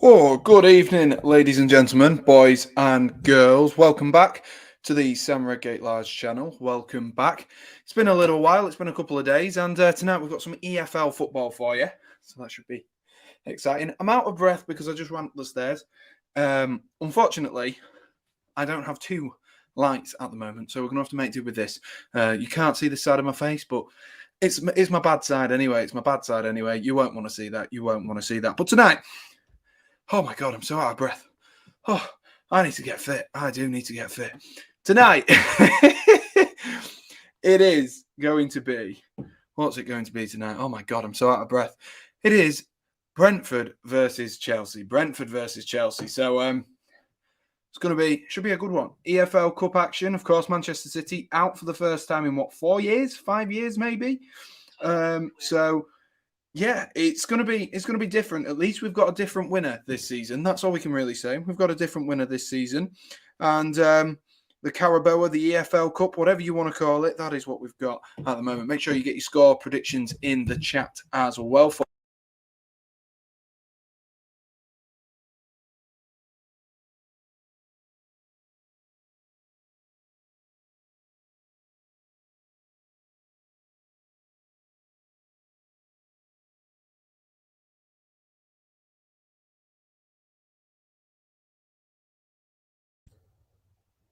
Oh, good evening, ladies and gentlemen, boys and girls. Welcome back to the Redgate-Large channel. Welcome back. It's been a little while. It's been a couple of days, and tonight we've got some EFL football for you. So that should be exciting. I'm out of breath because I just ran up the stairs. Unfortunately, I don't have two lights at the moment, so we're going to have to make do with this. You can't see the side of my face, but it's my bad side anyway. It's my bad side anyway. You won't want to see that. You won't want to see that. But tonight, oh my God, I'm so out of breath. Oh, I need to get fit. I do need to get fit. Tonight, it is going to be, what's it going to be tonight? Oh my God, I'm so out of breath. It is Brentford versus Chelsea. Brentford versus Chelsea. So, it's going to be, should be a good one. EFL Cup action. Of course, Manchester City out for the first time in what, 4 years? 5 years, maybe? Yeah, it's gonna be different. At least we've got a different winner this season. That's all we can really say. We've got a different winner this season, and the Carabao, the EFL Cup, whatever you want to call it, that is what we've got at the moment. Make sure you get your score predictions in the chat as well.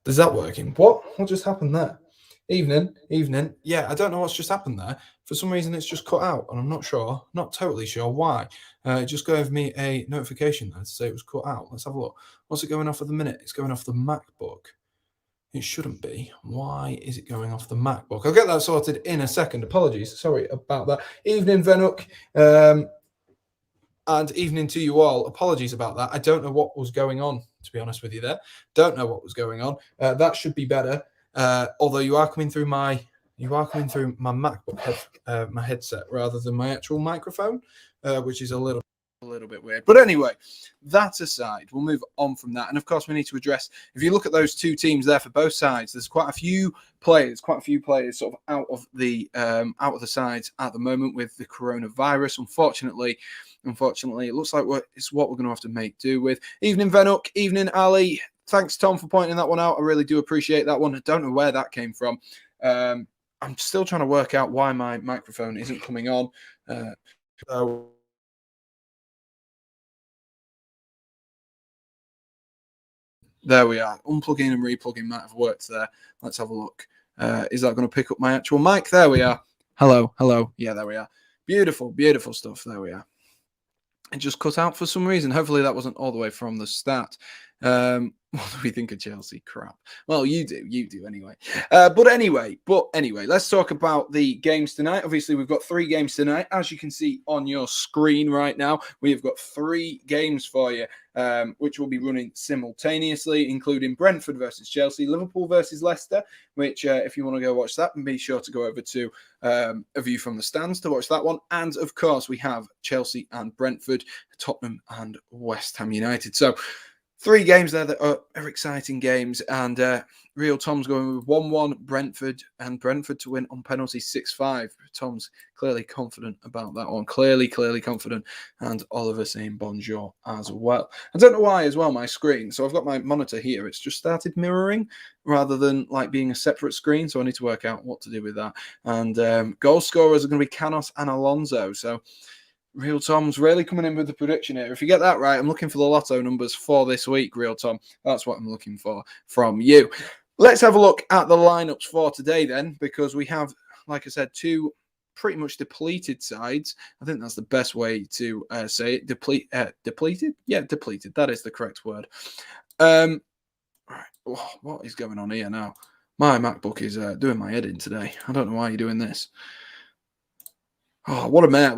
Is that working? What just happened there? Evening. Yeah, I don't know what's just happened there. For some reason, it's just cut out, and I'm not totally sure why. It just gave me a notification there to say it was cut out. Let's have a look. What's it going off at the minute? It's going off the MacBook. It shouldn't be. Why is it going off the MacBook? I'll get that sorted in a second. Apologies. Sorry about that. Evening, Venuk. And evening to you all. Apologies about that. I don't know what was going on, to be honest with you there. Don't know what was going on. That should be better. Although you are coming through my MacBook my headset rather than my actual microphone, which is a little bit weird. But anyway, that aside, we'll move on from that. And of course, we need to address, if you look at those two teams there for both sides, there's quite a few players sort of out of the sides at the moment with the coronavirus. Unfortunately, it looks like it's what we're going to have to make do with. Evening, Venuk. Evening, Ali. Thanks, Tom, for pointing that one out. I really do appreciate that one. I don't know where that came from. I'm still trying to work out why my microphone isn't coming on. There we are. Unplugging and replugging might have worked there. Let's have a look. Is that going to pick up my actual mic? There we are. Hello. Yeah, there we are. Beautiful stuff. There we are. It just cut out for some reason. Hopefully that wasn't all the way from the start. What do we think of Chelsea? Crap. Well, you do anyway. But anyway, let's talk about the games tonight. Obviously, we've got 3 games tonight. As you can see on your screen right now, we have got 3 games for you, which will be running simultaneously, including Brentford versus Chelsea, Liverpool versus Leicester, which if you want to go watch that, be sure to go over to A View from the Stands to watch that one. And of course, we have Chelsea and Brentford, Tottenham and West Ham United. So 3 games there that are exciting games, and Real Tom's going with 1-1 Brentford, and Brentford to win on penalty 6-5. Tom's clearly confident about that one. Clearly confident, and Oliver saying bonjour as well. I don't know why as well, my screen. So I've got my monitor here. It's just started mirroring rather than like being a separate screen, so I need to work out what to do with that. And goal scorers are going to be Canos and Alonso. So Real Tom's really coming in with the prediction here. If you get that right, I'm looking for the lotto numbers for this week, Real Tom. That's what I'm looking for from you. Let's have a look at the lineups for today then, because we have, like I said, 2 pretty much depleted sides. I think that's the best way to say it. Depleted? Yeah, depleted. That is the correct word. Right. Oh, what is going on here now? My MacBook is doing my head in today. I don't know why you're doing this. Oh, what a mare.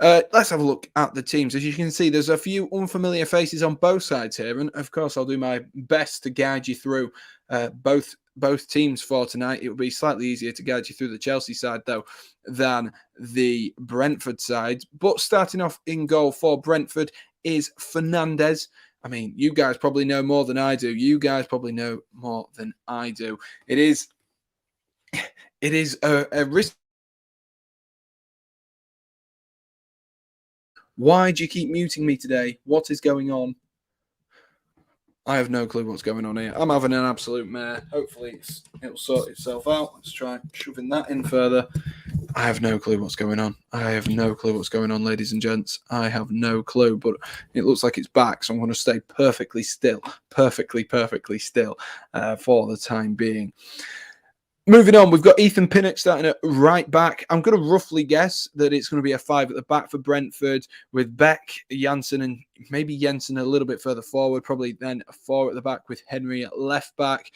Let's have a look at the teams. As you can see, there's a few unfamiliar faces on both sides here. And of course, I'll do my best to guide you through both teams for tonight. It will be slightly easier to guide you through the Chelsea side, though, than the Brentford side. But starting off in goal for Brentford is Fernandez. I mean, you guys probably know more than I do. It is a risk. Why do you keep muting me today? What is going on? I have no clue what's going on here. I'm having an absolute mare. Hopefully it'll sort itself out. Let's try shoving that in further. I have no clue what's going on. I have no clue what's going on, ladies and gents. I have no clue, but it looks like it's back, so I'm going to stay perfectly still, perfectly still for the time being. Moving on, we've got Ethan Pinnock starting at right back. I'm going to roughly guess that it's going to be a 5 at the back for Brentford with Beck, Janssen, and maybe Jensen a little bit further forward. Probably then a 4 at the back with Henry at left back,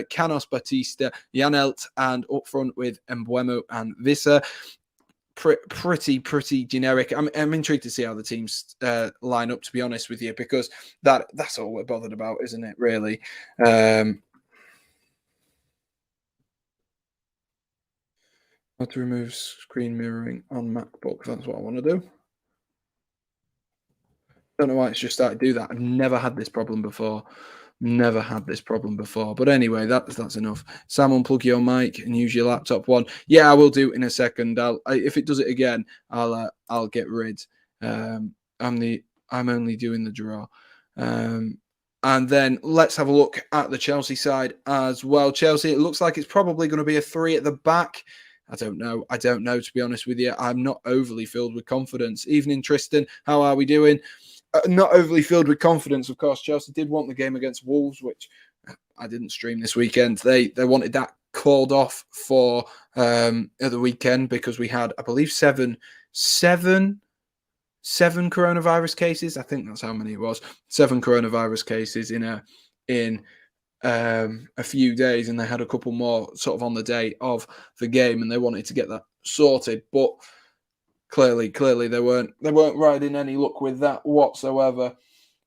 Canos, Batista, Janelt, and up front with Mbeumo and Visser. Pretty generic. I'm intrigued to see how the teams line up, to be honest with you, because that's all we're bothered about, isn't it, really? How to remove screen mirroring on MacBook. That's what I want to do. Don't know why it's just started to do that. I've never had this problem before. But anyway, that's enough. Sam, unplug your mic and use your laptop one. Yeah, I will do in a second. If it does it again, I'll get rid. I'm only doing the draw. And then let's have a look at the Chelsea side as well. Chelsea, it looks like it's probably going to be a 3 at the back. I don't know, to be honest with you. I'm not overly filled with confidence. Evening, Tristan. How are we doing? Not overly filled with confidence, of course. Chelsea did want the game against Wolves, which I didn't stream this weekend. They wanted that called off for the weekend because we had, I believe, seven coronavirus cases. I think that's how many it was. 7 coronavirus cases in a few days, and they had a couple more sort of on the day of the game, and they wanted to get that sorted, but clearly they weren't riding any luck with that whatsoever.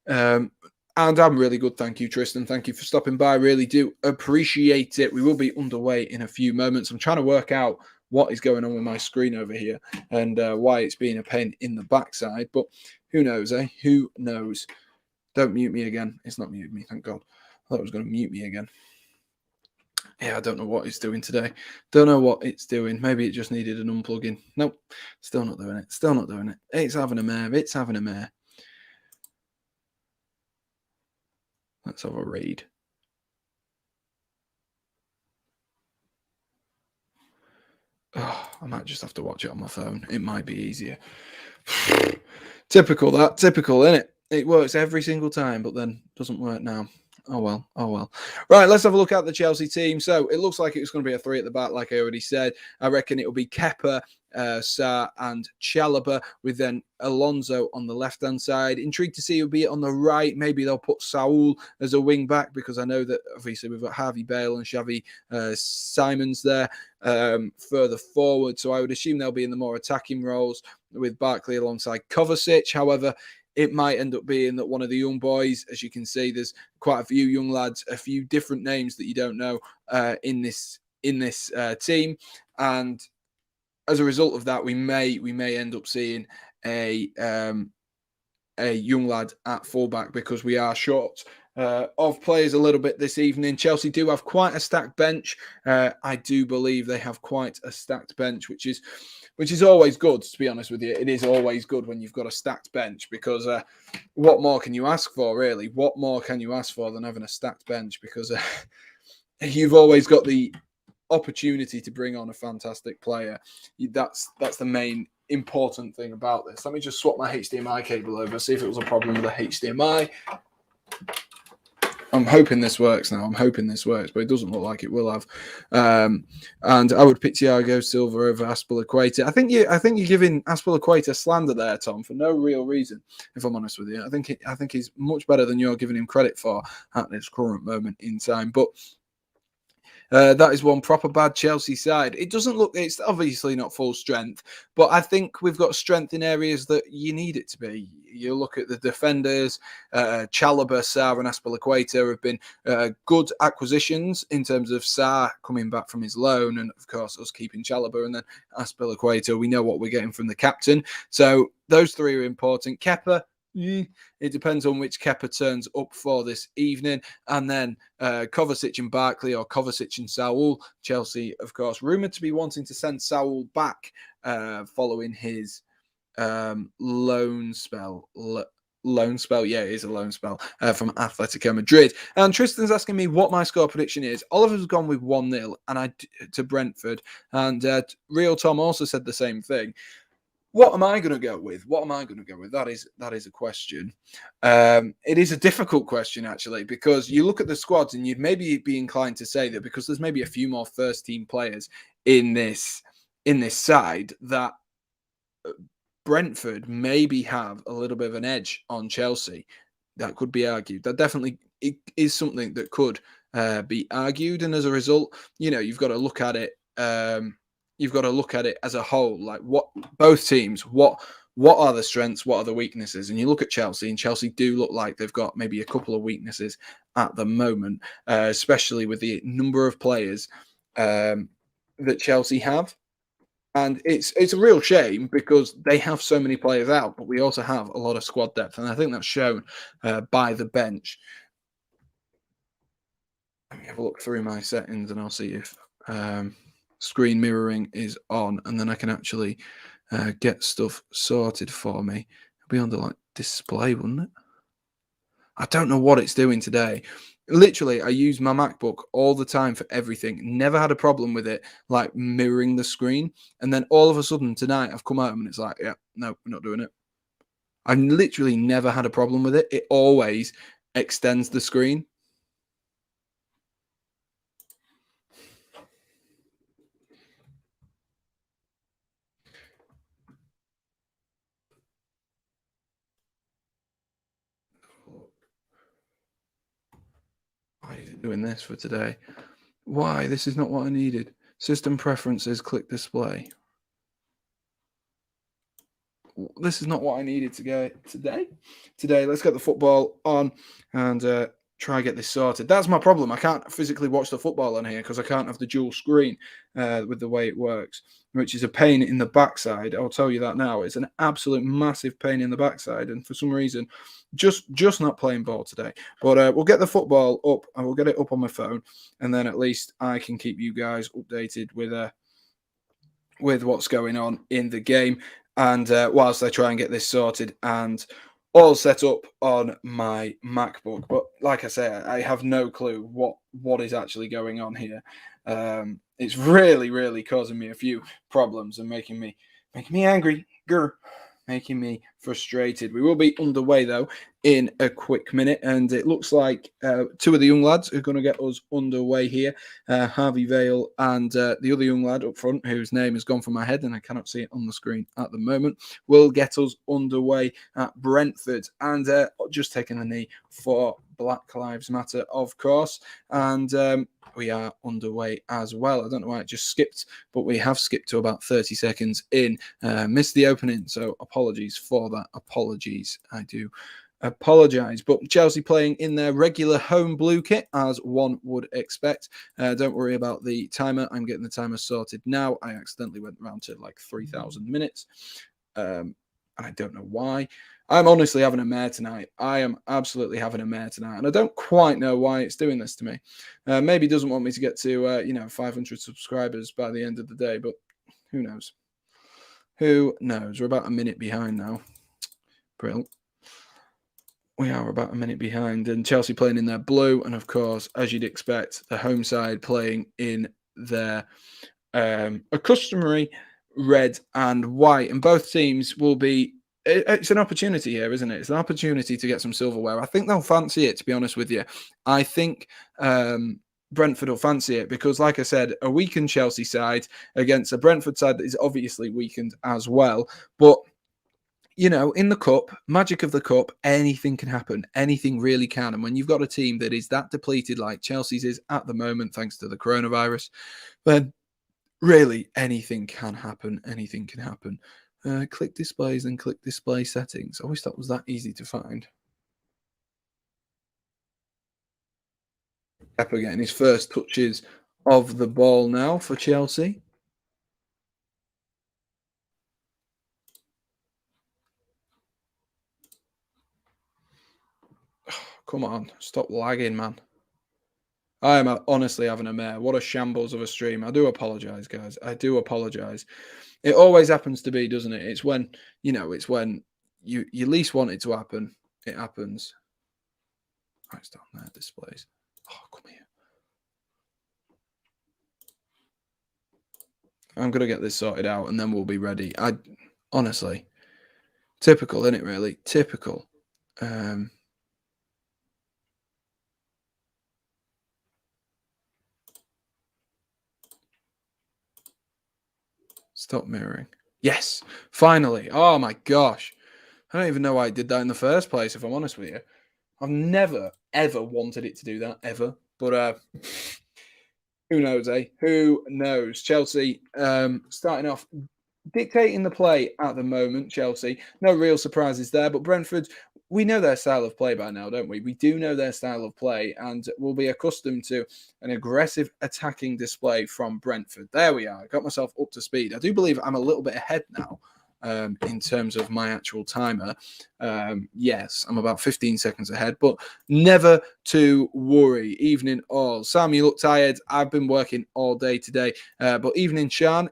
And I'm really good. Thank you, Tristan. Thank you for stopping by. Really do appreciate it. We will be underway in a few moments. I'm trying to work out what is going on with my screen over here and why it's being a pain in the backside, but who knows, eh? Who knows? Don't mute me again. It's not muted me, thank God. I thought it was going to mute me again. Yeah, I don't know what it's doing today. Don't know what it's doing. Maybe it just needed an unplugging. Nope. Still not doing it. It's having a mare. Let's have a read. Oh, I might just have to watch it on my phone. It might be easier. Typical, isn't it? It works every single time, but then doesn't work now. Oh well. Right, let's have a look at the Chelsea team. So it looks like it's going to be a 3 at the back, like I already said. I reckon it will be Kepa, Sarr, and Chalobah, with then Alonso on the left-hand side. Intrigued to see who'll be on the right. Maybe they'll put Saul as a wing-back, because I know that obviously we've got Harvey Bale and Xavi Simons there further forward. So I would assume they'll be in the more attacking roles with Barkley alongside Kovacic. However, it might end up being that one of the young boys, as you can see, there's quite a few young lads, a few different names that you don't know in this team, and as a result of that, we may end up seeing a young lad at fullback, because we are short of players a little bit this evening. Chelsea do have quite a stacked bench. I do believe they have quite a stacked bench, which is always good, to be honest with you. It is always good when you've got a stacked bench, because what more can you ask for, really? What more can you ask for than having a stacked bench? Because you've always got the opportunity to bring on a fantastic player. That's the main important thing about this. Let me just swap my HDMI cable over, see if it was a problem with the HDMI. I'm hoping this works now. But it doesn't look like it will have. And I would pick Thiago Silva over Aspilicueta. I think you're giving Aspilicueta slander there, Tom, for no real reason. If I'm honest with you, I think he's much better than you're giving him credit for at this current moment in time. But that is one proper bad Chelsea side. It's obviously not full strength, but I think we've got strength in areas that you need it to be. You look at the defenders, Chalobah, Sarr and Aspilicueta have been good acquisitions in terms of Sarr coming back from his loan, and of course us keeping Chalobah, and then Aspilicueta, we know what we're getting from the captain. So those three are important. Kepa, it depends on which Kepa turns up for this evening. And then Kovacic and Barkley, or Kovacic and Saul. Chelsea, of course, rumoured to be wanting to send Saul back following his loan spell. Loan spell, yeah, it is a loan spell from Atletico Madrid. And Tristan's asking me what my score prediction is. Oliver's gone with 1-0 and to Brentford, and Real Tom also said the same thing. What am I going to go with? What am I going to go with? That is a question. It is a difficult question actually, because you look at the squads and you'd maybe be inclined to say that because there's maybe a few more first team players in this side, that Brentford maybe have a little bit of an edge on Chelsea. That could be argued. That definitely is something that could be argued, and as a result, you've got to look at it. You've got to look at it as a whole. Like what both teams, what are the strengths, what are the weaknesses, and you look at Chelsea, and Chelsea do look like they've got maybe a couple of weaknesses at the moment, especially with the number of players that Chelsea have. And it's a real shame because they have so many players out, but we also have a lot of squad depth, and I think that's shown by the bench. Let me have a look through my settings, and I'll see if screen mirroring is on, and then I can actually get stuff sorted for me. It'll be under like display, wouldn't it? I don't know what it's doing today. Literally, I use my MacBook all the time for everything. Never had a problem with it, like mirroring the screen. And then all of a sudden tonight, I've come home and it's like, yeah, no, we're not doing it. I've literally never had a problem with it. It always extends the screen. Why is it doing this for today? Why? This is not what I needed. System preferences, click display. This is not what I needed to get today. Let's get the football on and try and get this sorted. That's my problem. I can't physically watch the football on here because I can't have the dual screen with the way it works, which is a pain in the backside. I'll tell you that now. It's an absolute massive pain in the backside, and for some reason, just not playing ball today. But we'll get the football up and we'll get it up on my phone, and then at least I can keep you guys updated with what's going on in the game. And whilst I try and get this sorted and all set up on my MacBook, but like I say, I have no clue what is actually going on here. It's really causing me a few problems and making me angry. Making me frustrated. We will be underway though in a quick minute, and it looks like two of the young lads are going to get us underway here. Harvey Vale and the other young lad up front, whose name has gone from my head and I cannot see it on the screen at the moment, will get us underway at Brentford, and just taking a knee for Black Lives Matter, of course, and we are underway as well. I don't know why it just skipped, but we have skipped to about 30 seconds in. Missed the opening, so apologies for that. Apologies, I do apologise. But Chelsea playing in their regular home blue kit, as one would expect. Don't worry about the timer. I'm getting the timer sorted now. I accidentally went around to like 3,000 minutes. And I don't know why. I'm honestly having a mare tonight. I am absolutely having a mare tonight. And I don't quite know why it's doing this to me. Maybe it doesn't want me to get to, 500 subscribers by the end of the day, but who knows? Who knows? We're about a minute behind now. Brill. We are about a minute behind, and Chelsea playing in their blue, and of course, as you'd expect, the home side playing in their a customary red and white, and both teams will be. It's an opportunity here, isn't it? It's an opportunity to get some silverware. I think they'll fancy it, to be honest with you. I think Brentford will fancy it because, like I said, a weakened Chelsea side against a Brentford side that is obviously weakened as well, but in the cup, magic of the cup, anything can happen. Anything really can. And when you've got a team that is that depleted like Chelsea's is at the moment, thanks to the coronavirus, then really anything can happen. Anything can happen. Click displays and click display settings. I wish that was that easy to find. Pepper getting his first touches of the ball now for Chelsea. Come on, stop lagging, man. I am honestly having a mare. What a shambles of a stream. I do apologise, guys. I do apologise. It always happens to be, doesn't it? It's when, it's when you least want it to happen. It happens. Oh, it's down there, displays. Oh, come here. I'm going to get this sorted out and then we'll be ready. Honestly, typical, isn't it, really? Typical. Stop mirroring. Yes, finally. Oh my gosh. I don't even know why I did that in the first place, if I'm honest with you. I've never, ever wanted it to do that, ever. But who knows, eh? Who knows? Chelsea starting off dictating the play at the moment, Chelsea. No real surprises there, but Brentford, we know their style of play by now, don't we? We do know their style of play, and we'll be accustomed to an aggressive attacking display from Brentford. There we are. I got myself up to speed. I do believe I'm a little bit ahead now. In terms of my actual timer. Yes, I'm about 15 seconds ahead, but never to worry. Evening all. Sam, you look tired. I've been working all day today, but evening, Shan.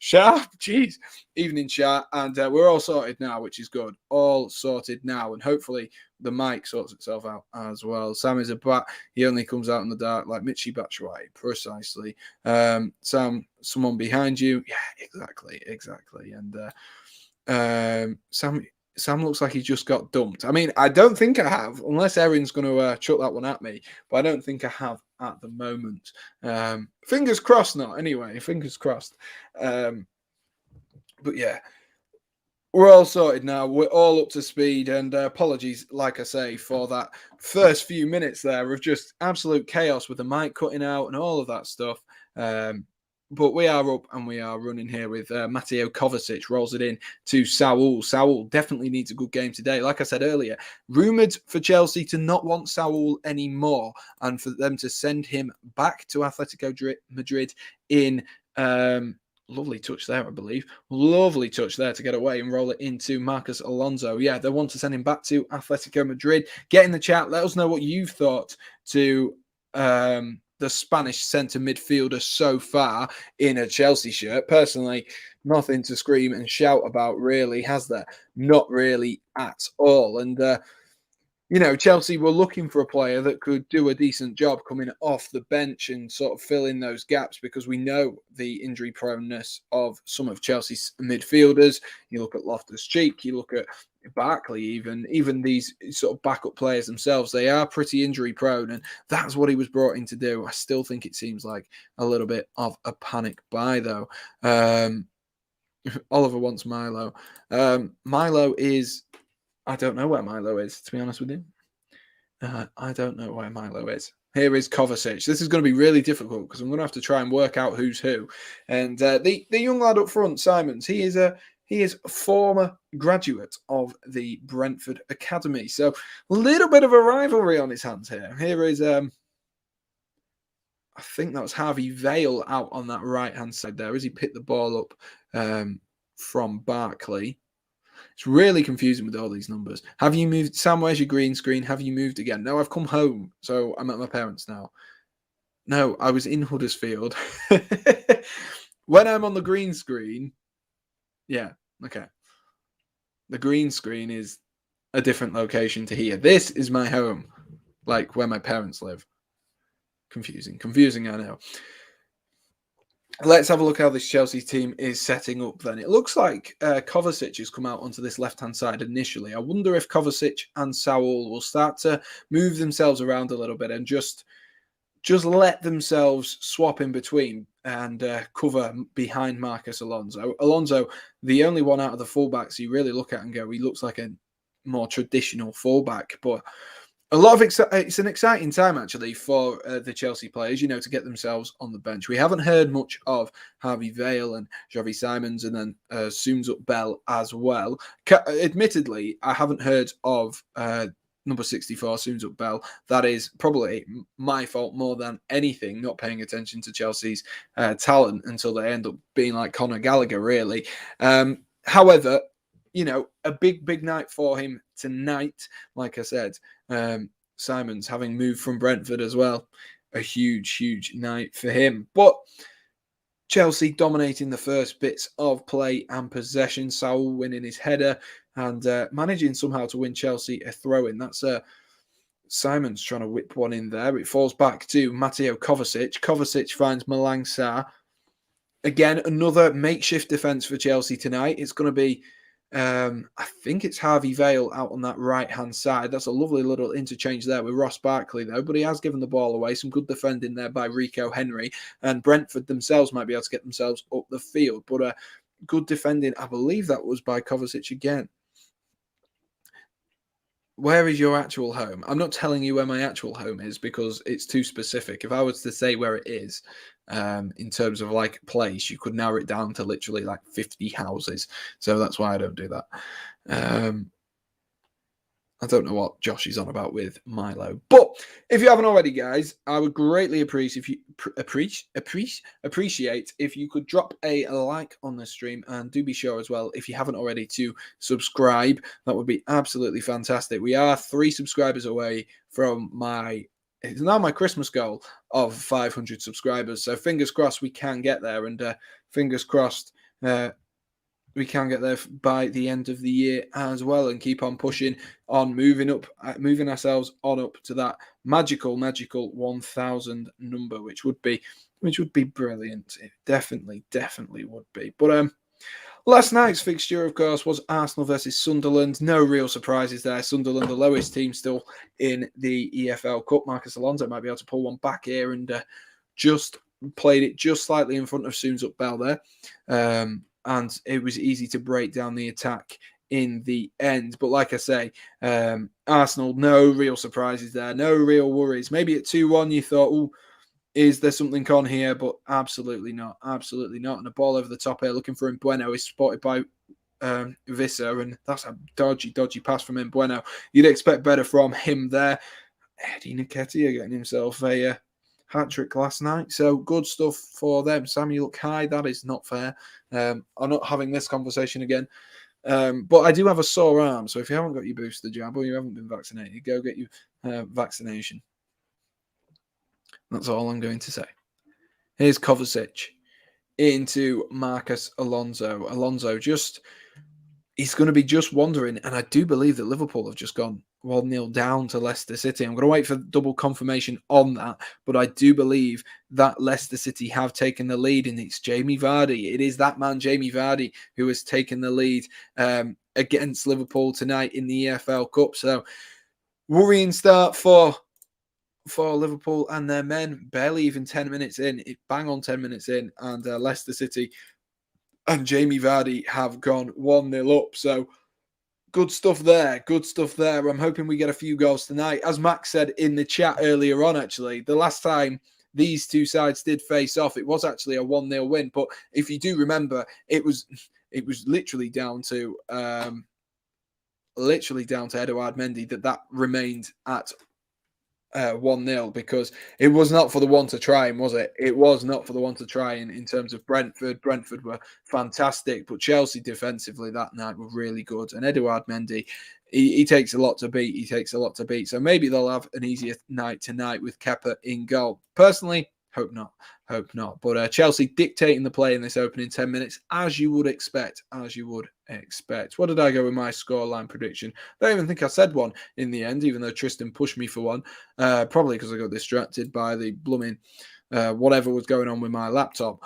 Shan? Jeez. Evening, Sha. And we're all sorted now, which is good. All sorted now, and hopefully the mic sorts itself out as well. Sam is a bat. He only comes out in the dark like Mitchy Batshuayi. Precisely. Sam, someone behind you. Yeah, exactly. And Sam looks like he just got dumped. I mean, I don't think I have, unless Erin's going to chuck that one at me, but I don't think I have at the moment. Fingers crossed not, anyway. Fingers crossed. But yeah, we're all sorted now. We're all up to speed. And apologies, like I say, for that first few minutes there of just absolute chaos with the mic cutting out and all of that stuff. But we are up and we are running here with Mateo Kovacic rolls it in to Saul. Saul definitely needs a good game today. Like I said earlier, rumoured for Chelsea to not want Saul anymore and for them to send him back to Atletico Madrid in lovely touch there, I believe. Lovely touch there to get away and roll it into Marcus Alonso. Yeah, they want to send him back to Atletico Madrid. Get in the chat. Let us know what you've thought to the Spanish centre midfielder so far in a Chelsea shirt. Personally, nothing to scream and shout about, really, has there? Not really at all. And Chelsea were looking for a player that could do a decent job coming off the bench and sort of fill in those gaps because we know the injury proneness of some of Chelsea's midfielders. You look at Loftus-Cheek, you look at Barkley, even these sort of backup players themselves, they are pretty injury prone, and that's what he was brought in to do. I still think it seems like a little bit of a panic buy, though. Oliver wants Milo. Milo is... I don't know where Milo is, to be honest with you. I don't know where Milo is. Here is Kovacic. This is going to be really difficult because I'm going to have to try and work out who's who. And the young lad up front, Simons, he is a former graduate of the Brentford Academy. So a little bit of a rivalry on his hands here. Here is, I think that was Harvey Vale out on that right-hand side there as he picked the ball up from Barkley. It's really confusing with all these numbers. Have you moved? Sam, where's your green screen? Have you moved again? No, I've come home. So I'm at my parents' now. No, I was in Huddersfield. When I'm on the green screen, yeah, okay. The green screen is a different location to here. This is my home, like where my parents live. Confusing, I know. Let's have a look how this Chelsea team is setting up then. It looks like Kovacic has come out onto this left-hand side initially. I wonder if Kovacic and Saul will start to move themselves around a little bit and just let themselves swap in between and cover behind Marcus Alonso. Alonso, the only one out of the fullbacks you really look at and go, he looks like a more traditional fullback, but a lot of it's an exciting time actually for the Chelsea players, to get themselves on the bench. We haven't heard much of Harvey Vale and Xavi Simons and then Soonsup Bell as well. Admittedly, I haven't heard of number 64, Soonsup Bell. That is probably my fault more than anything, not paying attention to Chelsea's talent until they end up being like Conor Gallagher, really. However, a big night for him tonight, like I said. Simons, having moved from Brentford as well. A huge, huge night for him. But Chelsea dominating the first bits of play and possession. Saul winning his header and managing somehow to win Chelsea a throw-in. That's Simons trying to whip one in there. It falls back to Mateo Kovacic. Kovacic finds Malang Sarr. Again, another makeshift defence for Chelsea tonight. It's going to be, I think it's Harvey Vale out on that right-hand side. That's a lovely little interchange there with Ross Barkley, though. But he has given the ball away. Some good defending there by Rico Henry. And Brentford themselves might be able to get themselves up the field. But good defending. I believe that was by Kovacic again. Where is your actual home? I'm not telling you where my actual home is because it's too specific. If I was to say where it is, in terms of like place, you could narrow it down to literally like 50 houses. So that's why I don't do that. I don't know what Josh is on about with Milo. But if you haven't already, guys, I would greatly appreciate if you could drop a like on the stream, and do be sure as well, if you haven't already, to subscribe. That would be absolutely fantastic. We are 3 subscribers away from it's now my Christmas goal of 500 subscribers. So fingers crossed we can get there, and fingers crossed we can get there by the end of the year as well, and keep on pushing on, moving ourselves on up to that magical 1,000 number, which would be brilliant. It definitely would be. But last night's fixture, of course, was Arsenal versus Sunderland. No real surprises there. Sunderland, the lowest team still in the EFL Cup. Marcus Alonso might be able to pull one back here, and just played it just slightly in front of Soonsup Bell there. And it was easy to break down the attack in the end. But like I say, Arsenal, no real surprises there, no real worries. Maybe at 2-1 you thought, oh, is there something on here? But absolutely not. And a ball over the top here looking for Mbueno is spotted by Visser, and that's a dodgy pass from Mbueno. You'd expect better from him there. Eddie Nketiah getting himself a hat-trick last night. So good stuff for them. Sam, you look high. That is not fair. I'm not having this conversation again. But I do have a sore arm. So if you haven't got your booster jab or you haven't been vaccinated, go get your vaccination. That's all I'm going to say. Here's Kovacic into Marcus Alonso. Alonso he's going to be just wondering. And I do believe that Liverpool have just gone 1-0 down to Leicester City. I'm going to wait for double confirmation on that, but I do believe that Leicester City have taken the lead, and it's Jamie Vardy. It is that man, Jamie Vardy, who has taken the lead against Liverpool tonight in the EFL Cup. So worrying start for Liverpool and their men. Barely even 10 minutes in. Bang on 10 minutes in, and Leicester City and Jamie Vardy have gone 1-0 up. So good stuff there. I'm hoping we get a few goals tonight. As Max said in the chat earlier on, actually, the last time these two sides did face off, it was actually a 1-0 win. But if you do remember, it was literally down to Eduard Mendy that remained at 1-0, because it was not for the one to try, was it? It was not for the one to try in terms of Brentford. Brentford were fantastic, but Chelsea defensively that night were really good. And Eduard Mendy, he takes a lot to beat. So maybe they'll have an easier night tonight with Kepa in goal. Personally, hope not. But Chelsea dictating the play in this opening 10 minutes, as you would expect. What did I go with my scoreline prediction? I don't even think I said one in the end, even though Tristan pushed me for one. Probably because I got distracted by the blooming whatever was going on with my laptop.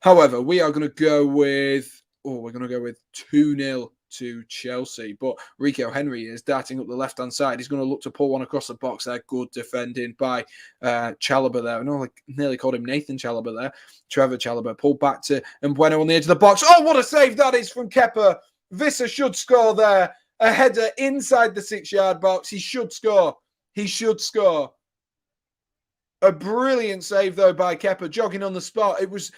However, we are going to go with 2-0 to Chelsea. But Rico Henry is darting up the left-hand side. He's going to look to pull one across the box there. Good defending by Chalobah there. I know I nearly called him Nathan Chalobah there. Trevor Chalobah pulled back to Mbueno on the edge of the box. Oh, what a save that is from Kepa. Visser should score there. A header inside the 6-yard box. He should score. A brilliant save, though, by Kepa, jogging on the spot. It was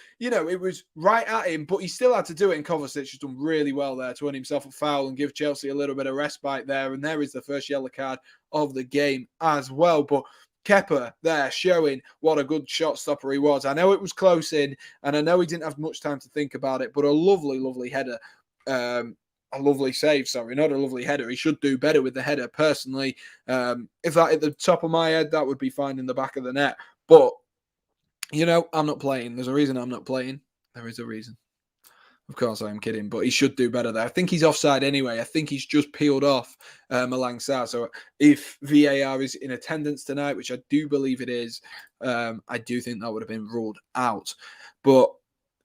right at him, but he still had to do it. And Kovacic has done really well there to earn himself a foul and give Chelsea a little bit of respite there. And there is the first yellow card of the game as well. But Kepa there showing what a good shot stopper he was. I know it was close in, and I know he didn't have much time to think about it, but a lovely, lovely header. a lovely save, sorry, not a lovely header. He should do better with the header, personally. If that at the top of my head, that would be fine in the back of the net. But, I'm not playing. There's a reason I'm not playing. There is a reason. Of course, I am kidding, but he should do better there. I think he's offside anyway. I think he's just peeled off Malang Sarr. So if VAR is in attendance tonight, which I do believe it is, I do think that would have been ruled out. But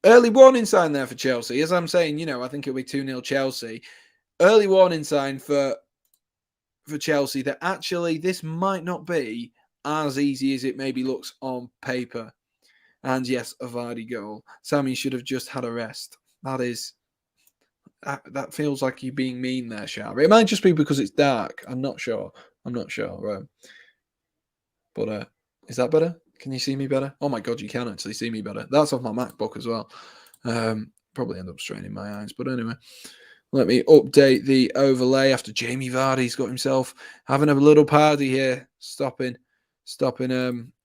early warning sign there for Chelsea. As I'm saying, I think it'll be 2-0 Chelsea. Early warning sign for Chelsea that actually this might not be as easy as it maybe looks on paper. And yes, a Vardy goal. Sammy should have just had a rest. That feels like you're being mean there, Shara. It might just be because it's dark. I'm not sure. But is that better? Can you see me better? Oh my God, you can actually see me better. That's off my MacBook as well. Probably end up straining my eyes. But anyway, let me update the overlay after Jamie Vardy's got himself having a little party here, stopping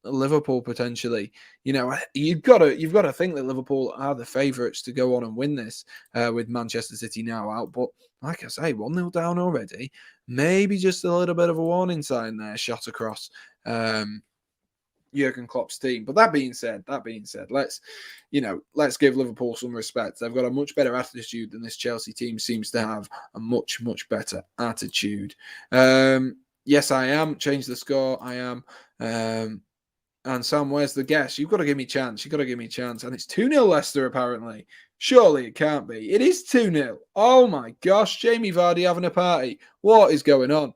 Liverpool potentially. You've got to think that Liverpool are the favourites to go on and win this with Manchester City now out. But like I say, 1-0 down already. Maybe just a little bit of a warning sign there shot across Jurgen Klopp's team. But that being said, let's give Liverpool some respect. They've got a much better attitude than this Chelsea team seems to have. A much, much better attitude. Yes, I am. Change the score. I am. And Sam, where's the guess? You've got to give me a chance. And it's 2-0 Leicester, apparently. Surely it can't be. It is 2-0. Oh my gosh. Jamie Vardy having a party. What is going on?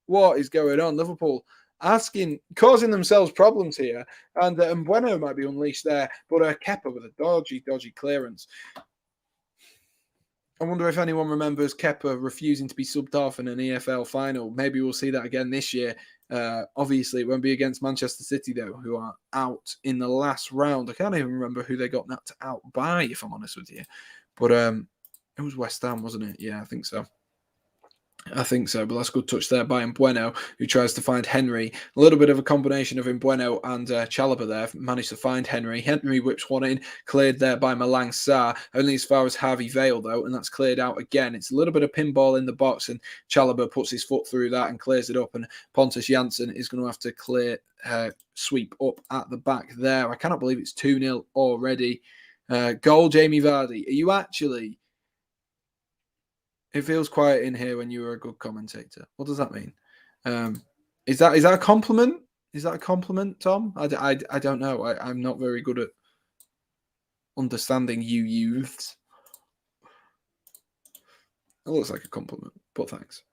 Liverpool causing themselves problems here. And Bueno might be unleashed there. But Kepa with a dodgy clearance. I wonder if anyone remembers Kepa refusing to be subbed off in an EFL final. Maybe we'll see that again this year. Obviously, it won't be against Manchester City, though, who are out in the last round. I can't even remember who they got knocked out by, if I'm honest with you. But it was West Ham, wasn't it? Yeah, I think so. But that's a good touch there by Mbeumo, who tries to find Henry. A little bit of a combination of Mbeumo and Chalobah there. Managed to find Henry. Henry whips one in, cleared there by Malang Sarr. Only as far as Harvey Vale, though, and that's cleared out again. It's a little bit of pinball in the box, and Chalobah puts his foot through that and clears it up, and Pontus Jansson is going to have to sweep up at the back there. I cannot believe it's 2-0 already. Goal, Jamie Vardy. Are you actually... It feels quiet in here when you were a good commentator. What does that mean? Is that a compliment? Is that a compliment, Tom? I don't know. I'm not very good at understanding you youths. It looks like a compliment, but thanks.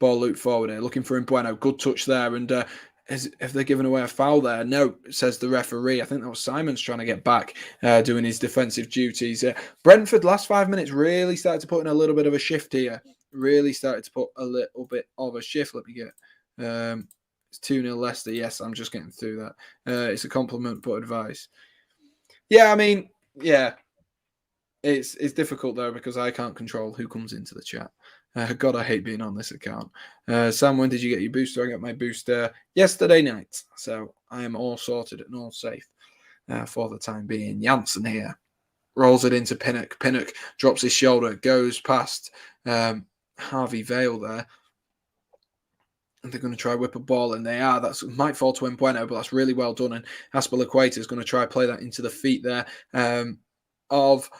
Ball looped forward here, looking for Mbeumo. Good touch there, and if they're giving away a foul there? No, says the referee. I think that was Simons trying to get back, doing his defensive duties. Brentford, last 5 minutes, really started to put in a little bit of a shift here. Let me get... it's 2-0 Leicester. Yes, I'm just getting through that. It's a compliment, but advice. Yeah, I mean, yeah. It's difficult, though, because I can't control who comes into the chat. God, I hate being on this account. Sam, when did you get your booster? I got my booster yesterday night. So I am all sorted and all safe for the time being. Janssen here rolls it into Pinnock. Pinnock drops his shoulder, goes past Harvey Vale there. And they're going to try whip a ball, and they are. That might fall to Mbeumo, but that's really well done. And Aspilicueta is going to try play that into the feet there of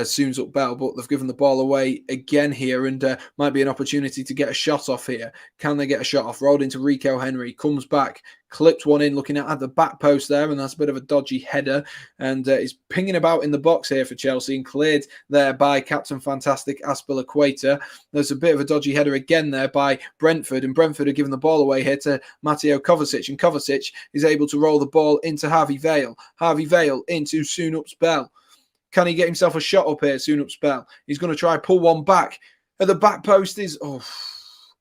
Soon's up Bell, but they've given the ball away again here, and might be an opportunity to get a shot off here. Can they get a shot off? Rolled into Rico Henry, comes back, clips one in, looking at the back post there, and that's a bit of a dodgy header, and is pinging about in the box here for Chelsea, and cleared there by Captain Fantastic Aspilicueta. There's a bit of a dodgy header again there by Brentford, and Brentford are giving the ball away here to Mateo Kovacic, and Kovacic is able to roll the ball into Harvey Vale. Harvey Vale into Soon-Up's Bell. Can he get himself a shot up here, Soon-Up's Bell? He's going to try pull one back. At the back post is...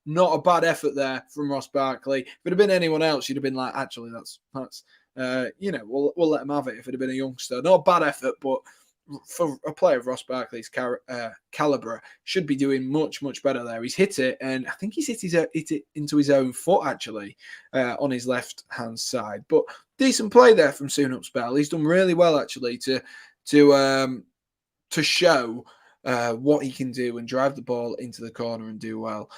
not a bad effort there from Ross Barkley. If it had been anyone else, you'd have been like, actually, that's we'll let him have it if it had been a youngster. Not a bad effort, but for a player of Ross Barkley's calibre, should be doing much, much better there. He's hit it, and I think he's hit it into his own foot, actually, on his left-hand side. But decent play there from Soon-Up's Bell. He's done really well, actually, to show what he can do and drive the ball into the corner and do well.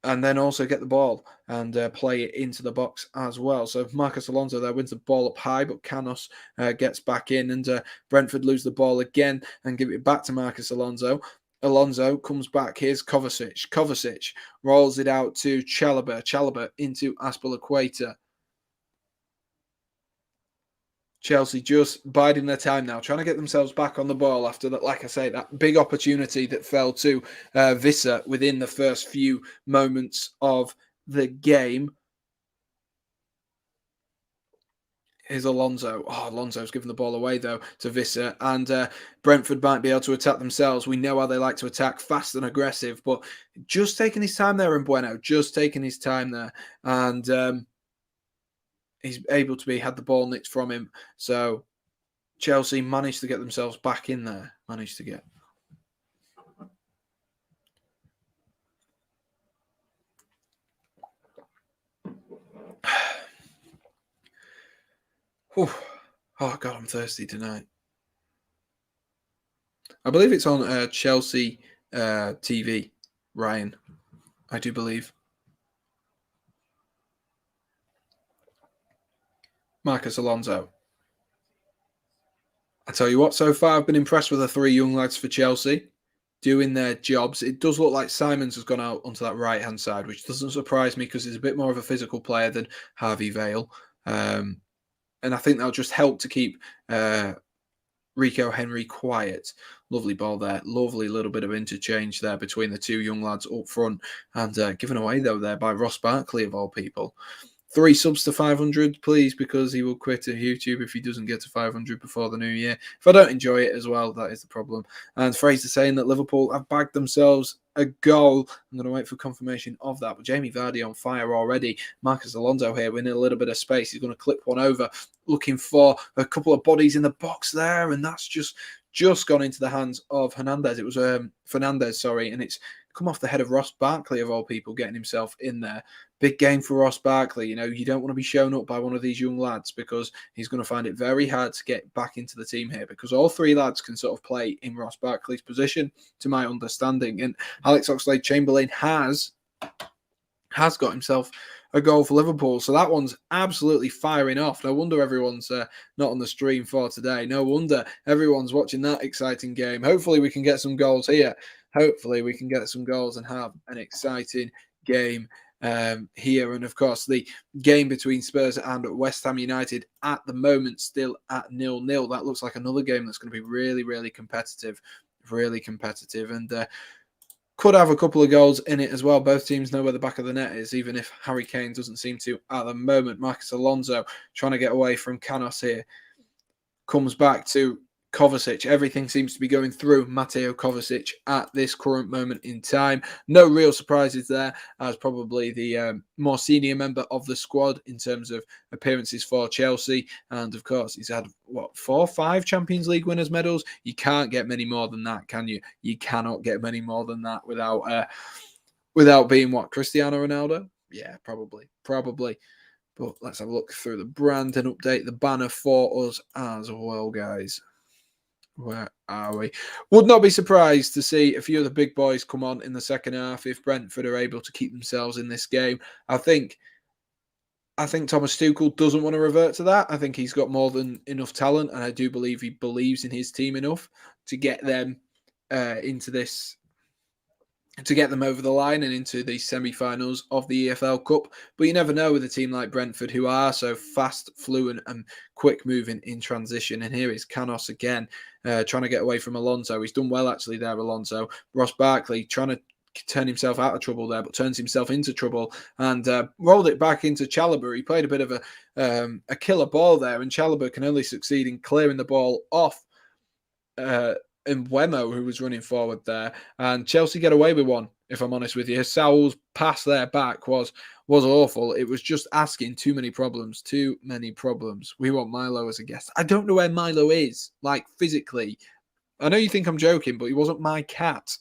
And then also get the ball and play it into the box as well. So Marcos Alonso there wins the ball up high, but Canos gets back in, and Brentford lose the ball again and give it back to Marcos Alonso. Alonso comes back. Here's Kovacic. Kovacic rolls it out to Chalobah. Chalobah into Azpilicueta. Chelsea just biding their time now, trying to get themselves back on the ball after that, like I say, that big opportunity that fell to Visser within the first few moments of the game. Here's Alonso. Oh, Alonso's given the ball away, though, to Visser. And Brentford might be able to attack themselves. We know how they like to attack, fast and aggressive. But just taking his time there in Bueno. Just taking his time there. And he's able to had the ball nicked from him. So Chelsea managed to get themselves back in there. Managed to get. Oh, God, I'm thirsty tonight. I believe it's on Chelsea TV, Ryan. I do believe. Marcos Alonso. I tell you what, so far I've been impressed with the three young lads for Chelsea doing their jobs. It does look like Simons has gone out onto that right-hand side, which doesn't surprise me because he's a bit more of a physical player than Harvey Vale. And I think that'll just help to keep Rico Henry quiet. Lovely ball there. Lovely little bit of interchange there between the two young lads up front. And given away, though, there by Ross Barkley, of all people. 3 subs to 500, please, because he will quit YouTube if he doesn't get to 500 before the new year. If I don't enjoy it as well, that is the problem. And Fraser saying that Liverpool have bagged themselves a goal. I'm going to wait for confirmation of that. But Jamie Vardy on fire already. Marcos Alonso here winning a little bit of space. He's going to clip one over, looking for a couple of bodies in the box there. And that's just gone into the hands of Hernandez. It was Fernandez, sorry. And it's come off the head of Ross Barkley, of all people, getting himself in there. Big game for Ross Barkley. You know, you don't want to be shown up by one of these young lads because he's going to find it very hard to get back into the team here because all three lads can sort of play in Ross Barkley's position, to my understanding. And Alex Oxlade-Chamberlain has got himself a goal for Liverpool. So that one's absolutely firing off. No wonder everyone's not on the stream for today. No wonder everyone's watching that exciting game. Hopefully we can get some goals here. Hopefully we can get some goals and have an exciting game here. And of course, the game between Spurs and West Ham United at the moment still at 0-0. That looks like another game that's going to be really, really competitive. Really competitive. And could have a couple of goals in it as well. Both teams know where the back of the net is, even if Harry Kane doesn't seem to at the moment. Marcos Alonso trying to get away from Canos here. Comes back to Kovacic. Everything seems to be going through Mateo Kovacic at this current moment in time. No real surprises there, as probably the more senior member of the squad in terms of appearances for Chelsea. And of course, he's had, 4 or 5 Champions League winners' medals? You can't get many more than that, can you? You cannot get many more than that without being Cristiano Ronaldo? Yeah, probably. But let's have a look through the brand and update the banner for us as well, guys. Where are we? Would not be surprised to see a few of the big boys come on in the second half if Brentford are able to keep themselves in this game. I think Thomas Tuchel doesn't want to revert to that. I think he's got more than enough talent, and I do believe he believes in his team enough to get them into this, to get them over the line and into the semi-finals of the EFL Cup. But you never know with a team like Brentford, who are so fast, fluent and quick moving in transition. And here is Canos again, trying to get away from Alonso. He's done well actually there, Alonso. Ross Barkley trying to turn himself out of trouble there, but turns himself into trouble and rolled it back into Chalobah. He played a bit of a killer ball there, and Chalobah can only succeed in clearing the ball off and Wemo, who was running forward there. And Chelsea get away with one, if I'm honest with you. Saul's pass there back was awful. It was just asking too many problems. We want Milo as a guest. I don't know where Milo is, like physically. I know you think I'm joking, but he wasn't my cat.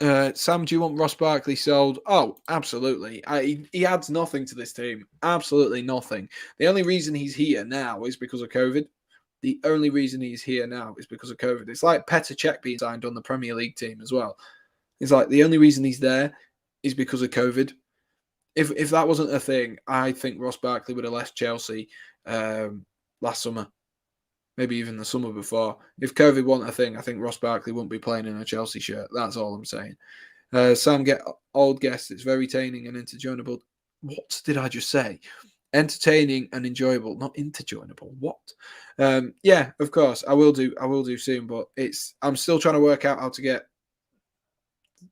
Sam, do you want Ross Barkley sold? Oh, absolutely. He adds nothing to this team. Absolutely nothing. The only reason he's here now is because of COVID. the only reason he's here now is because of COVID. It's like Petr Cech being signed on the Premier League team as well. It's like the only reason he's there is because of COVID. If that wasn't a thing, I think Ross Barkley would have left Chelsea last summer, maybe even the summer before. If COVID wasn't a thing, I think Ross Barkley wouldn't be playing in a Chelsea shirt. That's all I'm saying. Sam, get old guests. It's very entertaining and enjoyable. What did I just say? Entertaining and enjoyable, not interjoinable. What? Yeah, of course, I will do soon. But I'm still trying to work out how to get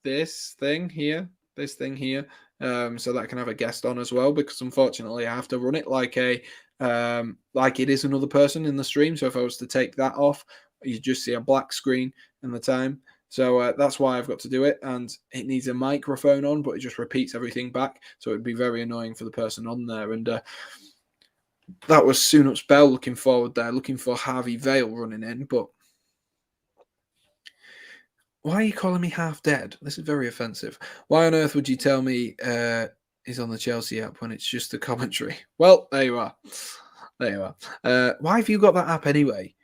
this thing here, so that I can have a guest on as well. Because unfortunately, I have to run it like it is another person in the stream. So if I was to take that off, you just see a black screen and the time. So that's why I've got to do it, and it needs a microphone on, but it just repeats everything back. So it'd be very annoying for the person on there. And that was Sunup's Bell looking forward there, looking for Harvey Vale running in. But why are you calling me half dead? This is very offensive. Why on earth would you tell me he's on the Chelsea app when it's just a commentary? Well, there you are. Why have you got that app anyway?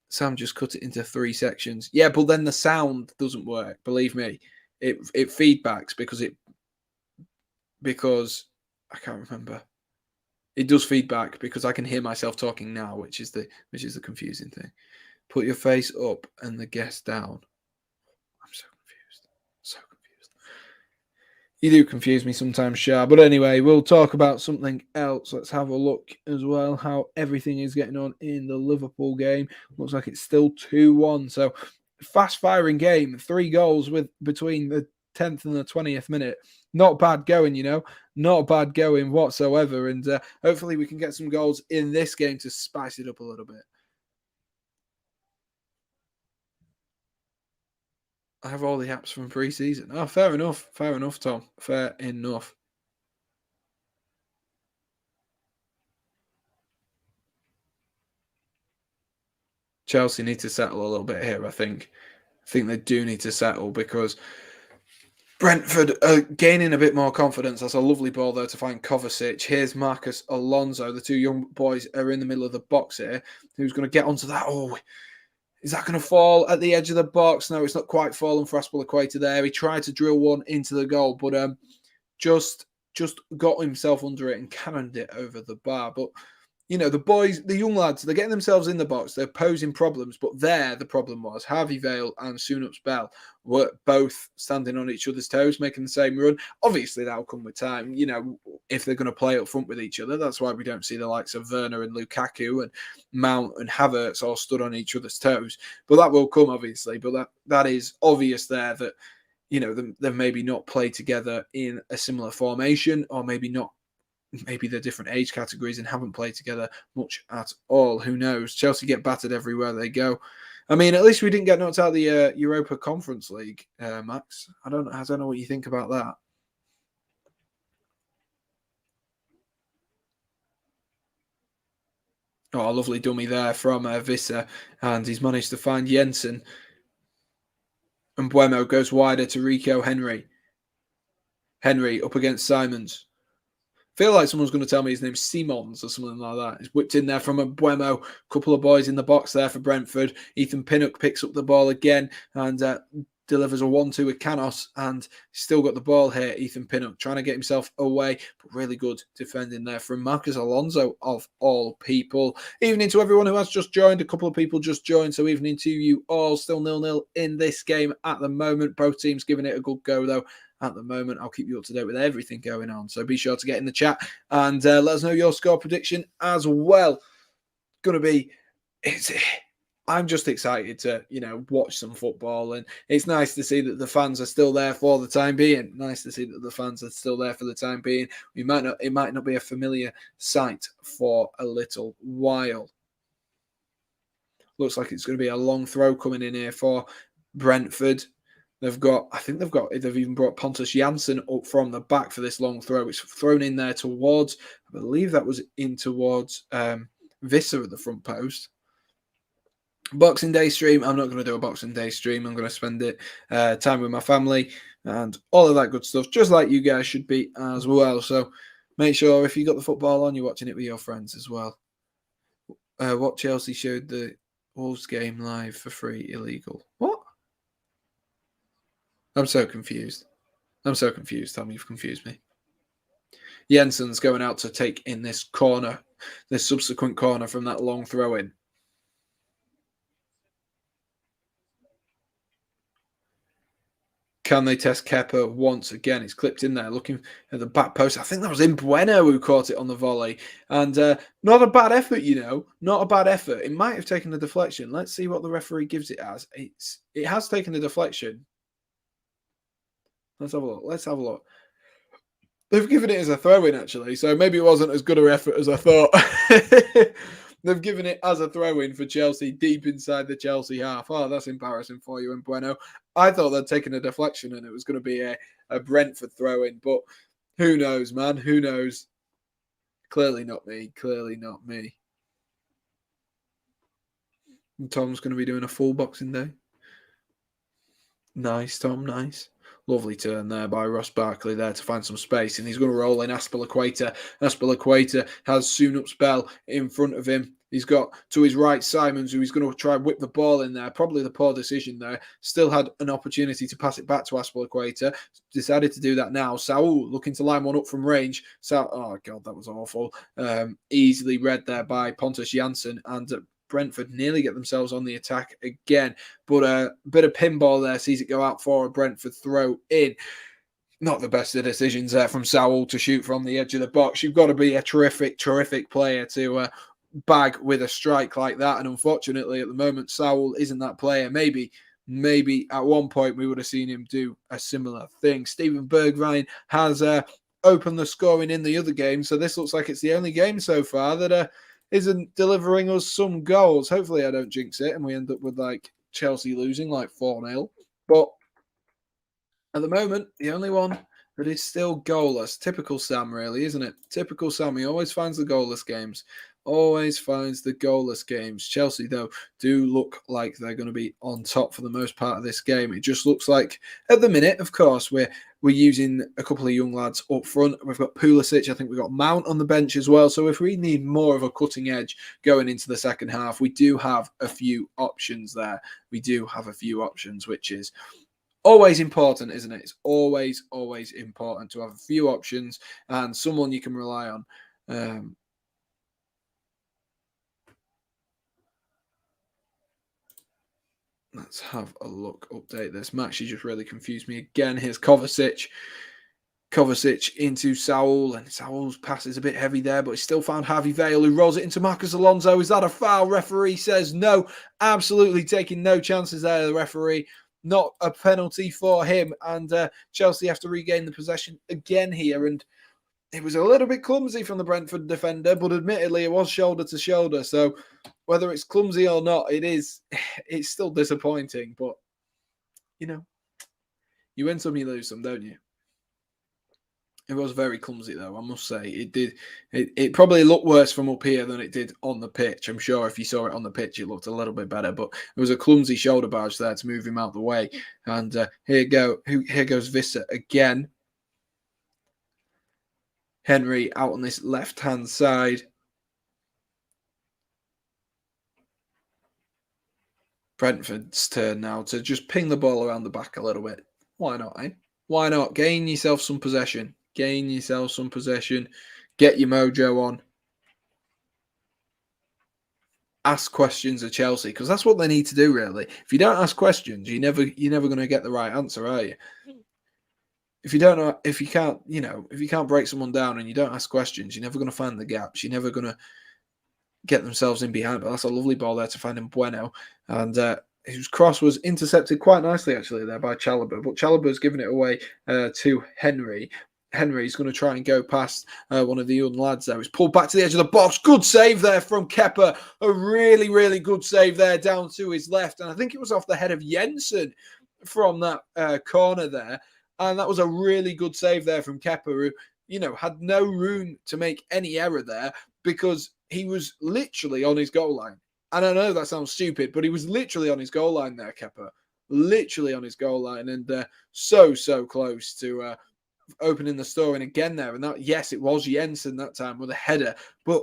Sam just cut it into 3 sections. Yeah, but then the sound doesn't work. Believe me, it feedbacks because I can't remember. It does feedback because I can hear myself talking now, which is the confusing thing. Put your face up and the guest down. I'm so confused. You do confuse me sometimes, Shah. But anyway, we'll talk about something else. Let's have a look as well how everything is getting on in the Liverpool game. Looks like it's still 2-1. So fast-firing game. 3 goals between the 10th and the 20th minute. Not bad going, Not bad going whatsoever. And hopefully we can get some goals in this game to spice it up a little bit. I have all the apps from pre-season. Oh, fair enough, Tom. Fair enough. Chelsea need to settle a little bit here, I think. I think they do need to settle because Brentford are gaining a bit more confidence. That's a lovely ball there to find Kovacic. Here's Marcus Alonso. The 2 young boys are in the middle of the box here. Who's going to get onto that? Oh, is that going to fall at the edge of the box? No, it's not quite fallen for Aspilicueta there. He tried to drill one into the goal, but just got himself under it and cannoned it over the bar. But, the boys, the young lads, they're getting themselves in the box. They're posing problems. But there, the problem was Harvey Vale and Sunup's Bell were both standing on each other's toes, making the same run. Obviously, that'll come with time, if they're going to play up front with each other. That's why we don't see the likes of Werner and Lukaku and Mount and Havertz all stood on each other's toes. But that will come, obviously. But that is obvious there that, they've maybe not played together in a similar formation, or maybe they're different age categories and haven't played together much at all. Who knows? Chelsea get battered everywhere they go. I mean, at least we didn't get knocked out of the Europa Conference League, Max. I don't know what you think about that. Oh, a lovely dummy there from Visser, and he's managed to find Jensen. And Buemo goes wider to Rico Henry. Henry up against Simons. Feel like someone's going to tell me his name's Simons or something like that. He's whipped in there from a Buemo. Couple of boys in the box there for Brentford. Ethan Pinnock picks up the ball again and delivers a 1-2 with Canos, and still got the ball here. Ethan Pinnock trying to get himself away, but really good defending there from Marcus Alonso of all people. Evening to everyone who has just joined. A couple of people just joined, so evening to you all. Still 0-0 in this game at the moment. Both teams giving it a good go though. At the moment, I'll keep you up to date with everything going on. So be sure to get in the chat and let us know your score prediction as well. I'm just excited to, watch some football, and it's nice to see that the fans are still there for the time being. It might not be a familiar sight for a little while. Looks like it's going to be a long throw coming in here for Brentford. They've even brought Pontus Jansson up from the back for this long throw. It's thrown in there towards, I believe that was in towards Visser at the front post. Boxing Day stream. I'm not going to do a Boxing Day stream. I'm going to spend it time with my family and all of that good stuff, just like you guys should be as well. So make sure if you got the football on, you're watching it with your friends as well. What Chelsea showed the Wolves game live for free, illegal. What? I'm so confused. Tom, you've confused me. Jensen's going out to take in this corner, this subsequent corner from that long throw in. Can they test Kepa once again? It's clipped in there, looking at the back post. I think that was Bueno who caught it on the volley. And not a bad effort, Not a bad effort. It might have taken a deflection. Let's see what the referee gives it as. It has taken a deflection. Let's have a look. They've given it as a throw-in, actually. So maybe it wasn't as good an effort as I thought. They've given it as a throw-in for Chelsea deep inside the Chelsea half. Oh, that's embarrassing for you, Bueno. I thought they'd taken a deflection and it was going to be a Brentford throw-in. But who knows, man? Who knows? Clearly not me. And Tom's going to be doing a full Boxing Day. Nice, Tom, nice. Lovely turn there by Ross Barkley there to find some space, and he's going to roll in Azpilicueta. Azpilicueta has Sunup's Bell in front of him. He's got to his right Simons, who he's going to try and whip the ball in there. Probably the poor decision there. Still had an opportunity to pass it back to Azpilicueta. Decided to do that now. Saul looking to line one up from range. Oh, God, that was awful. Easily read there by Pontus Jansson, and Brentford nearly get themselves on the attack again. But a bit of pinball there sees it go out for a Brentford throw in. Not the best of decisions there from Saul to shoot from the edge of the box. You've got to be a terrific player to bag with a strike like that. And unfortunately, at the moment, Saul isn't that player. Maybe at one point we would have seen him do a similar thing. Steven Bergwijn has opened the scoring in the other game. So this looks like it's the only game so far that isn't delivering us some goals. Hopefully I don't jinx it and we end up with like Chelsea losing like 4-0. But at the moment, the only one that is still goalless. Typical Sam, really, isn't it? Typical Sam. He always finds the goalless games. Chelsea, though, do look like they're going to be on top for the most part of this game. It just looks like, at the minute, of course, we're using a couple of young lads up front. We've got Pulisic. I think we've got Mount on the bench as well. So if we need more of a cutting edge going into the second half, we do have a few options there. Which is always important, isn't it? It's always important to have a few options and someone you can rely on. Let's have a look, update this match. He just really confused me again. Here's Kovacic into Saul, and Saul's pass is a bit heavy there, but he still found Harvey Vale, who rolls it into Marcus Alonso. Is that a foul? Referee says no. Absolutely taking no chances there, the referee. Not a penalty for him, and Chelsea have to regain the possession again here, and it was a little bit clumsy from the Brentford defender, but admittedly it was shoulder to shoulder, so whether it's clumsy or not, it's still disappointing, but you win some, you lose some, don't you? It was very clumsy, though, I must say. It probably looked worse from up here than it did on the pitch. I'm sure if you saw it on the pitch, it looked a little bit better, but it was a clumsy shoulder barge there to move him out the way. And here goes Vissa again. Henry out on this left-hand side. Brentford's turn now to just ping the ball around the back a little bit. Why not, eh? Why not? Gain yourself some possession. Get your mojo on. Ask questions of Chelsea, because that's what they need to do, really. If you don't ask questions, you're never going to get the right answer, are you? If you can't break someone down and you don't ask questions, you're never going to find the gaps. You're never going to get themselves in behind. But that's a lovely ball there to find in Bueno, and whose cross was intercepted quite nicely actually there by Chalobah. But Chalobah's given it away to Henry. Henry's going to try and go past one of the young lads there. He's pulled back to the edge of the box. Good save there from Kepa. A really, really good save there down to his left. And I think it was off the head of Jensen from that corner there. And that was a really good save there from Kepa, who, had no room to make any error there because he was literally on his goal line. And I know that sounds stupid, but he was literally on his goal line there, Kepa. Literally on his goal line. And so close to opening the scoring again there. And that, yes, it was Jensen that time with a header. But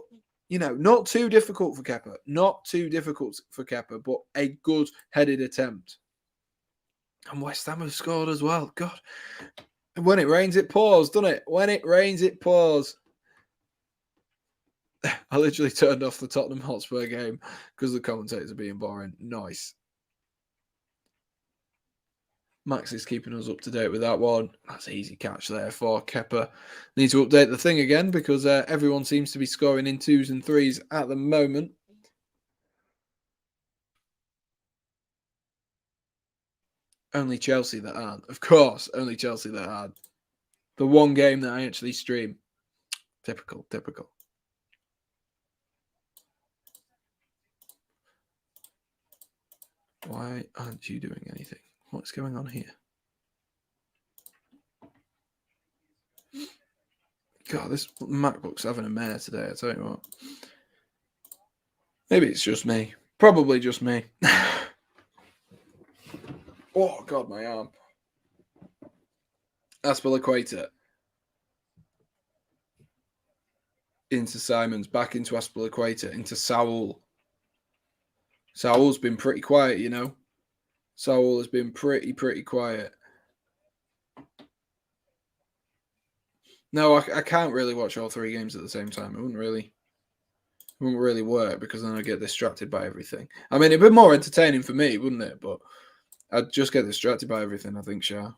You know, not too difficult for Kepa. Not too difficult for Kepa, but a good headed attempt. And West Ham have scored as well. God. And when it rains, it pours, doesn't it? When it rains, it pours. I literally turned off the Tottenham Hotspur game because the commentators are being boring. Nice. Max is keeping us up to date with that one. That's an easy catch there for Kepa. Need to update the thing again because everyone seems to be scoring in 2s and 3s at the moment. Only Chelsea that aren't. Of course, only Chelsea that aren't. The one game that I actually stream. Typical. Why aren't you doing anything? What's going on here? God, this MacBook's having a mare today, I tell you what. Maybe it's just me. Probably just me. Oh, God, my arm. Aspilicueta. Into Simons, back into Aspilicueta, into Saul. Saul's been pretty quiet, you know. Saul has been pretty quiet. No, I can't really watch all 3 games at the same time. It wouldn't really work because then I get distracted by everything. I mean, it'd be more entertaining for me, wouldn't it? But I'd just get distracted by everything, I think, Shah.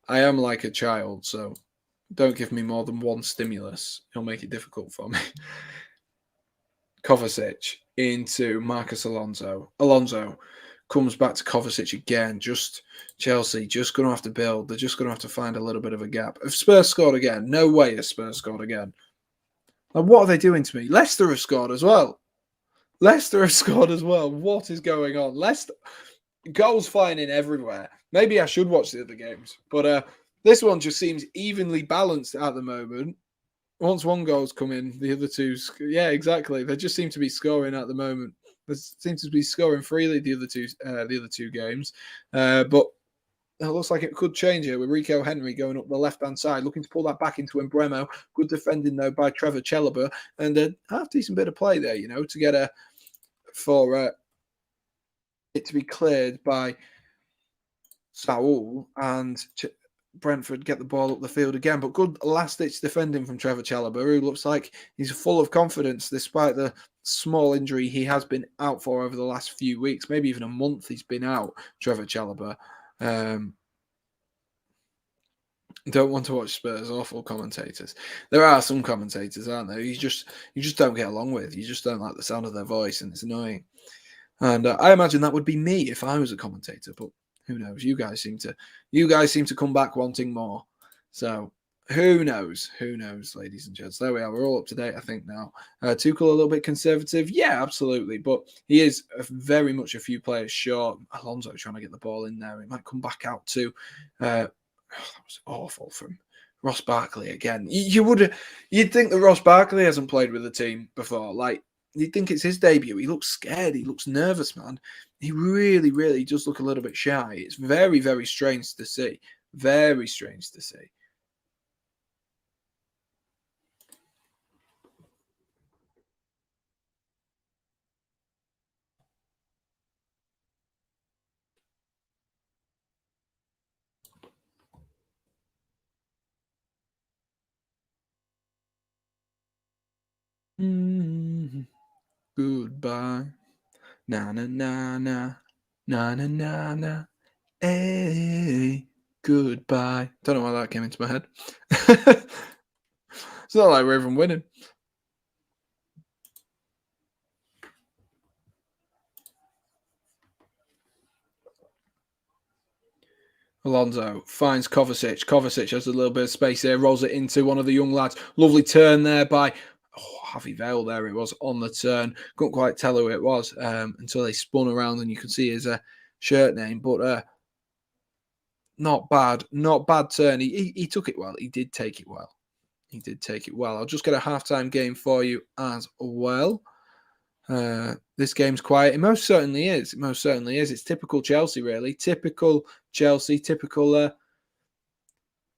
I am like a child, so don't give me more than one stimulus. It'll make it difficult for me. Kovacic into Marcus Alonso. Alonso comes back to Kovacic again. Just Chelsea, just going to have to build. They're just going to have to find a little bit of a gap. If Spurs scored again, no way if Spurs scored again. Like, what are they doing to me? Leicester have scored as well. Leicester have scored as well. What is going on? Leicester goals flying in everywhere. Maybe I should watch the other games, but this one just seems evenly balanced at the moment. Once one goal's come in, the other two, yeah, exactly. They just seem to be scoring at the moment. They seem to be scoring freely the other two games, but it looks like it could change here with Rico Henry going up the left-hand side, looking to pull that back into Embremo. Good defending, though, by Trevor Chalobah. And a half-decent bit of play there, you know, to get for it to be cleared by Saul and Brentford get the ball up the field again. But good last-ditch defending from Trevor Chalobah, who looks like he's full of confidence despite the small injury he has been out for over the last few weeks, maybe even a month he's been out, Trevor Chalobah. Don't want to watch Spurs. Awful commentators. There are some commentators, aren't there? You just don't get along with. You just don't like the sound of their voice, and it's annoying. And I imagine that would be me if I was a commentator. But who knows? You guys seem to come back wanting more. So who knows? Who knows, ladies and gents? There we are. We're all up to date, I think, now. Tuchel a little bit conservative. Yeah, absolutely. But he is very much a few players short. Alonso trying to get the ball in there. It might come back out too. That was awful from Ross Barkley again. You'd think that Ross Barkley hasn't played with the team before. Like, you'd think it's his debut. He looks scared. He looks nervous, man. He really, really does look a little bit shy. It's very, very strange to see. Very strange to see. Goodbye. Na na na na. Na na na na. Hey. Goodbye. Don't know why that came into my head. It's not like we're even winning. Alonso finds Kovacic. Kovacic has a little bit of space here, rolls it into one of the young lads. Lovely turn there by Javi Vale. There it was on the turn. Couldn't quite tell who it was until they spun around and you could see his shirt name. But not bad turn. He took it well. He did take it well. I'll just get a halftime game for you as well. This game's quiet. It most certainly is. It's typical Chelsea, really. Typical Chelsea. Typical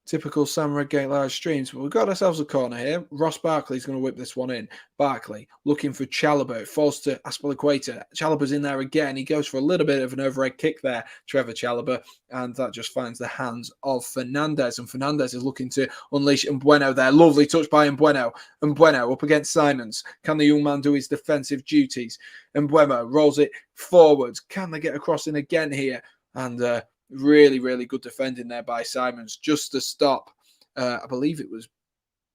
Typical Sam Redgate-Large streams. But we've got ourselves a corner here. Ross Barkley's going to whip this one in. Barkley looking for Chalobah. It falls to Aspilicueta. Chalobah's in there again. He goes for a little bit of an overhead kick there, Trevor Chalobah, and that just finds the hands of Fernandez. And Fernandez is looking to unleash Mbueno there. Lovely touch by Mbueno. Mbueno up against Simons. Can the young man do his defensive duties? Mbuemo rolls it forwards. Can they get across in again here? And really, really good defending there by Simons just to stop. I believe it was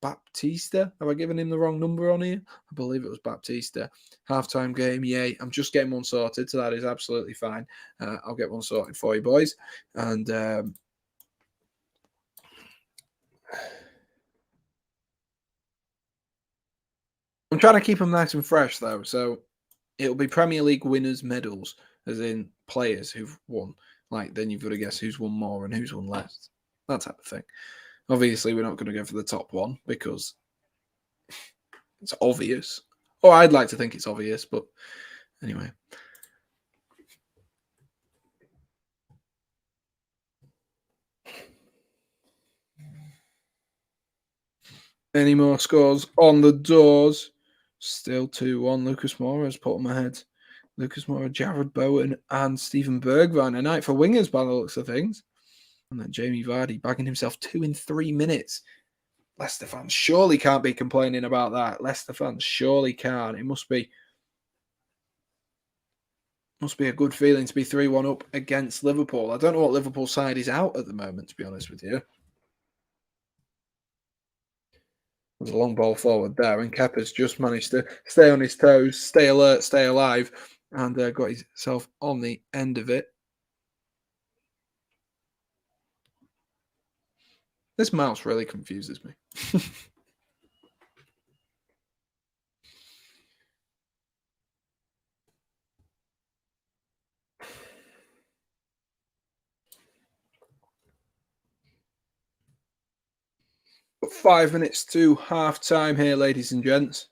Baptista. Have I given him the wrong number on here? I believe it was Baptista. Halftime game, yay. I'm just getting one sorted, so that is absolutely fine. I'll get one sorted for you, boys. And I'm trying to keep them nice and fresh, though. So it'll be Premier League winners' medals, as in players who've won. Like, then you've got to guess who's won more and who's won less. That type of thing. Obviously, we're not going to go for the top one because it's obvious. Or I'd like to think it's obvious, but anyway. Any more scores on the doors? Still 2-1. Lucas Moura has put them ahead. Lucas Moura, Jared Bowen, and Stephen Bergwijn. A night for wingers by the looks of things. And then Jamie Vardy bagging himself 2 in 3 minutes. Leicester fans surely can't be complaining about that. Leicester fans surely can't. It must be a good feeling to be 3-1 up against Liverpool. I don't know what Liverpool side is out at the moment, to be honest with you. There's a long ball forward there, and Kepa's just managed to stay on his toes, stay alert, stay alive, and got himself on the end of it. This mouse really confuses me. But 5 minutes to half time here, ladies and gents.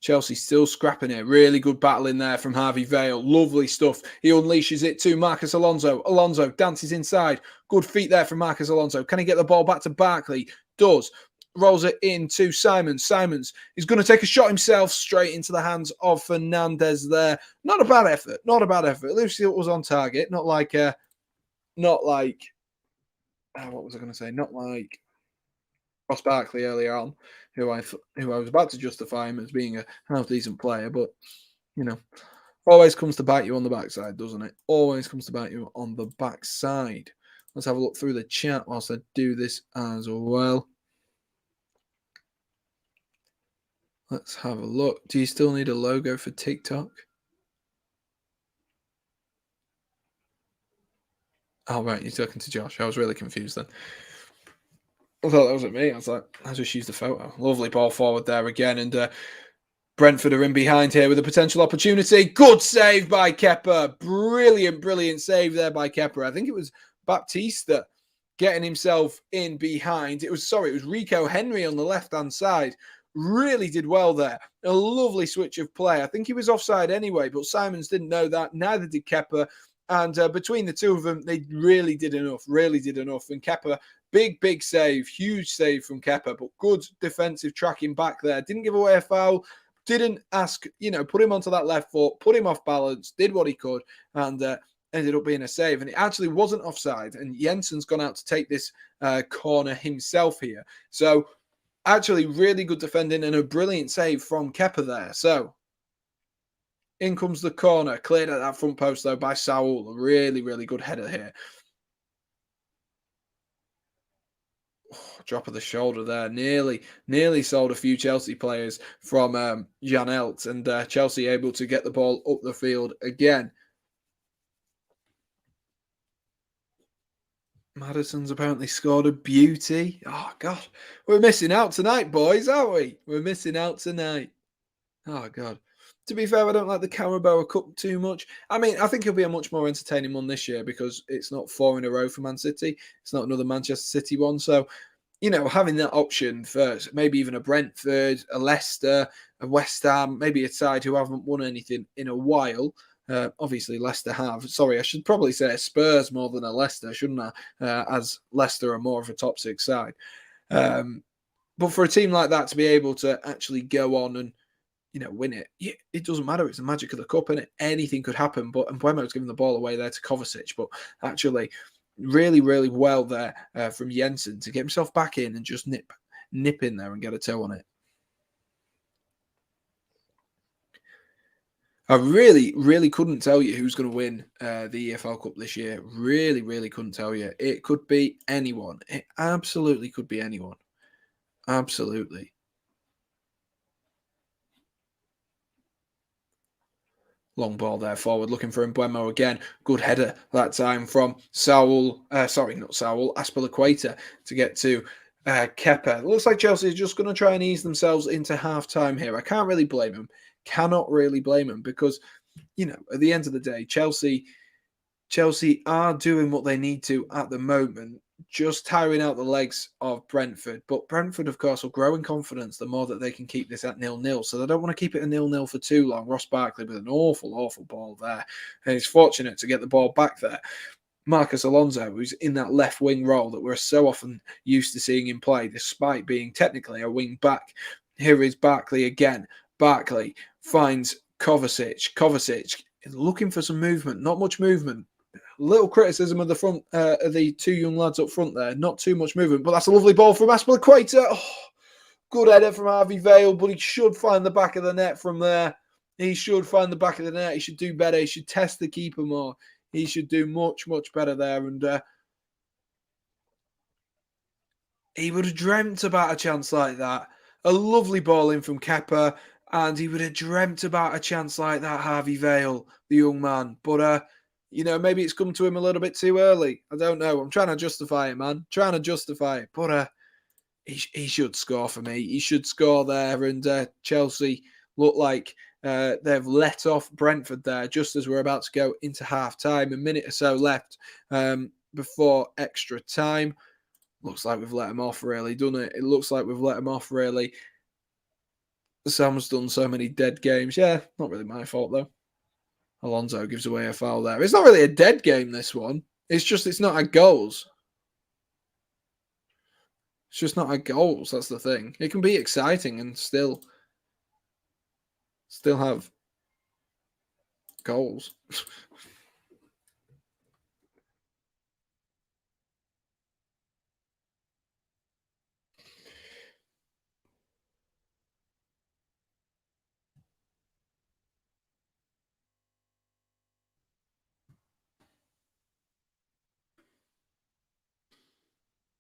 Chelsea still scrapping it. Really good battle in there from Harvey Vale. Lovely stuff. He unleashes it to Marcus Alonso. Alonso dances inside. Good feet there from Marcus Alonso. Can he get the ball back to Barkley? Does. Rolls it into Simons. Simons is going to take a shot himself straight into the hands of Fernandez there. Not a bad effort. Not a bad effort. At least it was on target. Not like what was I going to say? Not like Ross Barkley earlier on, who I was about to justify him as being a half-decent player, but, you know, always comes to bite you on the backside, doesn't it? Always comes to bite you on the backside. Let's have a look through the chat whilst I do this as well. Let's have a look. Do you still need a logo for TikTok? Oh, right, you're talking to Josh. I was really confused then. I thought that was at me. I was like, I just used a photo. Lovely ball forward there again. And Brentford are in behind here with a potential opportunity. Good save by Kepa. Brilliant, brilliant save there by Kepa. I think it was Baptista getting himself in behind. It was Rico Henry on the left-hand side. Really did well there. A lovely switch of play. I think he was offside anyway, but Simons didn't know that. Neither did Kepa. And between the two of them, they really did enough. And Kepa, big save, huge save from Kepa, but good defensive tracking back there. Didn't give away a foul, didn't ask, put him onto that left foot, put him off balance, did what he could, and ended up being a save. And it actually wasn't offside, and Jensen's gone out to take this corner himself here. So actually really good defending and a brilliant save from Kepa there. So in comes the corner, cleared at that front post though by Saul. Really, really good header here. Drop of the shoulder there. Nearly sold a few Chelsea players from Janelt, and Chelsea able to get the ball up the field again. Maddison's apparently scored a beauty. Oh, God. We're missing out tonight, boys, aren't we? We're missing out tonight. Oh, God. To be fair, I don't like the Carabao Cup too much. I mean, I think it'll be a much more entertaining one this year because it's not 4 in a row for Man City. It's not another Manchester City one. So, having that option for maybe even a Brentford, a Leicester, a West Ham, maybe a side who haven't won anything in a while, Obviously, Leicester have. Sorry, I should probably say Spurs more than a Leicester, shouldn't I? As Leicester are more of a top six side. But for a team like that to be able to actually go on and win it, it doesn't matter. It's the magic of the cup, and anything could happen. But Mbuemo's giving the ball away there to Kovacic, but actually, really, really well there from Jensen to get himself back in and just nip in there and get a toe on it. I really, really couldn't tell you who's going to win the EFL Cup this year. Really, really couldn't tell you. It could be anyone. It absolutely could be anyone. Absolutely. Long ball there forward, looking for Mbuemo again. Good header that time from Azpilicueta to get to Kepa. Looks like Chelsea is just going to try and ease themselves into half-time here. I can't really blame them. Cannot really blame them because, at the end of the day, Chelsea are doing what they need to at the moment, just tiring out the legs of Brentford. But Brentford, of course, will grow in confidence the more that they can keep this at 0-0. So they don't want to keep it a 0-0 for too long. Ross Barkley with an awful, awful ball there. And he's fortunate to get the ball back there. Marcus Alonso, who's in that left wing role that we're so often used to seeing him play, despite being technically a wing back. Here is Barkley again. Barkley finds Kovacic. Kovacic is looking for some movement. Not much movement. Little criticism of the front, of the two young lads up front there. Not too much movement, but that's a lovely ball from Azpilicueta. Oh, good header from Harvey Vale, but he should find the back of the net from there. He should find the back of the net. He should do better. He should test the keeper more. He should do much, much better there. And he would have dreamt about a chance like that. A lovely ball in from Kepa, and he would have dreamt about a chance like that, Harvey Vale, the young man. But maybe it's come to him a little bit too early. I don't know. I'm trying to justify it, man. Trying to justify it. But he should score for me. He should score there. And Chelsea look like they've let off Brentford there just as we're about to go into half-time. A minute or so left before extra time. Looks like we've let them off, really, doesn't it? It looks like we've let them off, really. Sam's done so many dead games. Yeah, not really my fault, though. Alonso gives away a foul there. It's not really a dead game, this one. It's not at goals. It's just not at goals. That's the thing. It can be exciting and still have goals.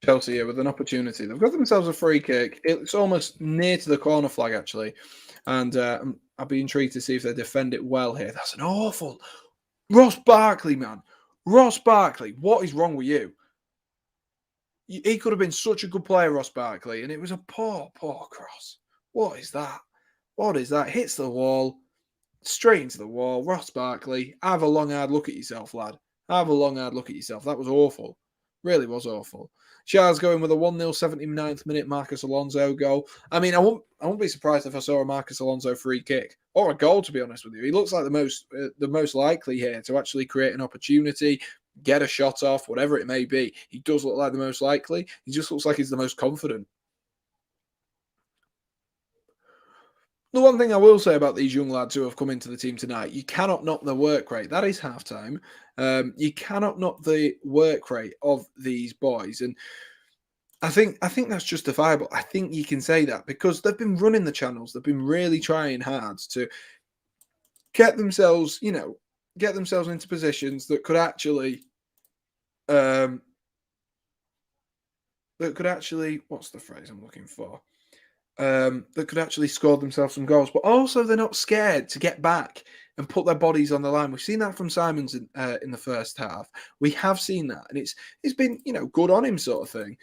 Chelsea here with an opportunity. They've got themselves a free kick. It's almost near to the corner flag, actually. And I'll be intrigued to see if they defend it well here. That's an awful... Ross Barkley, man. Ross Barkley, what is wrong with you? He could have been such a good player, Ross Barkley, and it was a poor, poor cross. What is that? What is that? Hits the wall, straight into the wall. Ross Barkley, have a long, hard look at yourself, lad. Have a long, hard look at yourself. That was awful. Really was awful. Shah's going with a 1-0 79th minute Marcus Alonso goal. I mean, I won't be surprised if I saw a Marcus Alonso free kick or a goal, to be honest with you. He looks like the most likely here to actually create an opportunity, get a shot off, whatever it may be. He does look like the most likely. He just looks like he's the most confident. The one thing I will say about these young lads who have come into the team tonight, you cannot knock the work rate. That is halftime. You cannot knock the work rate of these boys, and I think that's justifiable. I think you can say that because they've been running the channels. They've been really trying hard to get themselves, into positions that could actually, what's the phrase I'm looking for? That could actually score themselves some goals, but also they're not scared to get back and put their bodies on the line. We've seen that from Simons in the first half. We have seen that, and it's been good on him, sort of thing.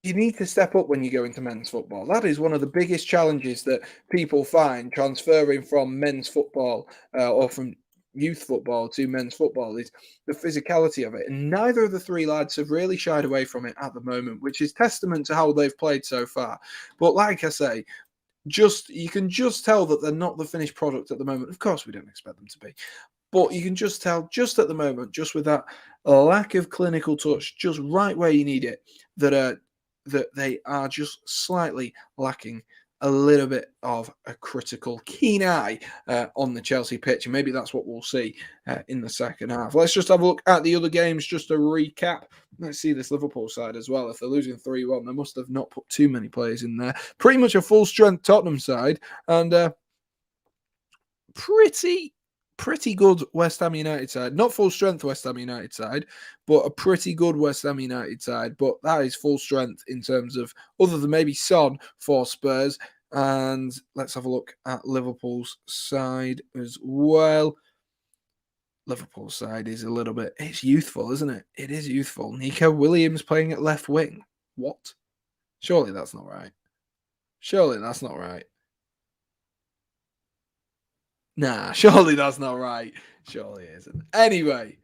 You need to step up when you go into men's football. That is one of the biggest challenges that people find transferring from men's football or from youth football to men's football is the physicality of it. And neither of the three lads have really shied away from it at the moment, which is testament to how they've played so far. But like I say, you can just tell that they're not the finished product at the moment. Of course, we don't expect them to be, but you can just tell, just at the moment, just with that lack of clinical touch, just right where you need it, that they are just slightly lacking a little bit of a critical, keen eye on the Chelsea pitch, and maybe that's what we'll see in the second half. Let's just have a look at the other games, just to recap. Let's see this Liverpool side as well. If they're losing 3-1, they must have not put too many players in there. Pretty much a full-strength Tottenham side, and pretty good West Ham United side. Not full strength West Ham United side, but a pretty good West Ham United side. But that is full strength in terms of, other than maybe Son for Spurs. And let's have a look at Liverpool's side as well. Liverpool's side is a little bit, it's youthful, isn't it? It is youthful. Nico Williams playing at left wing. What? Surely that's not right. Surely that's not right. Nah, surely that's not right. Surely it isn't. Anyway,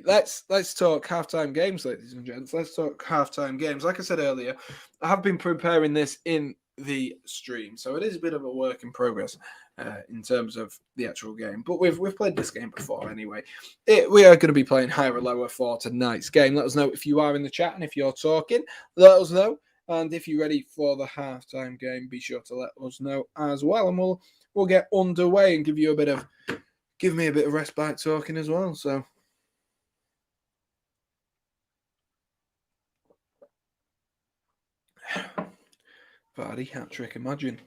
let's talk halftime games, ladies and gents. Let's talk halftime games. Like I said earlier, I have been preparing this in the stream, so it is a bit of a work in progress in terms of the actual game. But we've played this game before anyway. We are going to be playing higher or lower for tonight's game. Let us know if you are in the chat, and if you're talking, let us know. And if you're ready for the halftime game, be sure to let us know as well, and we'll get underway and give me a bit of respite talking as well. So Vardy hat-trick, imagine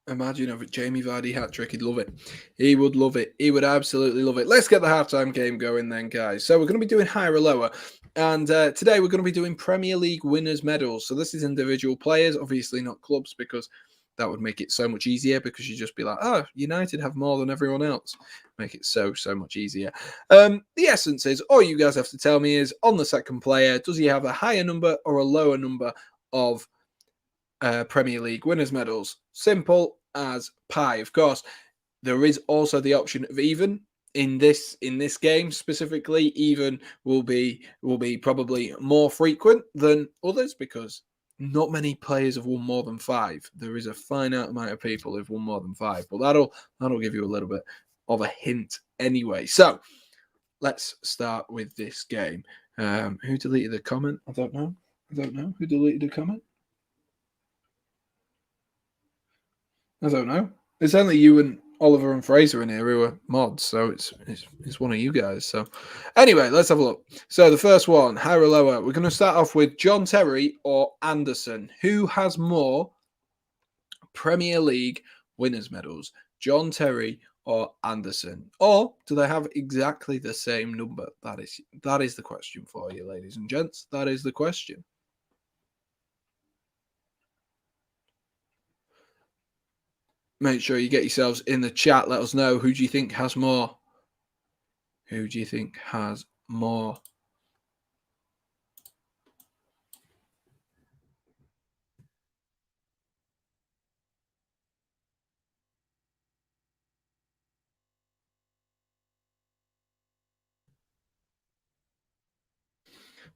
of it, Jamie Vardy hat-trick. He'd love it. He would love it. He would absolutely love it. Let's get the halftime game going then, guys. So we're going to be doing higher or lower. And today we're going to be doing Premier League winners' medals. So this is individual players, obviously not clubs, because that would make it so much easier, because you'd just be like, oh, United have more than everyone else. Make it so much easier. The essence is, all you guys have to tell me is, on the second player, does he have a higher number or a lower number of Premier League winners' medals? Simple as pie. Of course, there is also the option of even. In this game specifically, even will be probably more frequent than others, because not many players have won more than 5. There is a finite amount of people who've won more than 5, but that'll give you a little bit of a hint anyway. So let's start with this game. Who deleted the comment? I don't know. Who deleted the comment? I don't know. It's only you and Oliver and Fraser in here who are mods, so it's one of you guys. So anyway, let's have a look. So the first one, higher or lower, we're going to start off with John Terry or Anderson. Who has more Premier League winners' medals, John Terry or Anderson? Or do they have exactly the same number? That is the question for you, ladies and gents. That is the question. Make sure you get yourselves in the chat. Let us know, who do you think has more? Who do you think has more?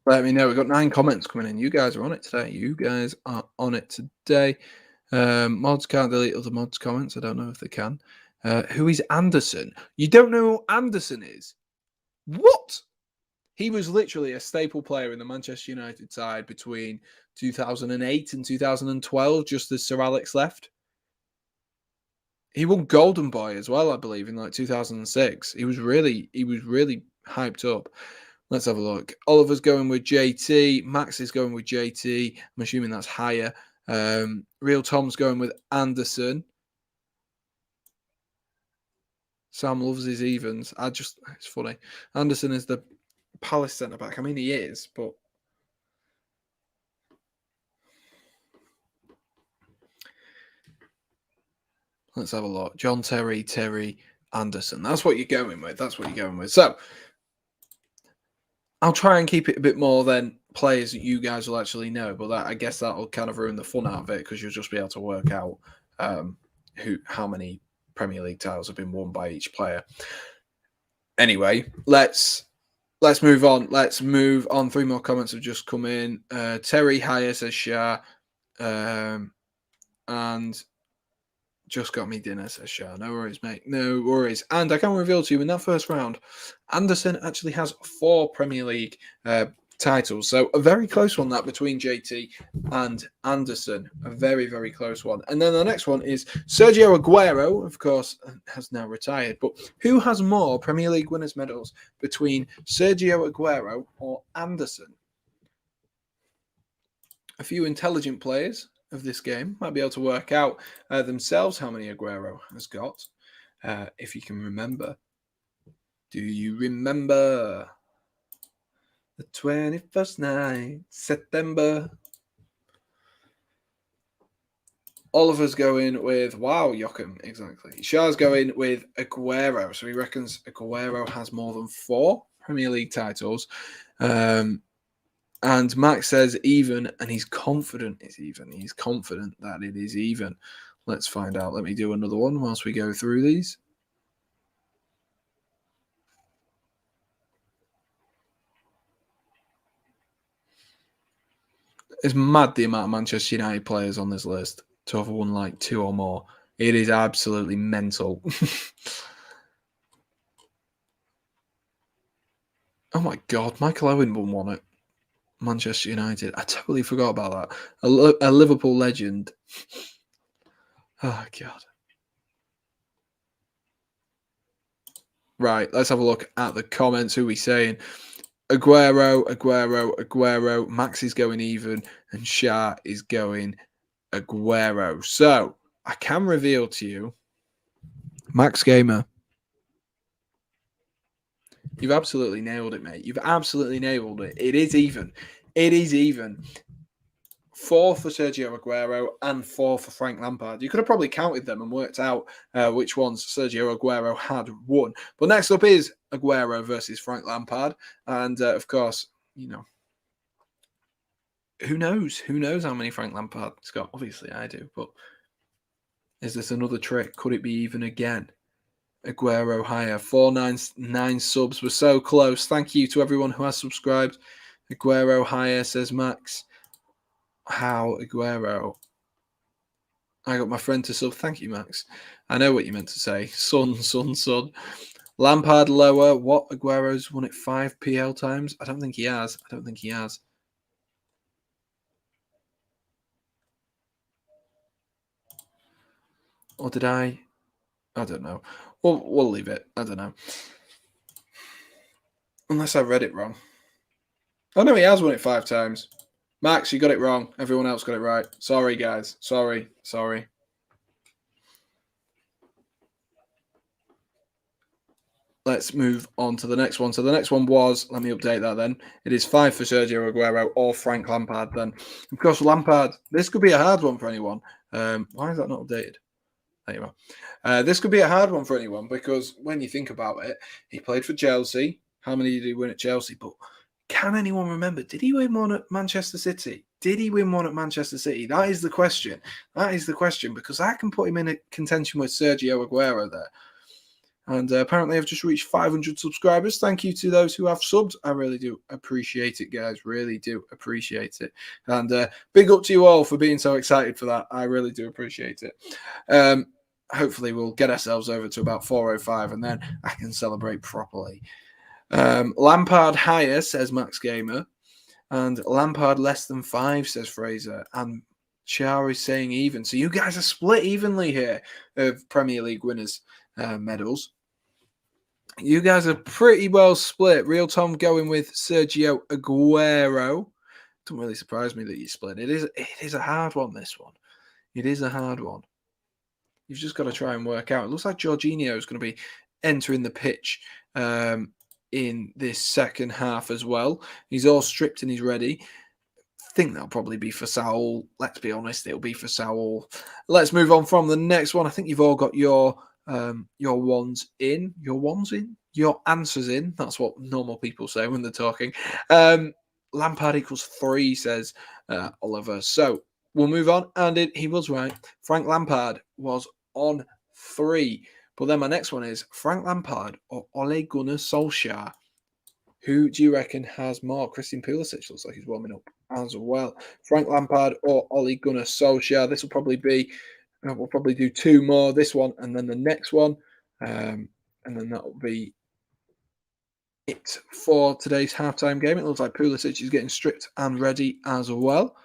Let me know. We've got 9 comments coming in. You guys are on it today. Mods can't delete other mods' comments. I don't know if they can. Who is Anderson? You don't know who Anderson is? What? He was literally a staple player in the Manchester United side between 2008 and 2012, just as Sir Alex left. He won Golden Boy as well, I believe, in like 2006. He was really hyped up. Let's have a look. Oliver's going with JT. Max is going with JT. I'm assuming that's higher. Real Tom's going with Anderson. Sam loves his evens. It's funny. Anderson is the Palace centre back. I mean, he is, but let's have a look. John Terry, Anderson. That's what you're going with. So I'll try and keep it a bit more than players that you guys will actually know, but I guess that'll kind of ruin the fun out of it, because you'll just be able to work out how many Premier League titles have been won by each player. Anyway, let's move on. 3 more comments have just come in. Terry higher, says Shah. And just got me dinner, says Shah. No worries, mate. No worries. And I can reveal to you in that first round, Anderson actually has 4 Premier League titles. So a very close one, that, between JT and Anderson. A very, very close one. And then the next one is Sergio Aguero, of course, has now retired. But who has more Premier League winners' medals between Sergio Aguero or Anderson? A few intelligent players of this game might be able to work out themselves how many Aguero has got, if you can remember. Do you remember the 21st night, September? Oliver's going with, wow, Joachim, exactly. Shah's going with Aguero. So he reckons Aguero has more than 4 Premier League titles. And Max says even, and he's confident it's even. He's confident that it is even. Let's find out. Let me do another one whilst we go through these. It's mad the amount of Manchester United players on this list to have won like 2 or more. It is absolutely mental. Oh my God, Michael Owen won it. Manchester United. I totally forgot about that. A Liverpool legend. Oh, God. Right, let's have a look at the comments. Who are we saying? Aguero. Max is going even, and Shah is going Aguero. So, I can reveal to you, Max Gamer, you've absolutely nailed it, mate. You've absolutely nailed it. It is even. It is even. 4 for Sergio Aguero and 4 for Frank Lampard. You could have probably counted them and worked out which ones Sergio Aguero had won. But next up is Aguero versus Frank Lampard. And of course, you know, who knows? Who knows how many Frank Lampard's got? Obviously, I do. But is this another trick? Could it be even again? Aguero higher. 499 subs. We're so close. Thank you to everyone who has subscribed. Aguero higher, says Max. How Aguero? I got my friend to sub. Thank you, Max. I know what you meant to say. Son. Lampard lower. What? Aguero's won it 5 PL times? I don't think he has. Or did I? I don't know. We'll leave it. I don't know. Unless I read it wrong. Oh, no, he has won it 5 times. Max, you got it wrong. Everyone else got it right. Sorry, guys. Sorry. Let's move on to the next one. So the next one was, let me update that then. It is 5 for Sergio Aguero or Frank Lampard then. Of course, Lampard, this could be a hard one for anyone. Why is that not updated? There you are. This could be a hard one for anyone because when you think about it, he played for Chelsea. How many did he win at Chelsea? But can anyone remember? Did he win one at Manchester City? That is the question. Because I can put him in a contention with Sergio Aguero there. And apparently I've just reached 500 subscribers. Thank you to those who have subbed. I really do appreciate it, guys. Really do appreciate it. And big up to you all for being so excited for that. I really do appreciate it. Hopefully we'll get ourselves over to about 405 and then I can celebrate properly. Lampard higher, says Max Gamer. And Lampard less than 5, says Fraser. And Shah is saying even. So you guys are split evenly here of Premier League winners' medals. You guys are pretty well split. Real Tom going with Sergio Aguero. Doesn't really surprise me that you split. It is a hard one, this one. It is a hard one. You've just got to try and work out. It looks like Jorginho is going to be entering the pitch in this second half as well. He's all stripped and he's ready. I think that'll probably be for Saul. Let's be honest, it'll be for Saul. Let's move on from the next one. I think you've all got your ones in, your answers in. That's what normal people say when they're talking. Lampard equals 3, says Oliver. So we'll move on. And he was right. Frank Lampard was on 3. But then my next one is Frank Lampard or Ole Gunnar Solskjaer. Who do you reckon has more? Christian Pulisic looks like he's warming up as well. Frank Lampard or Ole Gunnar Solskjaer. This will probably be. We'll probably do two more. This one and then the next one, and then that will be it for today's halftime game. It looks like Pulisic is getting stripped and ready as well.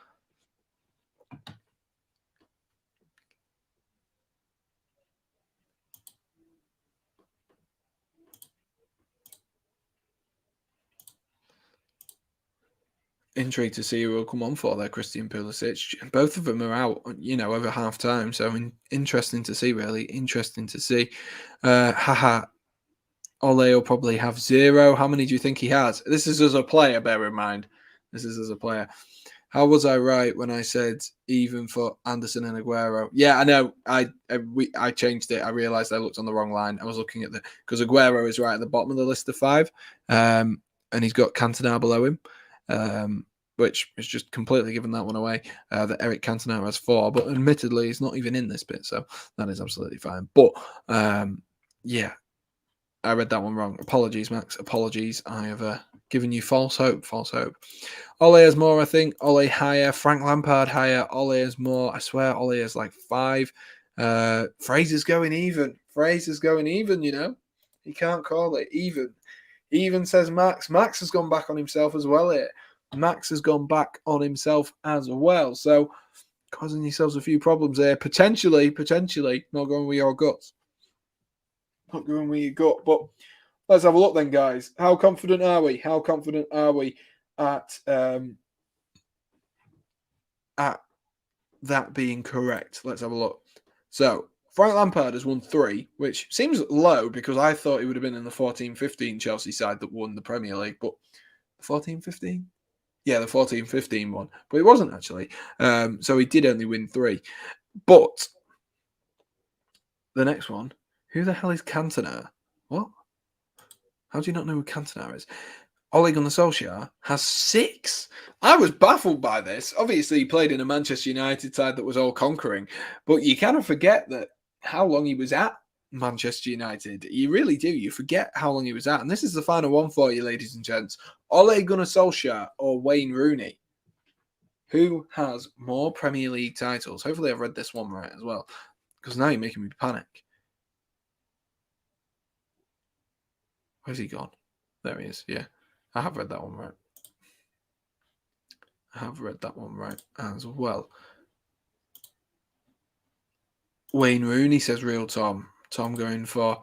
Intrigued to see who will come on for there, Christian Pulisic. Both of them are out, over half time. So interesting to see, really. Interesting to see. Ole will probably have 0. How many do you think he has? This is as a player, bear in mind. This is as a player. How was I right when I said even for Anderson and Aguero? Yeah, I know. I changed it. I realised I looked on the wrong line. I was looking at because Aguero is right at the bottom of the list of 5, and he's got Cantona below him, which is just completely giving that one away. That Eric Cantona has 4, but admittedly, he's not even in this bit, so that is absolutely fine. But yeah, I read that one wrong. Apologies, Max. Apologies. I have given you false hope. False hope. Ole has more, I think. Ole higher. Frank Lampard higher. Ole has more. I swear Ole has like 5. Fraser's going even. Fraser's going even, He can't call it even. Even says Max. Max has gone back on himself as well here. Max has gone back on himself as well. So causing yourselves a few problems there. Potentially, not going with your guts. Not going with your gut. But let's have a look then, guys. How confident are we? How confident are we at that being correct? Let's have a look. So Frank Lampard has won 3, which seems low because I thought he would have been in the 14-15 Chelsea side that won the Premier League. But the 14-15? Yeah, the 14-15 one. But it wasn't actually. So he did only win 3. But the next one, who the hell is Cantona? What? How do you not know who Cantona is? Ole Gunnar Solskjaer has 6. I was baffled by this. Obviously, he played in a Manchester United side that was all conquering, but you kind of forget that how long he was at Manchester United. You really do. You forget how long he was at. And this is the final one for you, ladies and gents. Ole Gunnar Solskjaer or Wayne Rooney? Who has more Premier League titles? Hopefully, I've read this one right as well, because now you're making me panic. Where's he gone? There he is. Yeah, I have read that one right. I have read that one right as well. Wayne Rooney, says Real Tom. Tom going for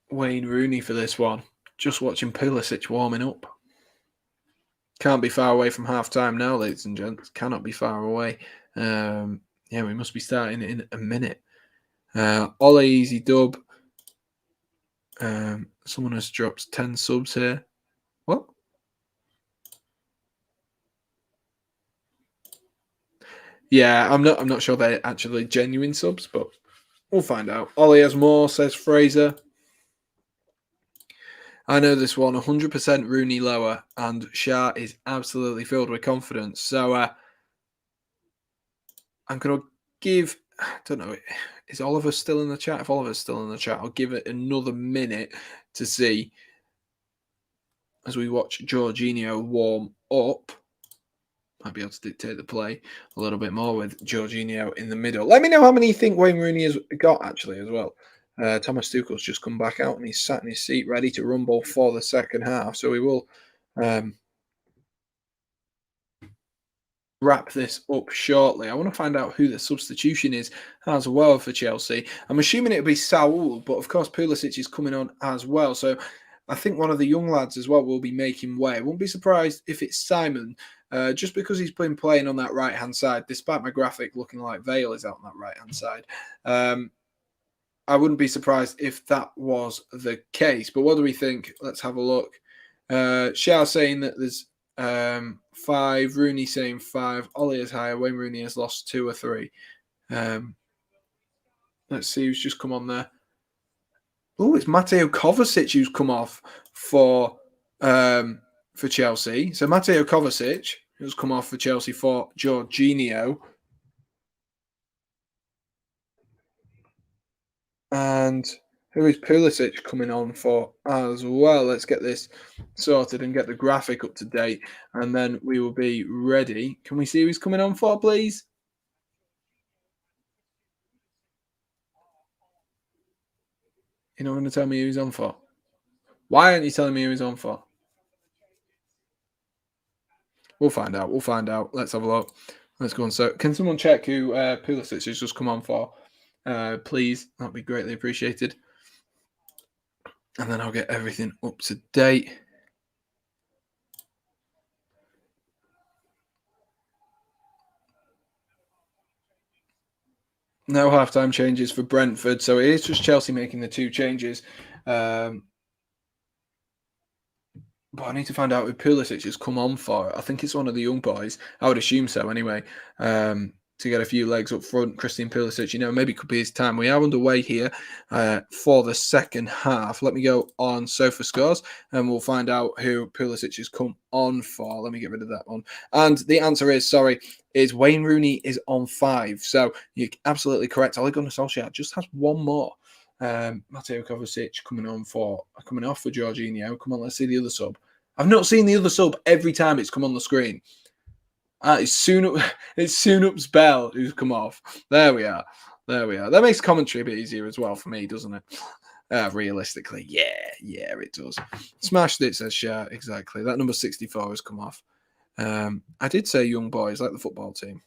Wayne Rooney for this one. Just watching Pulisic warming up. Can't be far away from half time now, ladies and gents. Cannot be far away. Yeah, we must be starting in a minute. Ole easy dub. Someone has dropped 10 subs here. What? Yeah, I'm not sure they're actually genuine subs, but we'll find out. Ole has more, says Fraser. I know this one, 100% Rooney lower, and Shah is absolutely filled with confidence. So I'm going to give, I don't know, is Oliver still in the chat? If Oliver's still in the chat, I'll give it another minute to see as we watch Jorginho warm up. Might be able to dictate the play a little bit more with Jorginho in the middle. Let me know how many you think Wayne Rooney has got, actually, as well. Thomas Tuchel's just come back out and he's sat in his seat ready to rumble for the second half. So we will wrap this up shortly. I want to find out who the substitution is as well for Chelsea. I'm assuming it'll be Saul, but of course Pulisic is coming on as well. So I think one of the young lads as well will be making way. I won't be surprised if it's Simon, just because he's been playing on that right-hand side, despite my graphic looking like Vale is out on that right-hand side. I wouldn't be surprised if that was the case. But what do we think? Let's have a look. Shao saying that there's 5. Rooney saying 5. Ollie is higher. Wayne Rooney has lost 2 or 3. Let's see who's just come on there. Oh, it's Mateo Kovacic who's come off for Chelsea. So Mateo Kovacic who's come off for Chelsea for Jorginho. And Who is Pulisic coming on for as well? Let's get this sorted and get the graphic up to date, and then we will be ready. Can we see who he's coming on for, please? You're not going to tell me who he's on for? Why aren't you telling me who he's on for? We'll find out. We'll find out. Let's have a look. Let's go on. So, can someone check who Pulisic has just come on for? Please, that'd be greatly appreciated. And then I'll get everything up to date. No halftime changes for Brentford, so it is just Chelsea making the 2 changes. But I need to find out who Pulisic has come on for. I think it's one of the young boys. I would assume so anyway. To get a few legs up front, Christian Pulisic, maybe it could be his time. We are underway here for the second half. Let me go on Sofa Scores and we'll find out who Pulisic has come on for. Let me get rid of that one. And the answer is Wayne Rooney is on 5. So you're absolutely correct. Ole Gunnar Solskjaer just has one more. Mateo Kovacic coming off for Jorginho. Come on, let's see the other sub. I've not seen the other sub every time it's come on the screen. It's Sunup's Bell who's come off. There we are. That makes commentary a bit easier as well for me, doesn't it? Realistically, yeah, it does. Smashed it, says Shah. Exactly. That number 64 has come off. I did say young boys like the football team.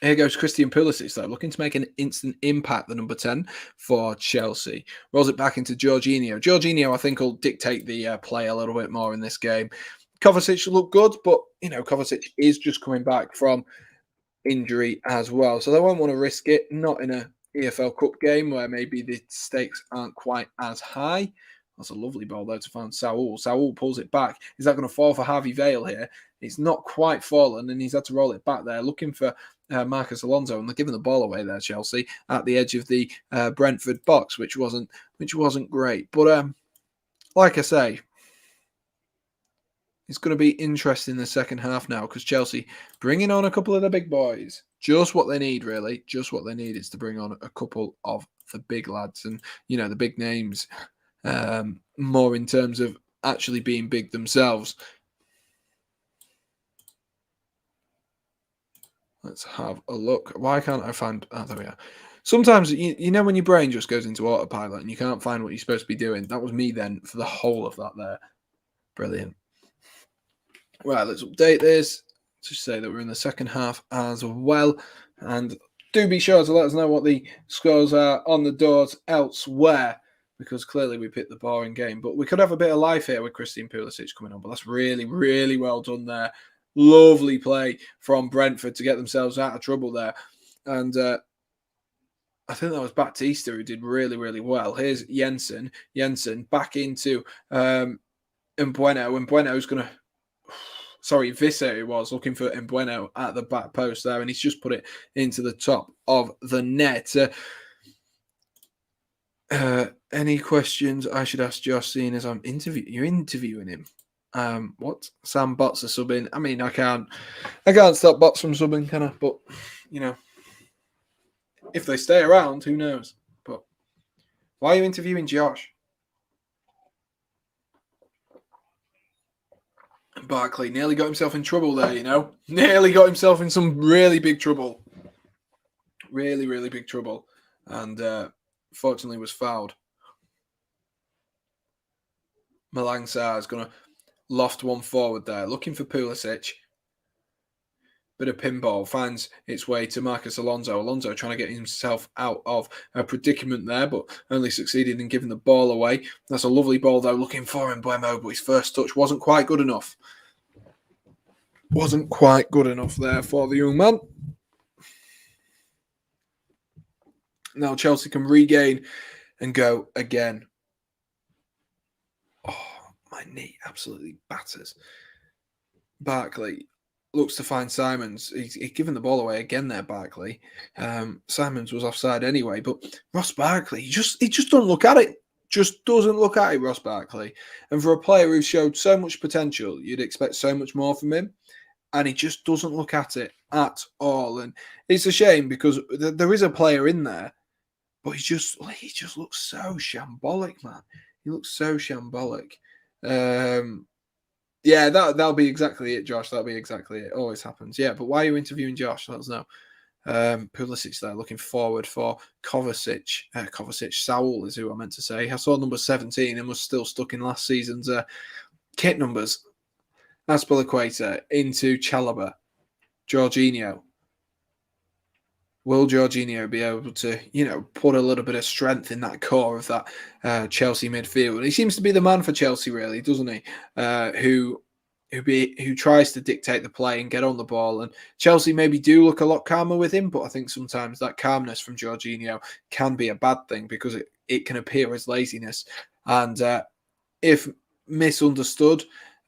Here goes Christian Pulisic, though, looking to make an instant impact, the number 10 for Chelsea. Rolls it back into Jorginho. Jorginho, I think, will dictate the play a little bit more in this game. Kovacic looked good, but, Kovacic is just coming back from injury as well. So they won't want to risk it, not in a EFL Cup game where maybe the stakes aren't quite as high. That's a lovely ball, though, to find Saul. Saul pulls it back. Is that going to fall for Harvey Vale here? It's not quite fallen, and he's had to roll it back there, looking for Marcus Alonso, and they're giving the ball away there, Chelsea, at the edge of the Brentford box, which wasn't great. But like I say, it's going to be interesting in the second half now because Chelsea bringing on a couple of the big boys. Just what they need, really. Just what they need is to bring on a couple of the big lads and, the big names. More in terms of actually being big themselves. Let's have a look. Why can't I find... Oh, there we are. Sometimes, when your brain just goes into autopilot and you can't find what you're supposed to be doing. That was me then for the whole of that there. Brilliant. Right, let's update this. Just say that we're in the second half as well. And do be sure to let us know what the scores are on the doors elsewhere, because clearly we picked the boring game. But we could have a bit of life here with Christian Pulisic coming on. But that's really, really well done there. Lovely play from Brentford to get themselves out of trouble there. And I think that was Baptista who did really, really well. Here's Jensen back into Mbueno. Mbueno's going to... Sorry, Visser was looking for Mbueno at the back post there, and he's just put it into the top of the net. Any questions I should ask Josh, seeing as you're interviewing him? What? Sam Bots are subbing. I mean, I can't stop Bots from subbing, can I? But, if they stay around, who knows? But why are you interviewing Josh? Barkley nearly got himself in trouble there, Nearly got himself in some really big trouble. Really, really big trouble. And fortunately was fouled. Malang Sarr is going to loft one forward there, looking for Pulisic. Bit of pinball finds its way to Marcus Alonso. Alonso trying to get himself out of a predicament there, but only succeeded in giving the ball away. That's a lovely ball, though, looking for Mbuemo, but his first touch wasn't quite good enough. Wasn't quite good enough there for the young man. Now Chelsea can regain and go again. Oh, my knee absolutely batters. Barkley looks to find Simons. He's given the ball away again there, Barkley. Simons was offside anyway, but Ross Barkley, he just doesn't look at it. Just doesn't look at it, Ross Barkley. And for a player who showed so much potential, you'd expect so much more from him. And he just doesn't look at it at all. And it's a shame because there is a player in there but he just looks so shambolic, man. He looks so shambolic. Yeah, that'll be exactly it, Josh. That'll be exactly it. Always happens. Yeah, but why are you interviewing Josh? Let us know. Pulisic there, looking forward for Kovacic. Saul is who I meant to say. I saw number 17 and was still stuck in last season's kit numbers. Aspilicueta into Chalobah. Jorginho. Will Jorginho be able to, put a little bit of strength in that core of that Chelsea midfield? And he seems to be the man for Chelsea, really, doesn't he? Who tries to dictate the play and get on the ball. And Chelsea maybe do look a lot calmer with him, but I think sometimes that calmness from Jorginho can be a bad thing because it can appear as laziness. And if misunderstood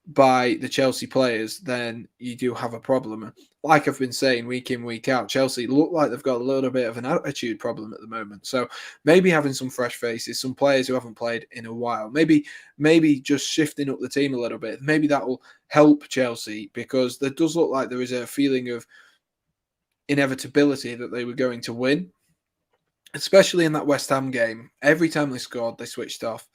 by the Chelsea players, then you do have a problem. Like I've been saying week in, week out, Chelsea look like they've got a little bit of an attitude problem at the moment. So maybe having some fresh faces, some players who haven't played in a while, maybe just shifting up the team a little bit, maybe that will help Chelsea, because there does look like there is a feeling of inevitability that they were going to win, especially in that West Ham game. Every time they scored, they switched off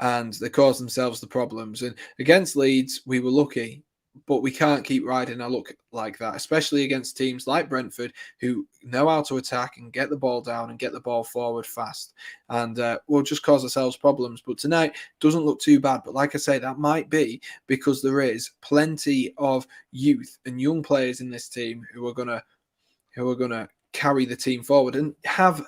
and they caused themselves the problems. And against Leeds, we were lucky, but we can't keep riding a luck like that, especially against teams like Brentford, who know how to attack and get the ball down and get the ball forward fast. And we'll just cause ourselves problems. But tonight doesn't look too bad. But like I say, that might be because there is plenty of youth and young players in this team who are gonna carry the team forward and have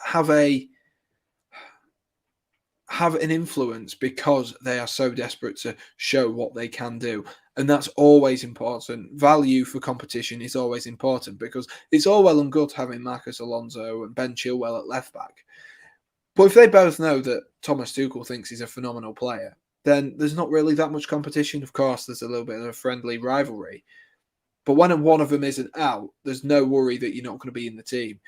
an influence, because they are so desperate to show what they can do. And that's always important. Value for competition is always important, because it's all well and good having Marcus Alonso and Ben Chilwell at left back. But if they both know that Thomas Tuchel thinks he's a phenomenal player, then there's not really that much competition. Of course, there's a little bit of a friendly rivalry. But when one of them isn't out, there's no worry that you're not going to be in the team.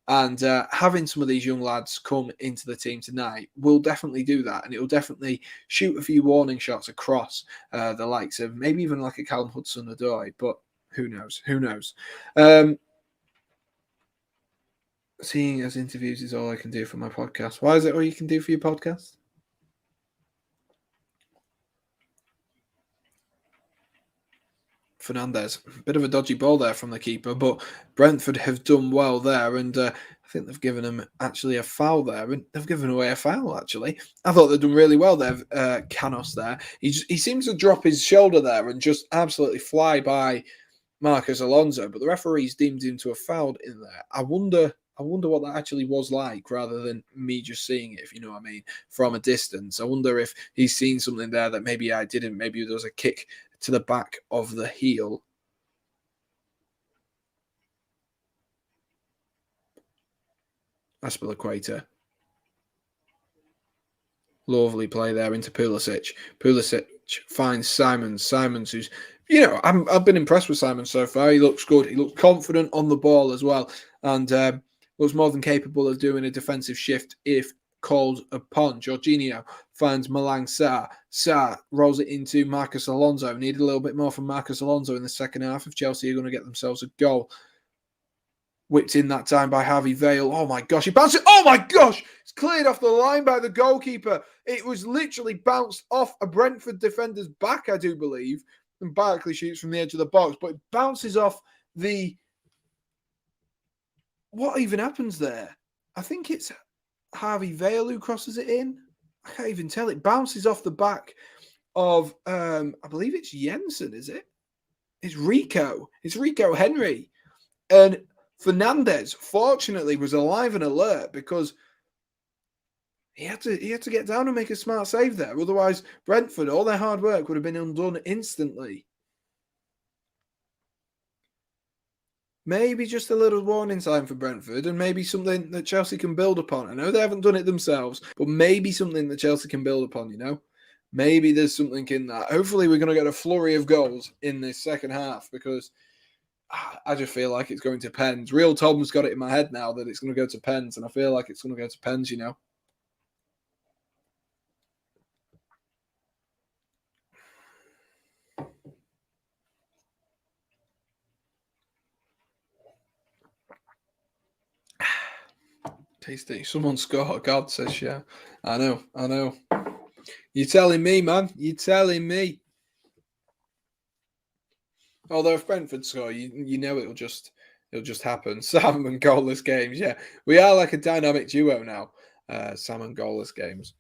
And having some of these young lads come into the team tonight will definitely do that. And it will definitely shoot a few warning shots across the likes of maybe even like a Callum Hudson-Odoi. But who knows? Who knows? Seeing as interviews is all I can do for my podcast. Why is it all you can do for your podcast? Fernandez, bit of a dodgy ball there from the keeper, but Brentford have done well there, and I think they've given him actually a foul there, and they've given away a foul. Actually, I thought they'd done really well there. Canos there, he seems to drop his shoulder there and just absolutely fly by Marcus Alonso, but the referee's deemed him to have fouled in there. I wonder what that actually was like, rather than me just seeing it, if you know what I mean, from a distance. I wonder if he's seen something there that maybe I didn't. Maybe there was a kick to the back of the heel. Aspilicueta. Lovely play there into Pulisic. Pulisic finds Simons. Simons, who's, I've been impressed with Simons so far. He looks good. He looks confident on the ball as well. And looks more than capable of doing a defensive shift if called upon. Jorginho finds Malang Sarr. Sarr rolls it into Marcus Alonso. Needed a little bit more from Marcus Alonso in the second half if Chelsea are going to get themselves a goal. Whipped in that time by Harvey Vale. Oh my gosh, he bounced it. Oh my gosh, it's cleared off the line by the goalkeeper. It was literally bounced off a Brentford defender's back, I do believe. And Barkley shoots from the edge of the box, but it bounces off the... What even happens there? I think it's Harvey Vale who crosses it in. I can't even tell. It bounces off the back of, I believe it's Jensen, is it? It's Rico. It's Rico Henry. And Fernandez, fortunately, was alive and alert, because he had to get down and make a smart save there. Otherwise, Brentford, all their hard work would have been undone instantly. Maybe just a little warning sign for Brentford, and maybe something that Chelsea can build upon. I know they haven't done it themselves, but maybe something that Chelsea can build upon, Maybe there's something in that. Hopefully, we're going to get a flurry of goals in this second half, because I just feel like it's going to pens. Real Tom's got it in my head now that it's going to go to pens, and I feel like it's going to go to pens, Tasty. Someone score. God says, yeah. I know. You're telling me, man. You're telling me. Although if Brentford score, you know it'll just happen. Sam and goalless games. Yeah, we are like a dynamic duo now. Sam and goalless games.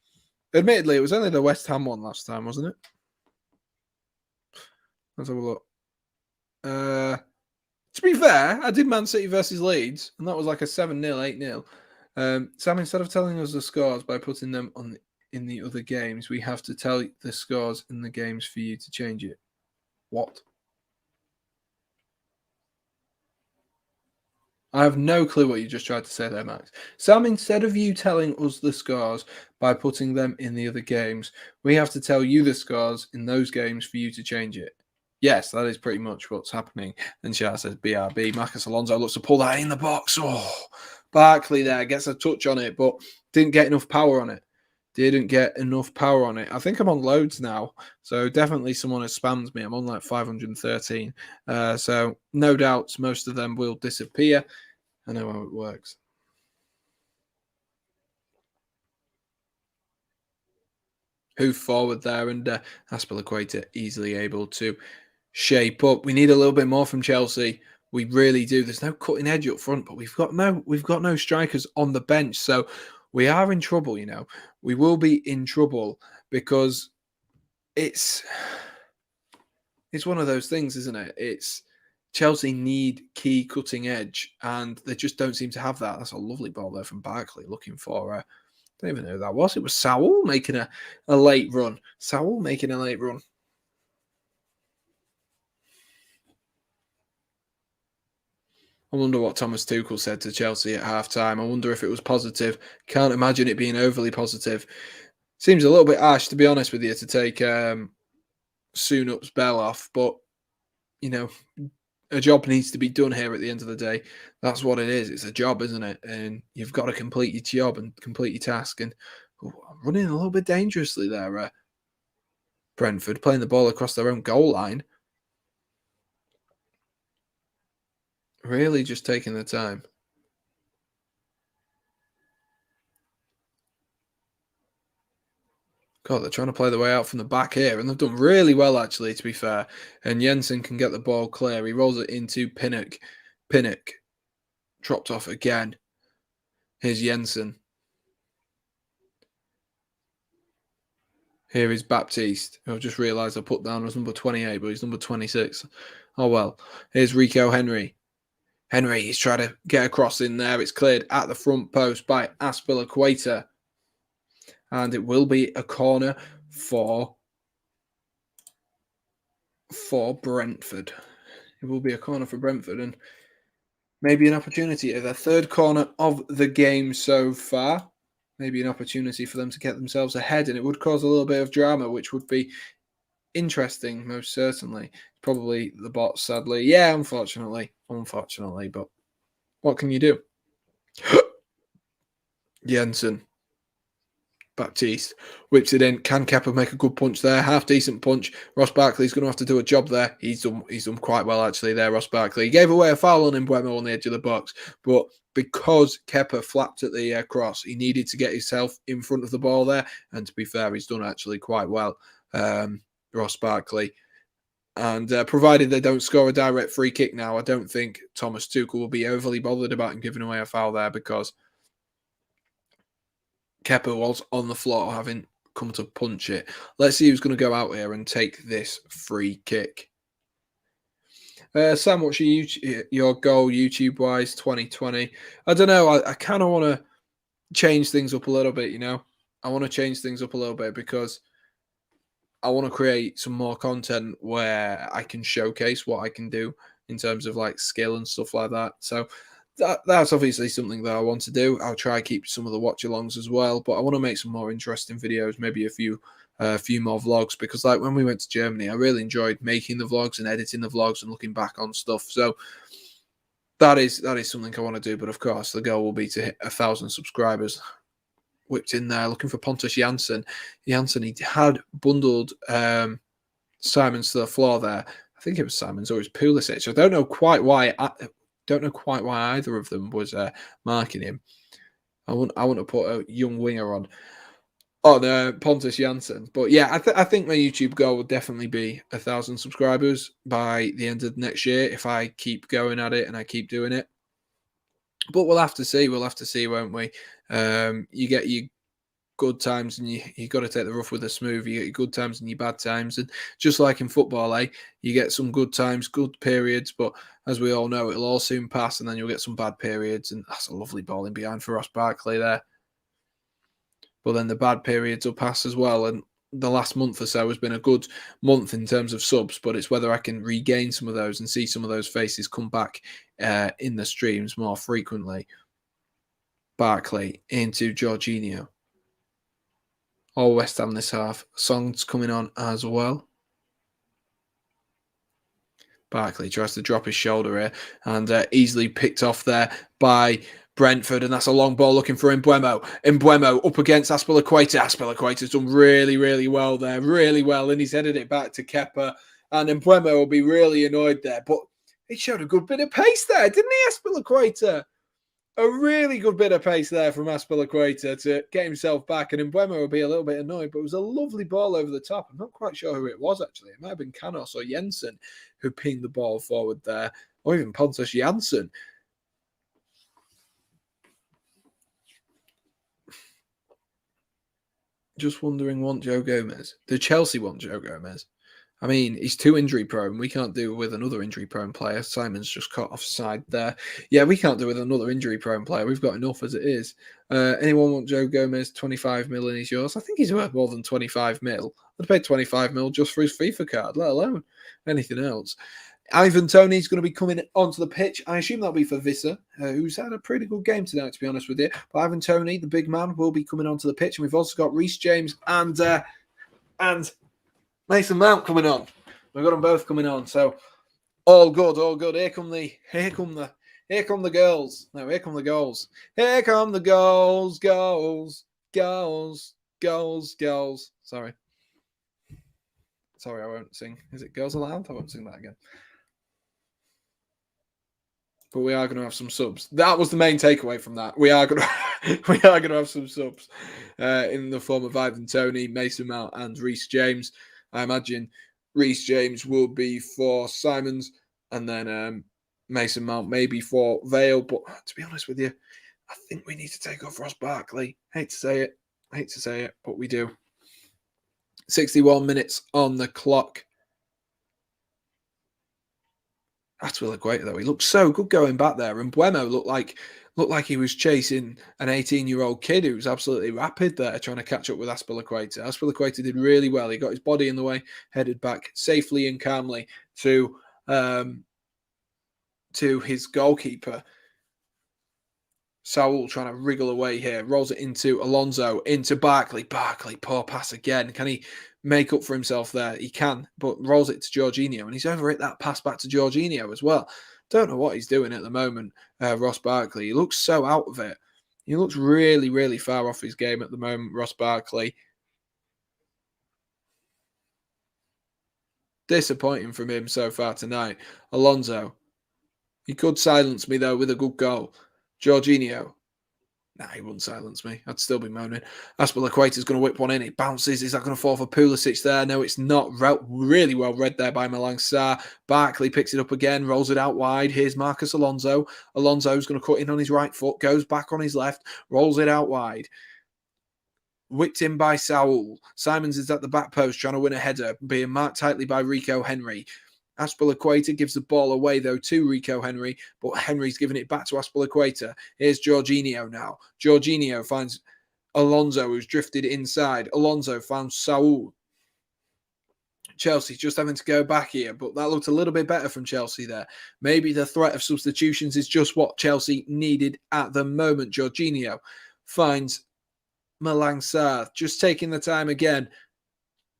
Admittedly, it was only the West Ham one last time, wasn't it? Let's have a look. To be fair, I did Man City versus Leeds, and that was like a 7-0, 8-0. Sam, instead of telling us the scores by putting them on in the other games, we have to tell the scores in the games for you to change it. What? I have no clue what you just tried to say there, Max. Sam, instead of you telling us the scores by putting them in the other games, we have to tell you the scores in those games for you to change it. Yes, that is pretty much what's happening. And Shah says BRB. Marcus Alonso looks to pull that in the box. Oh, Barkley there gets a touch on it, but didn't get enough power on it. I think I'm on loads now. So definitely someone has spammed me. I'm on like 513. So no doubts most of them will disappear. I know how it works. Hoof forward there, and Aspilicueta easily able to shape up. We need a little bit more from Chelsea. We really do. There's no cutting edge up front, but we've got no strikers on the bench, so we are in trouble. You know, we will be in trouble because it's one of those things, isn't it? It's Chelsea need key cutting edge, and they just don't seem to have that. That's a lovely ball there from Barkley, looking for. I don't even know who that was. It was Saul making a late run. I wonder what Thomas Tuchel said to Chelsea at half-time. I wonder if it was positive. Can't imagine it being overly positive. Seems a little bit harsh, to be honest with you, to take Sunup's bell off. But, you know, a job needs to be done here at the end of the day. That's what it is. It's a job, isn't it? And you've got to complete your job and complete your task. And running a little bit dangerously there, Brentford, playing the ball across their own goal line. Really just taking the time. God, they're trying to play the way out from the back here, and they've done really well, actually, to be fair. And Jensen can get the ball clear. He rolls it into Pinnock. Pinnock dropped off again. Here's Jensen. Here is Baptiste. I've just realised I put down as number 28, but he's number 26. Oh, well. Here's Rico Henry. He's trying to get across in there. It's cleared at the front post by Aspilicueta. And it will be a corner for Brentford. It will be a corner for Brentford, and maybe an opportunity at their third corner of the game so far. Maybe an opportunity for them to get themselves ahead, and it would cause a little bit of drama, which would be interesting, most certainly. Probably the bot, sadly. Yeah, unfortunately, but what can you do? Jensen. Baptiste whips it in. Can Kepa make a good punch there? Half decent punch. Ross Barkley's going to have to do a job there. He's done quite well, actually, there, Ross Barkley. He gave away a foul on Mbeumo on the edge of the box, but because Kepa flapped at the cross, he needed to get himself in front of the ball there, and to be fair, he's done actually quite well, Ross Barkley. And provided they don't score a direct free kick now, I don't think Thomas Tuchel will be overly bothered about him giving away a foul there, because Kepa was on the floor, having come to punch it. Let's see who's going to go out here and take this free kick. Sam, what's your goal YouTube-wise 2020? I don't know. I kind of want to change things up a little bit, you know. I want to change things up a little bit because I want to create some more content where I can showcase what I can do in terms of like skill and stuff like that. So that's obviously something that I want to do. I'll try to keep some of the watch-alongs as well, but I want to make some more interesting videos, maybe a few more vlogs, because like when we went to Germany, I really enjoyed making the vlogs and editing the vlogs and looking back on stuff. So that is something I want to do. But of course, the goal will be to hit 1,000 subscribers. Whipped in there, looking for Pontus Jansson. He had bundled Simons to the floor there. I think it was Simons or it was Pulisic. I don't know quite why. Either of them was marking him. I want to put a young winger on Pontus Janssen. But yeah, I think my YouTube goal will definitely be 1,000 subscribers by the end of next year if I keep going at it and I keep doing it. But we'll have to see. We'll have to see, won't we? You get your good times and you got to take the rough with the smooth. You get your good times and your bad times. And just like in football, you get some good times, good periods. But as we all know, it'll all soon pass and then you'll get some bad periods. And that's a lovely ball in behind for Ross Barkley there. But then the bad periods will pass as well. And the last month or so has been a good month in terms of subs, but it's whether I can regain some of those and see some of those faces come back in the streams more frequently. Barkley into Jorginho. All West Ham this half. Song's coming on as well. Barkley tries to drop his shoulder here and easily picked off there by Brentford, and that's a long ball looking for Mbeumo. Mbeumo up against Azpilicueta. Azpilicueta's done really, really well there, really well, and he's headed it back to Kepa, and Mbeumo will be really annoyed there, but he showed a good bit of pace there, didn't he, Azpilicueta? A really good bit of pace there from Azpilicueta to get himself back, and Mbeumo will be a little bit annoyed, but it was a lovely ball over the top. I'm not quite sure who it was, actually. It might have been Canos or Jensen who pinged the ball forward there, or even Pontus Janssen. Just wondering, want Joe Gomez? Did Chelsea want Joe Gomez? I mean, he's too injury prone. We can't do with another injury prone player. Simon's just cut offside there. Yeah, we can't do with another injury prone player. We've got enough as it is. Anyone want Joe Gomez? 25 mil and he's yours. I think he's worth more than 25 mil. I'd pay 25 mil just for his FIFA card, let alone anything else. Ivan Toney's going to be coming onto the pitch. I assume that'll be for Visser, who's had a pretty good game tonight, to be honest with you. But Ivan Toney, the big man, will be coming onto the pitch. And we've also got Reece James and Mason Mount coming on. We've got them both coming on. So all good, all good. Here come the girls. No, here come the goals. Here come the goals. Sorry, I won't sing. Is it Girls Aloud? I won't sing that again. But we are going to have some subs. That was the main takeaway from that. We are going to have some subs in the form of Ivan Toney, Mason Mount, and Reece James. I imagine Reece James will be for Simons, and then Mason Mount maybe for Vale. But to be honest with you, I think we need to take off Ross Barkley. Hate to say it, but we do. 61 minutes on the clock. That's Azpilicueta though. He looked so good going back there. And Mbeumo looked like he was chasing an 18-year-old kid who was absolutely rapid there, trying to catch up with Azpilicueta. Azpilicueta did really well. He got his body in the way, headed back safely and calmly to his goalkeeper. Saul trying to wriggle away here, rolls it into Alonso, into Barkley. Barkley, poor pass again. Can he make up for himself there? He can, but rolls it to Jorginho, and he's over it that pass back to Jorginho as well. Don't know what he's doing at the moment, Ross Barkley. He looks so out of it. He looks really, really far off his game at the moment, Ross Barkley. Disappointing from him so far tonight. Alonso. He could silence me, though, with a good goal. Jorginho. Nah, he wouldn't silence me. I'd still be moaning. Azpilicueta's going to whip one in. It bounces. Is that going to fall for Pulisic there? No, it's not. Really well read there by Malang Sarr. Barkley picks it up again, rolls it out wide. Here's Marcus Alonso. Alonso's going to cut in on his right foot, goes back on his left, rolls it out wide. Whipped in by Saul. Simons is at the back post trying to win a header, being marked tightly by Rico Henry. Azpilicueta gives the ball away, though, to Rico Henry, but Henry's giving it back to Azpilicueta. Here's Jorginho now. Jorginho finds Alonso, who's drifted inside. Alonso found Saul. Chelsea just having to go back here, but that looked a little bit better from Chelsea there. Maybe the threat of substitutions is just what Chelsea needed at the moment. Jorginho finds Malang Sarr, just taking the time again.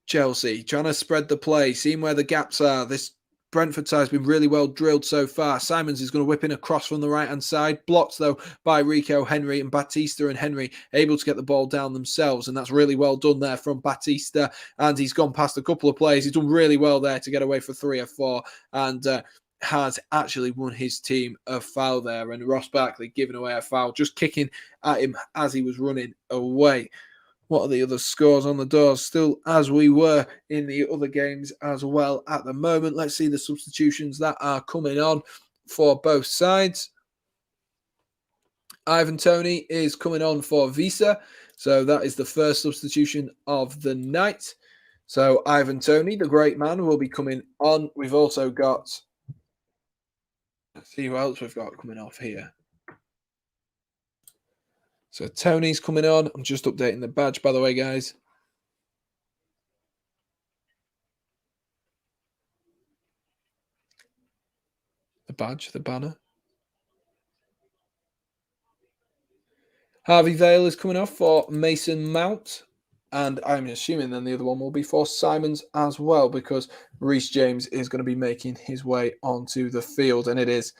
Chelsea trying to spread the play, seeing where the gaps are. This Brentford side has been really well drilled so far. Simons is going to whip in a cross from the right-hand side. Blocked, though, by Rico Henry, and Batista and Henry able to get the ball down themselves. And that's really well done there from Batista. And he's gone past a couple of players. He's done really well there to get away for 3 or 4. And has actually won his team a foul there, and Ross Barkley giving away a foul, just kicking at him as he was running away. What are the other scores on the doors? Still as we were in the other games as well at the moment. Let's see the substitutions that are coming on for both sides. Ivan Toney is coming on for Visa. So that is the first substitution of the night. So Ivan Toney, the great man, will be coming on. We've also got, let's see who else we've got coming off here. So Tony's coming on. I'm just updating the badge, by the way, guys. The badge, the banner. Harvey Vale is coming off for Mason Mount. And I'm assuming then the other one will be for Simons as well, because Reece James is going to be making his way onto the field. And it is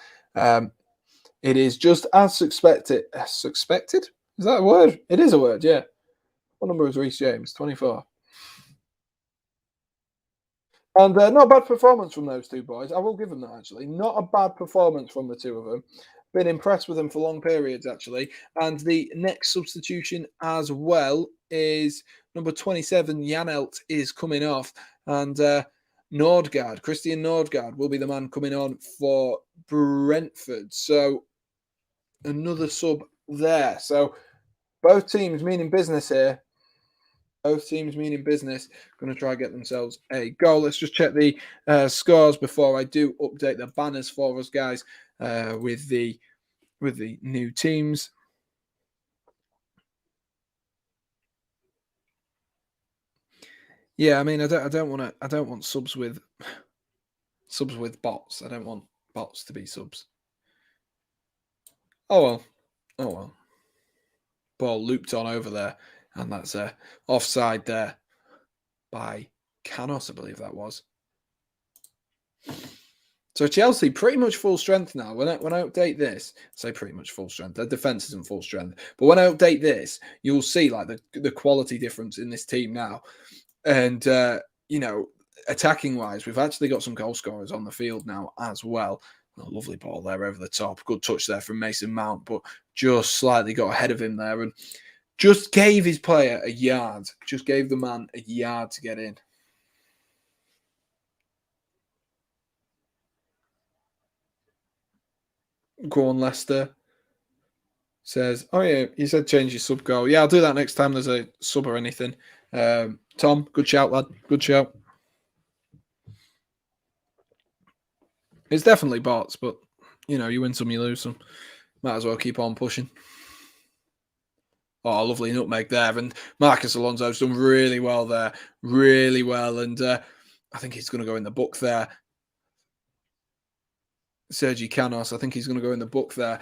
just as suspected. Suspected? Is that a word? It is a word, yeah. What number is Reece James? 24. And not a bad performance from those two boys. I will give them that, actually. Not a bad performance from the two of them. Been impressed with them for long periods, actually. And the next substitution as well is number 27, Janelt, is coming off. And Nordgaard, Christian Nordgaard, will be the man coming on for Brentford. So another sub there. So both teams meaning business here. Both teams meaning business. Going to try and get themselves a goal. Let's just check the scores before I do update the banners for us, guys, with the new teams. Yeah, I mean, I don't want subs with bots. I don't want bots to be subs. Oh well. Ball looped on over there, and that's offside there by Canos, I believe that was. So Chelsea pretty much full strength now. When I update this, I say pretty much full strength. Their defense isn't full strength, but when I update this, you'll see like the quality difference in this team now. And attacking wise, we've actually got some goal scorers on the field now as well. A lovely ball there over the top. Good touch there from Mason Mount, but just slightly got ahead of him there and just gave his player a yard. Just gave the man a yard to get in. Go on, Leicester. Says, oh yeah, you said change your sub goal. Yeah, I'll do that next time there's a sub or anything. Tom, good shout, lad. Good shout. It's definitely bots, but you win some, you lose some. Might as well keep on pushing. Oh, lovely nutmeg there. And Marcus Alonso's done really well there. Really well. And I think he's going to go in the book there. Sergi Canos, I think he's going to go in the book there.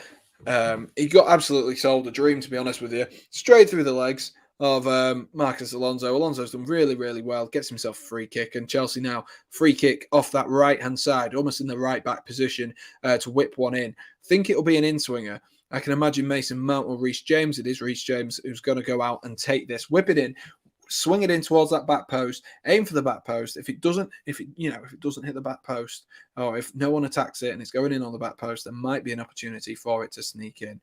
He got absolutely sold a dream, to be honest with you. Straight through the legs of Marcus Alonso. Alonso's done really, really well. Gets himself a free kick. And Chelsea now, free kick off that right-hand side, almost in the right-back position to whip one in. Think it'll be an in-swinger. I can imagine Mason Mount or Reece James. It is Reece James who's going to go out and take this, whip it in, swing it in towards that back post, aim for the back post. If it doesn't hit the back post, or if no one attacks it and it's going in on the back post, there might be an opportunity for it to sneak in.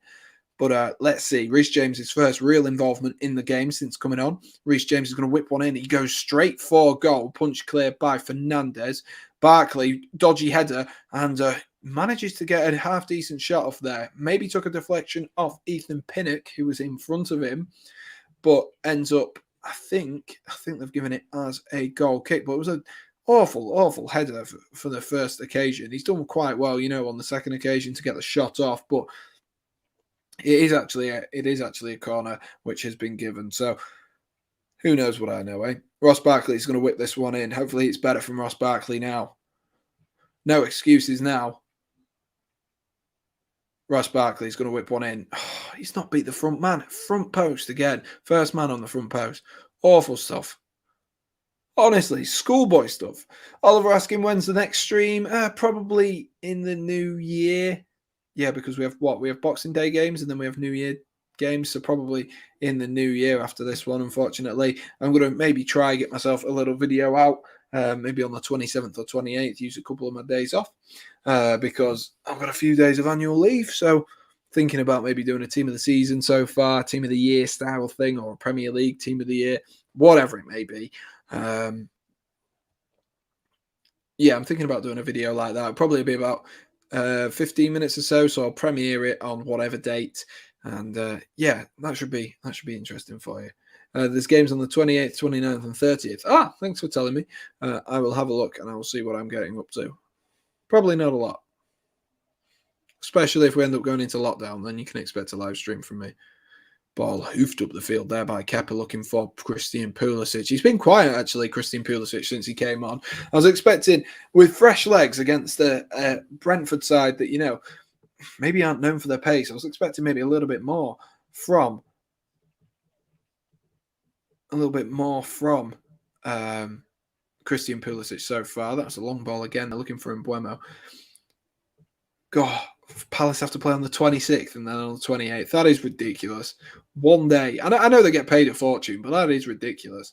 But let's see. Reece James' first real involvement in the game since coming on. Reece James is going to whip one in. He goes straight for goal, punch clear by Fernandez. Barkley, dodgy header, and manages to get a half-decent shot off there. Maybe took a deflection off Ethan Pinnock, who was in front of him, but ends up, I think they've given it as a goal kick. But it was an awful header for the first occasion. He's done quite well, on the second occasion to get the shot off, but it is actually a corner which has been given. So who knows what I know, eh? Ross Barkley is going to whip this one in. Hopefully it's better from Ross Barkley now. No excuses now. Ross Barkley is going to whip one in. Oh, he's not beat the front man. Front post again. First man on the front post. Awful stuff. Honestly, schoolboy stuff. Oliver asking when's the next stream? Probably in the new year. Yeah, because we have Boxing Day games and then we have New Year games. So probably in the new year after this one, unfortunately. I'm going to maybe try get myself a little video out maybe on the 27th or 28th, use a couple of my days off because I've got a few days of annual leave. So thinking about maybe doing a team of the season so far, team of the year style thing, or a Premier League team of the year, whatever it may be. Yeah, I'm thinking about doing a video like that. It'll probably be about 15 minutes or so. So I'll premiere it on whatever date. And yeah, that should be interesting for you. There's games on the 28th, 29th, and 30th. Ah, thanks for telling me. I will have a look and I will see what I'm getting up to. Probably not a lot. Especially if we end up going into lockdown, then you can expect a live stream from me. Ball hoofed up the field there by Kepa looking for Christian Pulisic. He's been quiet, actually, Christian Pulisic, since he came on. I was expecting, with fresh legs against the Brentford side that, you know, maybe aren't known for their pace, I was expecting maybe a little bit more from Christian Pulisic so far. That's a long ball again. They're looking for Mbuemo. God, Palace have to play on the 26th and then on the 28th. That is ridiculous. One day. I know they get paid a fortune, but that is ridiculous.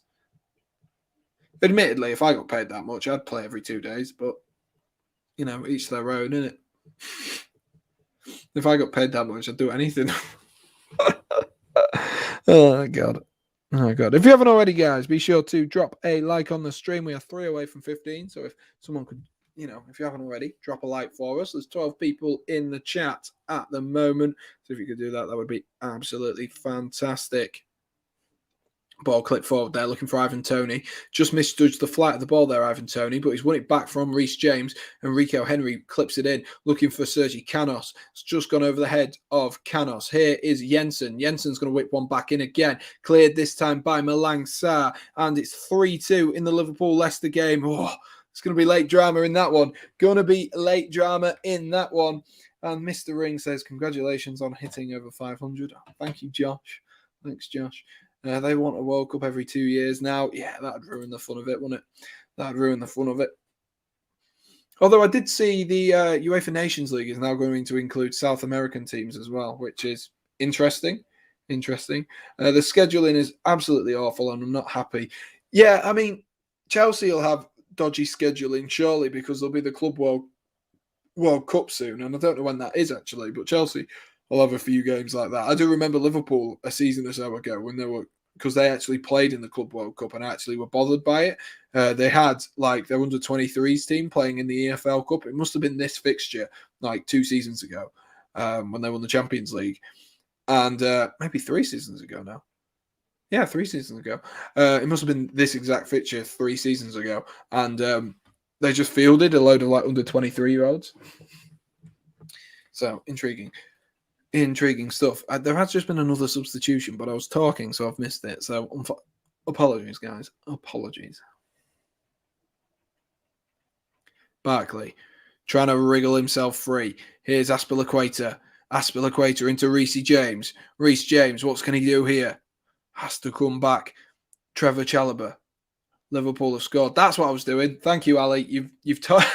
Admittedly, if I got paid that much, I'd play every 2 days, but, you know, each their own, innit? If I got paid that much, I'd do anything. Oh, God. Oh, God. If you haven't already, guys, be sure to drop a like on the stream. We are 3 away from 15, so if someone could, you know, if you haven't already, drop a like for us. There's 12 people in the chat at the moment. So if you could do that, that would be absolutely fantastic. Ball clipped forward there, looking for Ivan Toney. Just misjudged the flight of the ball there, Ivan Toney, but he's won it back from Reece James, and Rico Henry clips it in, looking for Sergi Canos. It's just gone over the head of Canos. Here is Jensen. Jensen's going to whip one back in again. Cleared this time by Malang Sarr, and it's 3-2 in the Liverpool-Leicester game. Oh, it's going to be late drama in that one. Going to be late drama in that one. And Mr. Ring says, congratulations on hitting over 500. Thank you, Josh. Thanks, Josh. They want a World Cup every 2 years now. Yeah, that'd ruin the fun of it, wouldn't it? That'd ruin the fun of it. Although I did see the UEFA Nations League is now going to include South American teams as well, which is interesting. The scheduling is absolutely awful, and I'm not happy. Yeah, I mean, Chelsea will have dodgy scheduling, surely, because there'll be the Club World Cup soon, and I don't know when that is, actually, but Chelsea will have a few games like that. I do remember Liverpool a season or so ago when because they actually played in the Club World Cup and actually were bothered by it. They had like their under-23s team playing in the EFL Cup. It must have been this fixture like 2 seasons ago when they won the Champions League, and maybe 3 seasons ago now. Yeah, 3 seasons ago. It must have been this exact fixture 3 seasons ago, and they just fielded a load of like under-23-year-olds. So intriguing stuff. There has just been another substitution, but I was talking, so I've missed it. So apologies, guys. Apologies. Barkley trying to wriggle himself free. Here's Azpilicueta. Azpilicueta into Reece James. Reece James, what's can he do here? Has to come back. Trevor Chalobah. Liverpool have scored. That's what I was doing. Thank you, Ali. You've taught.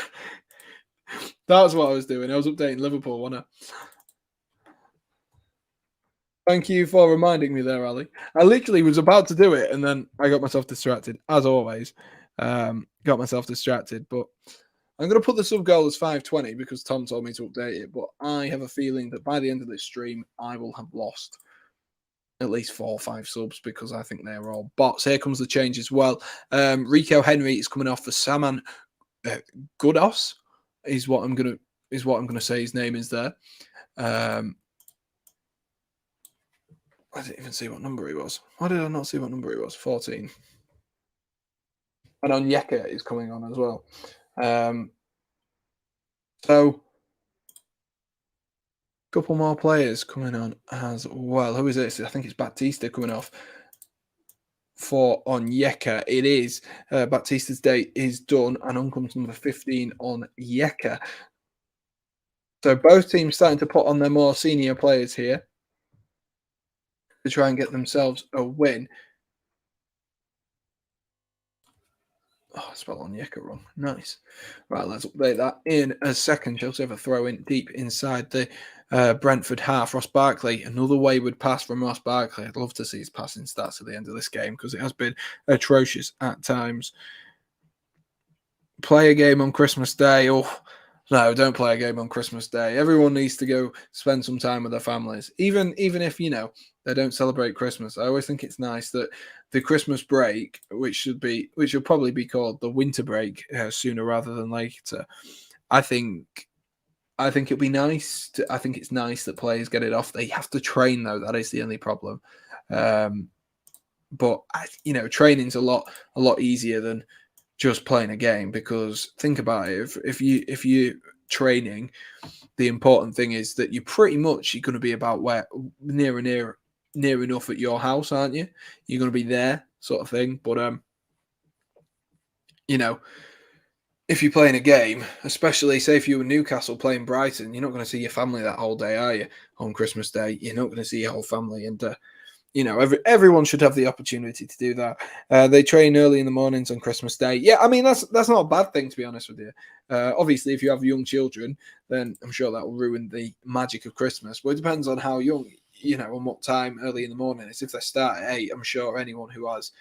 That's what I was doing. I was updating Liverpool, wasn't I? Thank you for reminding me there, Ali. I literally was about to do it, and then I got myself distracted, as always. Got myself distracted, but I'm going to put the sub goal as 520 because Tom told me to update it, but I have a feeling that by the end of this stream, I will have lost at least 4 or 5 subs because I think they're all bots. Here comes the change as well. Rico Henry is coming off for Saman Goodos, is what I'm gonna say his name is there. I didn't even see what number he was. Why did I not see what number he was? 14. And Onyeka is coming on as well. So, a couple more players coming on as well. Who is this? I think it's Batista coming off for Onyeka. It is. Batista's date is done, and on comes number 15 Onyeka. So both teams starting to put on their more senior players here to try and get themselves a win. Oh, I spelled Onyeka wrong. Nice. Right, let's update that in a second. Chelsea have a throw in deep inside the Brentford half. Ross Barkley, another wayward pass from Ross Barkley. I'd love to see his passing stats at the end of this game because it has been atrocious at times. Play a game on Christmas Day. Oh, no, don't play a game on Christmas Day. Everyone needs to go spend some time with their families. Even if, they don't celebrate Christmas. I always think it's nice that the Christmas break, which will probably be called the winter break sooner rather than later. I think it'll be nice. I think it's nice that players get it off. They have to train though. That is the only problem. But training's a lot easier than just playing a game, because think about it. If you training, the important thing is that you're going to be about where near enough at your house, aren't you? You're going to be there, sort of thing. But if you're playing a game, especially say if you were Newcastle playing Brighton, you're not going to see your family that whole day, are you? On Christmas Day, you're not going to see your whole family, and everyone should have the opportunity to do that. They train early in the mornings on Christmas Day. Yeah, I mean that's not a bad thing, to be honest with you. Obviously, if you have young children, then I'm sure that will ruin the magic of Christmas. But it depends on how young, and what time early in the morning. It's if they start at 8. I'm sure anyone who has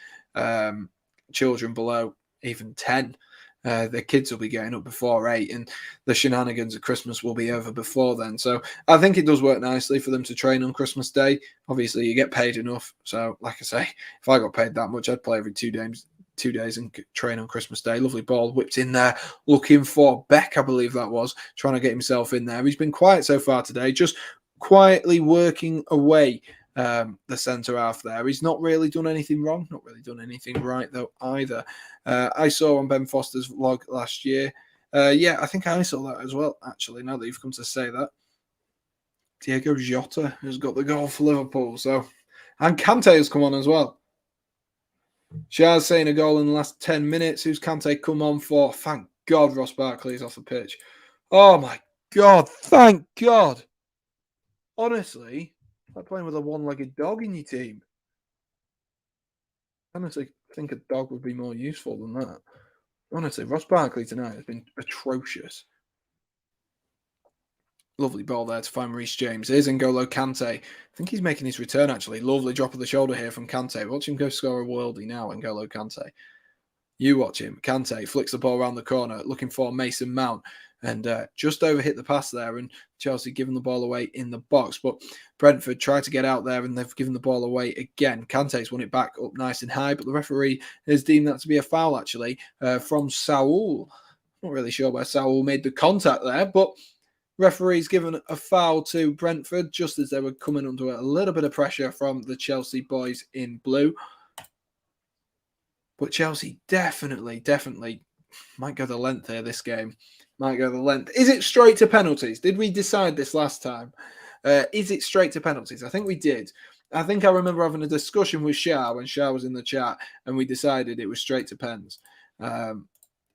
children below even 10. Their kids will be getting up before 8, and the shenanigans at Christmas will be over before then. So I think it does work nicely for them to train on Christmas Day. Obviously, you get paid enough. So, like I say, if I got paid that much, I'd play every 2 days and train on Christmas Day. Lovely ball whipped in there, looking for Beck, I believe that was, trying to get himself in there. He's been quiet so far today, just quietly working away the centre half there. He's not really done anything wrong, not really done anything right though either. I saw on Ben Foster's vlog last year. Yeah, I think I saw that as well, actually, now that you've come to say that. Diego Jota has got the goal for Liverpool. So, and Kante has come on as well. Shah's saying a goal in the last 10 minutes. Who's Kante come on for? Thank God Ross Barkley's off the pitch. Oh my God, thank God. Honestly, like playing with a one-legged dog in your team. Honestly, I think a dog would be more useful than that. Honestly, Ross Barkley tonight has been atrocious. Lovely ball there to find Reece James. Here's N'Golo Kante. I think he's making his return, actually. Lovely drop of the shoulder here from Kante. Watch him go score a worldie now, N'Golo Kante. You watch him. Kante flicks the ball around the corner, looking for Mason Mount, and just overhit the pass there, and Chelsea given the ball away in the box. But Brentford tried to get out there, and they've given the ball away again. Kante's won it back up nice and high, but the referee has deemed that to be a foul, actually, from Saul. Not really sure where Saul made the contact there, but referee's given a foul to Brentford just as they were coming under a little bit of pressure from the Chelsea boys in blue. But Chelsea definitely might go the length here this game. Might go the length. Is it straight to penalties? Did we decide this last time? Is it straight to penalties? I think we did. I think I remember having a discussion with Shah when Shah was in the chat, and we decided it was straight to pens. And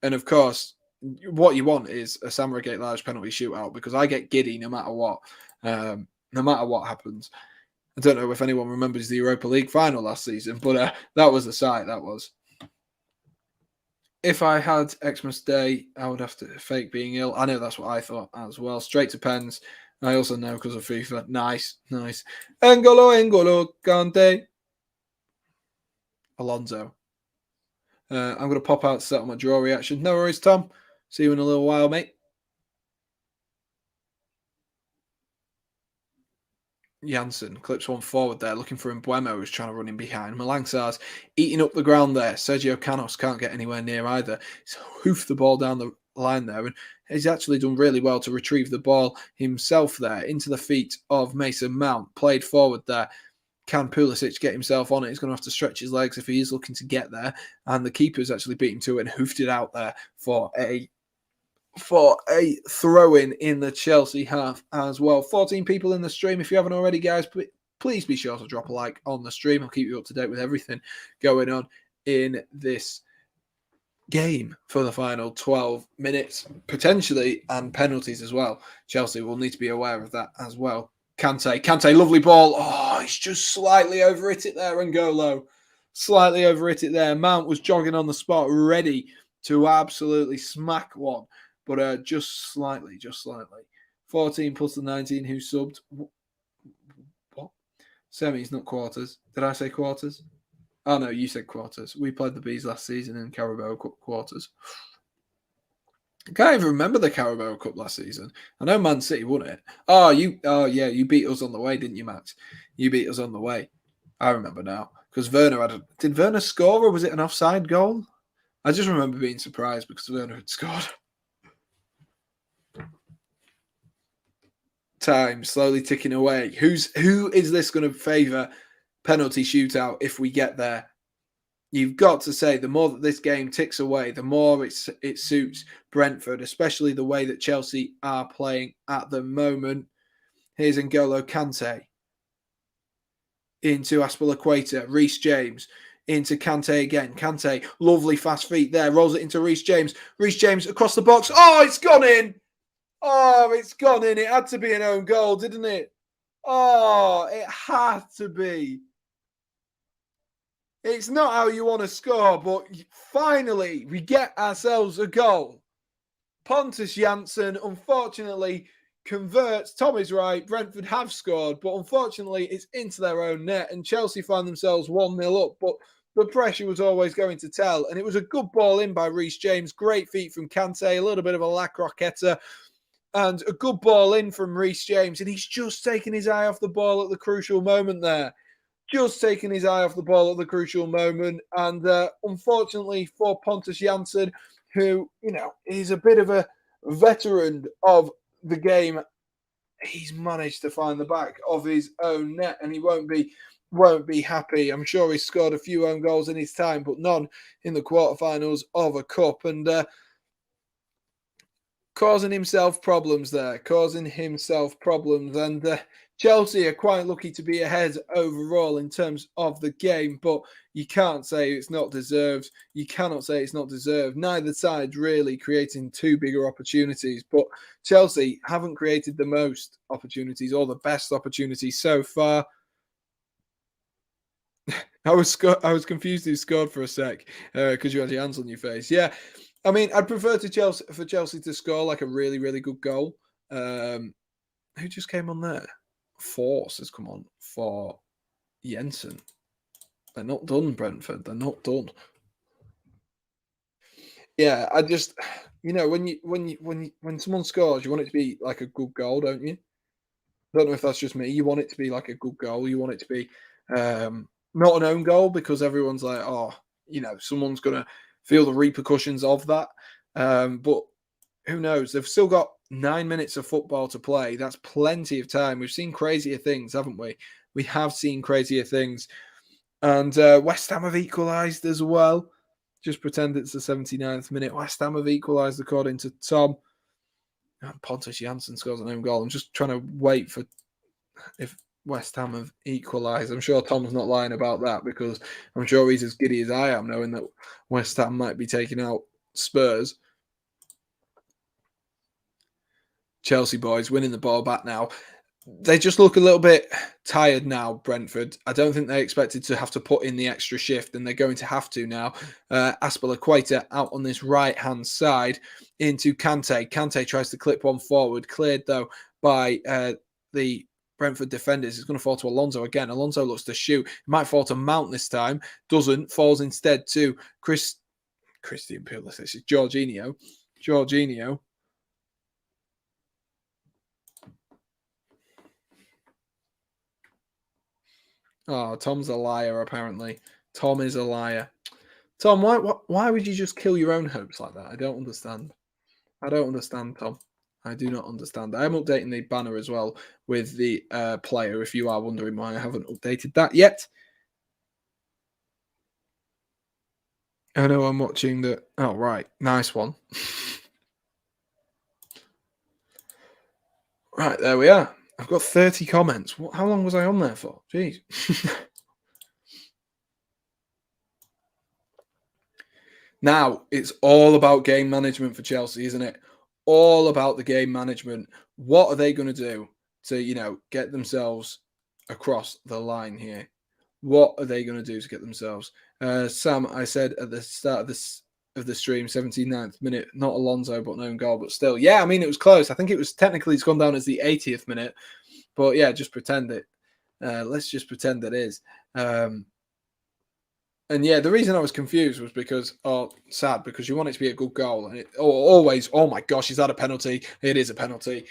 of course, what you want is a Sam Redgate-Large penalty shootout, because I get giddy no matter what. No matter what happens. I don't know if anyone remembers the Europa League final last season, but that was the sight, that was. If I had Xmas Day, I would have to fake being ill. I know that's what I thought as well. Straight to pens. I also know because of FIFA. Nice. N'Golo Kante. Alonso. I'm going to pop out to settle my draw reaction. No worries, Tom. See you in a little while, mate. Janssen clips one forward there, looking for Mbuemo, who's trying to run in behind. Malangsar's eating up the ground there. Sergio Canos can't get anywhere near either. He's hoofed the ball down the line there, and he's actually done really well to retrieve the ball himself there into the feet of Mason Mount. Played forward there. Can Pulisic get himself on it? He's going to have to stretch his legs if he is looking to get there. And the keeper's actually beaten to it and hoofed it out there for a throw-in in the Chelsea half as well. 14 people in the stream. If you haven't already, guys, please be sure to drop a like on the stream. I'll keep you up to date with everything going on in this game for the final 12 minutes, potentially, and penalties as well. Chelsea will need to be aware of that as well. Kante, lovely ball. Oh, he's just slightly overhit it there, N'Golo. Slightly overhit it there. Mount was jogging on the spot, ready to absolutely smack one. But just slightly. 14 plus the 19 who subbed. What? Semis, not quarters. Did I say quarters? Oh, no, you said quarters. We played the Bees last season in Carabao Cup quarters. I can't even remember the Carabao Cup last season. I know Man City won it. You beat us on the way, didn't you, Max? You beat us on the way. I remember now. Because did Werner score or was it an offside goal? I just remember being surprised because Werner had scored. Time slowly ticking away. Who is this going to favour penalty shootout if we get there? You've got to say the more that this game ticks away, the more it suits Brentford, especially the way that Chelsea are playing at the moment. Here's N'Golo Kante into Aspilicueta, Reece James into Kante again. Kante, lovely fast feet there, rolls it into Reece James. Reece James across the box. Oh, it's gone in. Oh, it's gone in. It had to be an own goal, didn't it? Oh, it had to be. It's not how you want to score, but finally we get ourselves a goal. Pontus Jansson, unfortunately, converts. Tom is right. Brentford have scored, but unfortunately it's into their own net and Chelsea find themselves 1-0 up. But the pressure was always going to tell. And it was a good ball in by Reece James. Great feet from Kante, a little bit of a La Croqueta. And a good ball in from Reece James. And he's just taken his eye off the ball at the crucial moment there. Just taking his eye off the ball at the crucial moment. And unfortunately for Pontus Jansson, who, is a bit of a veteran of the game, he's managed to find the back of his own net and he won't be happy. I'm sure he scored a few own goals in his time, but none in the quarterfinals of a cup. And causing himself problems there, And Chelsea are quite lucky to be ahead overall in terms of the game, but you can't say it's not deserved. You cannot say it's not deserved. Neither side really creating too bigger opportunities, but Chelsea haven't created the most opportunities or the best opportunities so far. I was confused who scored for a sec because you had your hands on your face. Yeah, I mean, I'd prefer for Chelsea to score like a really, really good goal. Who just came on there? Force has come on for Jensen. They're not done, Brentford. They're not done. Yeah, I just, when someone scores, you want it to be like a good goal, don't you? I don't know if that's just me. You want it to be like a good goal. You want it to be not an own goal because everyone's like, someone's going to feel the repercussions of that. But who knows? They've still got 9 minutes of football to play. That's plenty of time. We've seen crazier things, haven't we? We have seen crazier things. And West Ham have equalised as well. Just pretend it's the 79th minute. West Ham have equalised according to Tom. And Pontus Jansson scores an own goal. I'm just trying to wait for if West Ham have equalised. I'm sure Tom's not lying about that because I'm sure he's as giddy as I am knowing that West Ham might be taking out Spurs. Chelsea boys winning the ball back now. They just look a little bit tired now, Brentford. I don't think they expected to have to put in the extra shift, and they're going to have to now. Aspilicueta out on this right-hand side into Kante. Kante tries to clip one forward. Cleared, though, by the Brentford defenders. It's going to fall to Alonso again. Alonso looks to shoot. It might fall to Mount this time. Doesn't. Falls instead to Christian Pulisic. It's Jorginho. Oh, Tom's a liar, apparently. Tom is a liar. Tom, why would you just kill your own hopes like that? I don't understand. Tom. I do not understand. I'm updating the banner as well with the player, if you are wondering why I haven't updated that yet. I know I'm watching the... Oh, right. Nice one. Right, there we are. I've got 30 comments. How long was I on there for? Jeez. Now, it's all about game management for Chelsea, isn't it? All about the game management. What are they going to do to, get themselves across the line here? What are they going to do to get themselves? Sam, I said at the start of the stream, 79th minute, not Alonso, but an own goal, but still. Yeah, I mean, it was close. I think it was technically it's gone down as the 80th minute. But yeah, just pretend it. Let's just pretend it is. And yeah, the reason I was confused was because, sad, because you want it to be a good goal. And always, oh my gosh, is that a penalty? It is a penalty.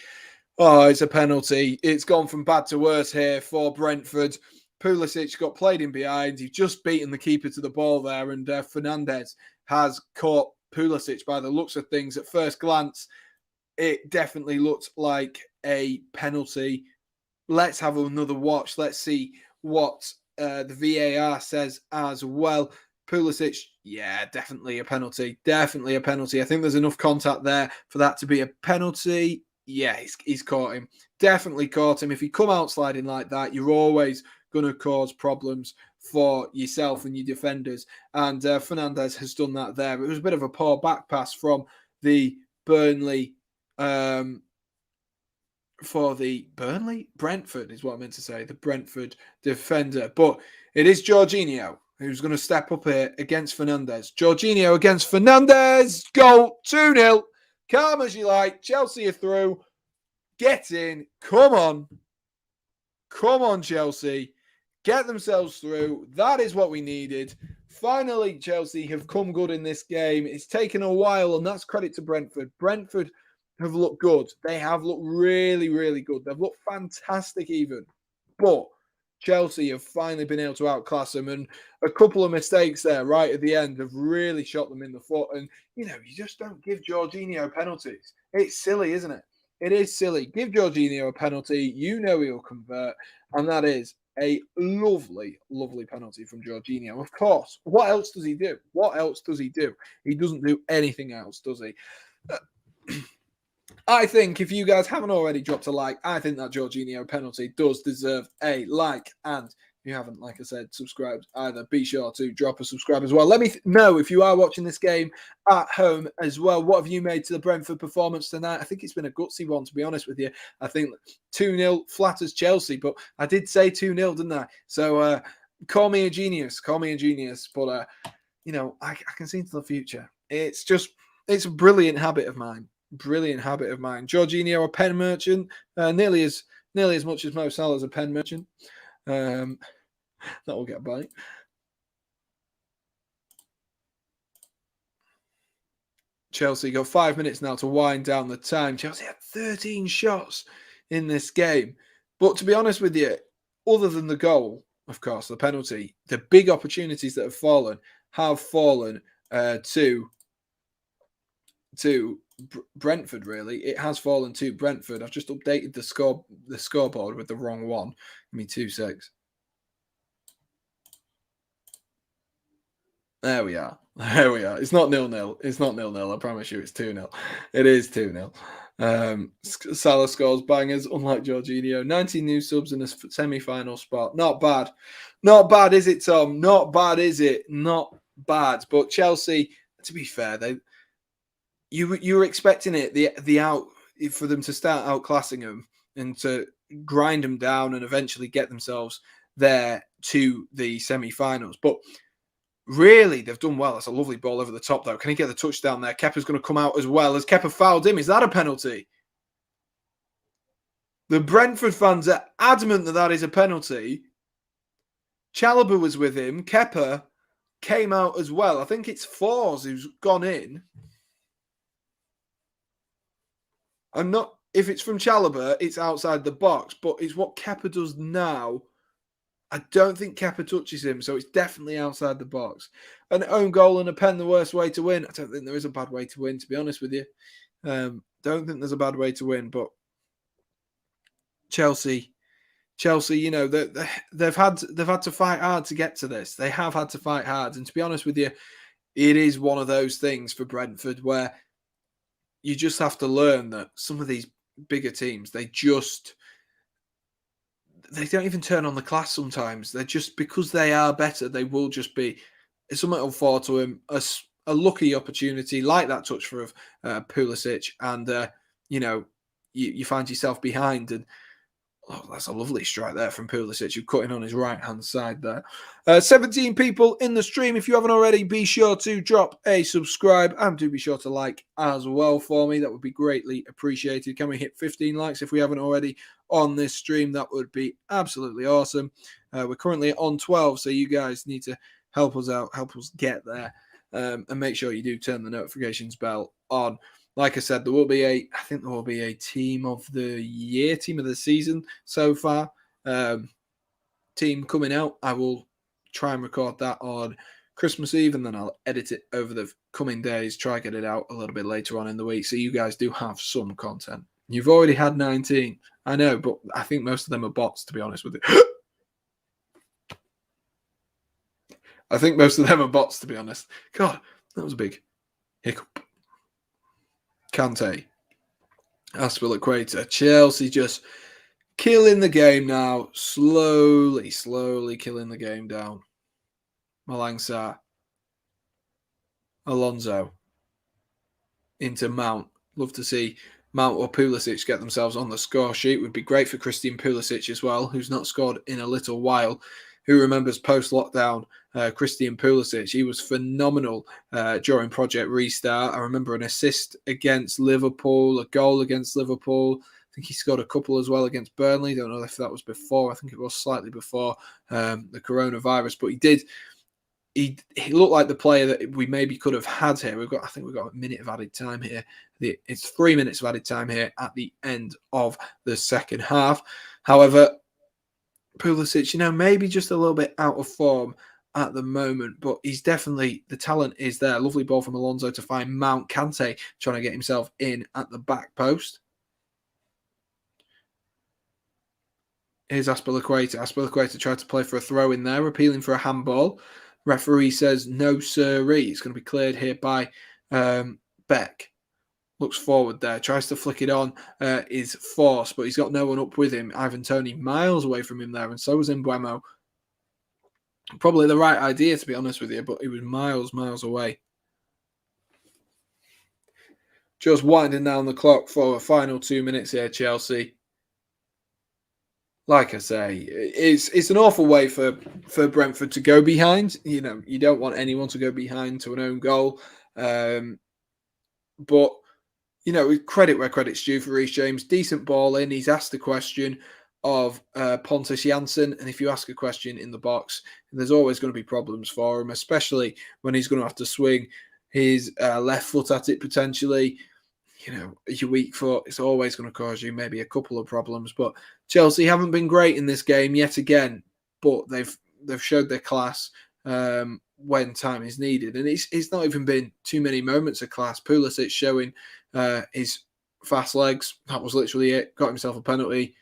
Oh, it's a penalty. It's gone from bad to worse here for Brentford. Pulisic got played in behind. He's just beaten the keeper to the ball there. And Fernandez has caught Pulisic by the looks of things. At first glance, it definitely looked like a penalty. Let's have another watch. Let's see what the VAR says as well. Pulisic, yeah, definitely a penalty. Definitely a penalty. I think there's enough contact there for that to be a penalty. Yeah, he's caught him. Definitely caught him. If you come out sliding like that, you're always going to cause problems for yourself and your defenders. And Fernandez has done that there. It was a bit of a poor back pass from the Brentford is what I meant to say, the Brentford defender. But it is Jorginho who's going to step up here against Fernandez. Jorginho against Fernandez. Goal 2-0. Calm as you like. Chelsea are through. Get in. Come on. Come on, Chelsea. Get themselves through. That is what we needed. Finally, Chelsea have come good in this game. It's taken a while, and that's credit to Brentford. Brentford have looked good. They have looked really, really good. They've looked fantastic even. But Chelsea have finally been able to outclass them. And a couple of mistakes there right at the end have really shot them in the foot. And, you just don't give Jorginho penalties. It's silly, isn't it? It is silly. Give Jorginho a penalty. He'll convert. And that is a lovely, lovely penalty from Jorginho. Of course. What else does he do? What else does he do? He doesn't do anything else, does he? I think if you guys haven't already dropped a like, I think that Jorginho penalty does deserve a like. And if you haven't, like I said, subscribed either, be sure to drop a subscribe as well. Let me know if you are watching this game at home as well. What have you made to the Brentford performance tonight? I think it's been a gutsy one, to be honest with you. I think 2-0 flatters Chelsea, but I did say 2-0, didn't I? So call me a genius. Call me a genius. But, I can see into the future. It's a brilliant habit of mine. Brilliant habit of mine. Jorginho, a pen merchant, nearly as much as Mo Salah's a pen merchant. That will get a bite. Chelsea got 5 minutes now to wind down the time. Chelsea had 13 shots in this game. But to be honest with you, other than the goal, of course, the penalty, the big opportunities that have fallen to Brentford, really. It has fallen to Brentford. I've just updated the scoreboard with the wrong one. Give me 2 secs. There we are. It's not 0-0. It's not 0-0. I promise you it's 2-0. It is 2-0. Salah scores bangers, unlike Jorginho. 19 new subs in a semi-final spot. Not bad. Not bad, is it, Tom? Not bad, is it? Not bad. But Chelsea, to be fair, you were expecting it for them to start outclassing them and to grind them down and eventually get themselves there to the semi-finals. But really, they've done well. That's a lovely ball over the top, though. Can he get the touchdown there? Kepa's going to come out as well. As Kepa fouled him, is that a penalty? The Brentford fans are adamant that is a penalty. Chalobah was with him. Kepa came out as well. I think it's Fours who's gone in. If it's from Chalobah, it's outside the box, but it's what Kepa does now. I don't think Kepa touches him, so it's definitely outside the box. An own goal and a pen, the worst way to win. I don't think there is a bad way to win, to be honest with you. Don't think there's a bad way to win, but Chelsea, they've had to fight hard to get to this. They have had to fight hard, and to be honest with you, it is one of those things for Brentford where you just have to learn that some of these bigger teams, they don't even turn on the class sometimes. They're just, because they are better, they will just be, something will fall to him, a lucky opportunity like that touch for Pulisic, and, you find yourself behind, and that's a lovely strike there from Pulisic, who cut in on his right-hand side there. 17 people in the stream. If you haven't already, be sure to drop a subscribe and do be sure to like as well for me. That would be greatly appreciated. Can we hit 15 likes if we haven't already on this stream? That would be absolutely awesome. We're currently on 12, so you guys need to help us out, help us get there, and make sure you do turn the notifications bell on. Like I said, I think there will be a team of the year, team of the season so far. Team coming out. I will try and record that on Christmas Eve, and then I'll edit it over the coming days, try get it out a little bit later on in the week, so you guys do have some content. You've already had 19, I know, but I think most of them are bots, to be honest with you. I think most of them are bots, to be honest. God, that was a big hiccup. Kante, Aspilicueta, Chelsea just killing the game now, slowly killing the game down. Malang Sarr, Alonso, into Mount. Love to see Mount or Pulisic get themselves on the score sheet. Would be great for Christian Pulisic as well, who's not scored in a little while. Who remembers post-lockdown Christian Pulisic? He was phenomenal during Project Restart. I remember an assist against Liverpool, a goal against Liverpool. I think he scored a couple as well against Burnley. Don't know if that was before. I think it was slightly before the coronavirus, but he did. He looked like the player that we maybe could have had here. I think we've got a minute of added time here. It's 3 minutes of added time here at the end of the second half. However, Pulisic, maybe just a little bit out of form at the moment, but he's definitely, the talent is there. Lovely ball from Alonso to find Mount. Kante trying to get himself in at the back post. Here's Aspilicueta. Aspilicueta tried to play for a throw in there, appealing for a handball. Referee says no sirree. It's going to be cleared here by Beck. Looks forward there, tries to flick it on, is forced, but he's got no one up with him. Ivan Toney miles away from him there, and so was Mbeumo. Probably the right idea, to be honest with you, but he was miles away. Just winding down the clock for a final 2 minutes here, Chelsea. Like I say, it's an awful way for Brentford to go behind. You don't want anyone to go behind to an own goal. But credit where credit's due for Reece James. Decent ball in. He's asked a question of Pontus Jansson, and if you ask a question in the box, there's always going to be problems for him, especially when he's going to have to swing his left foot at it potentially. Your weak foot, it's always going to cause you maybe a couple of problems. But Chelsea haven't been great in this game yet again, but they've showed their class when time is needed. And it's not even been too many moments of class. Pulisic showing his fast legs. That was literally it. Got himself a penalty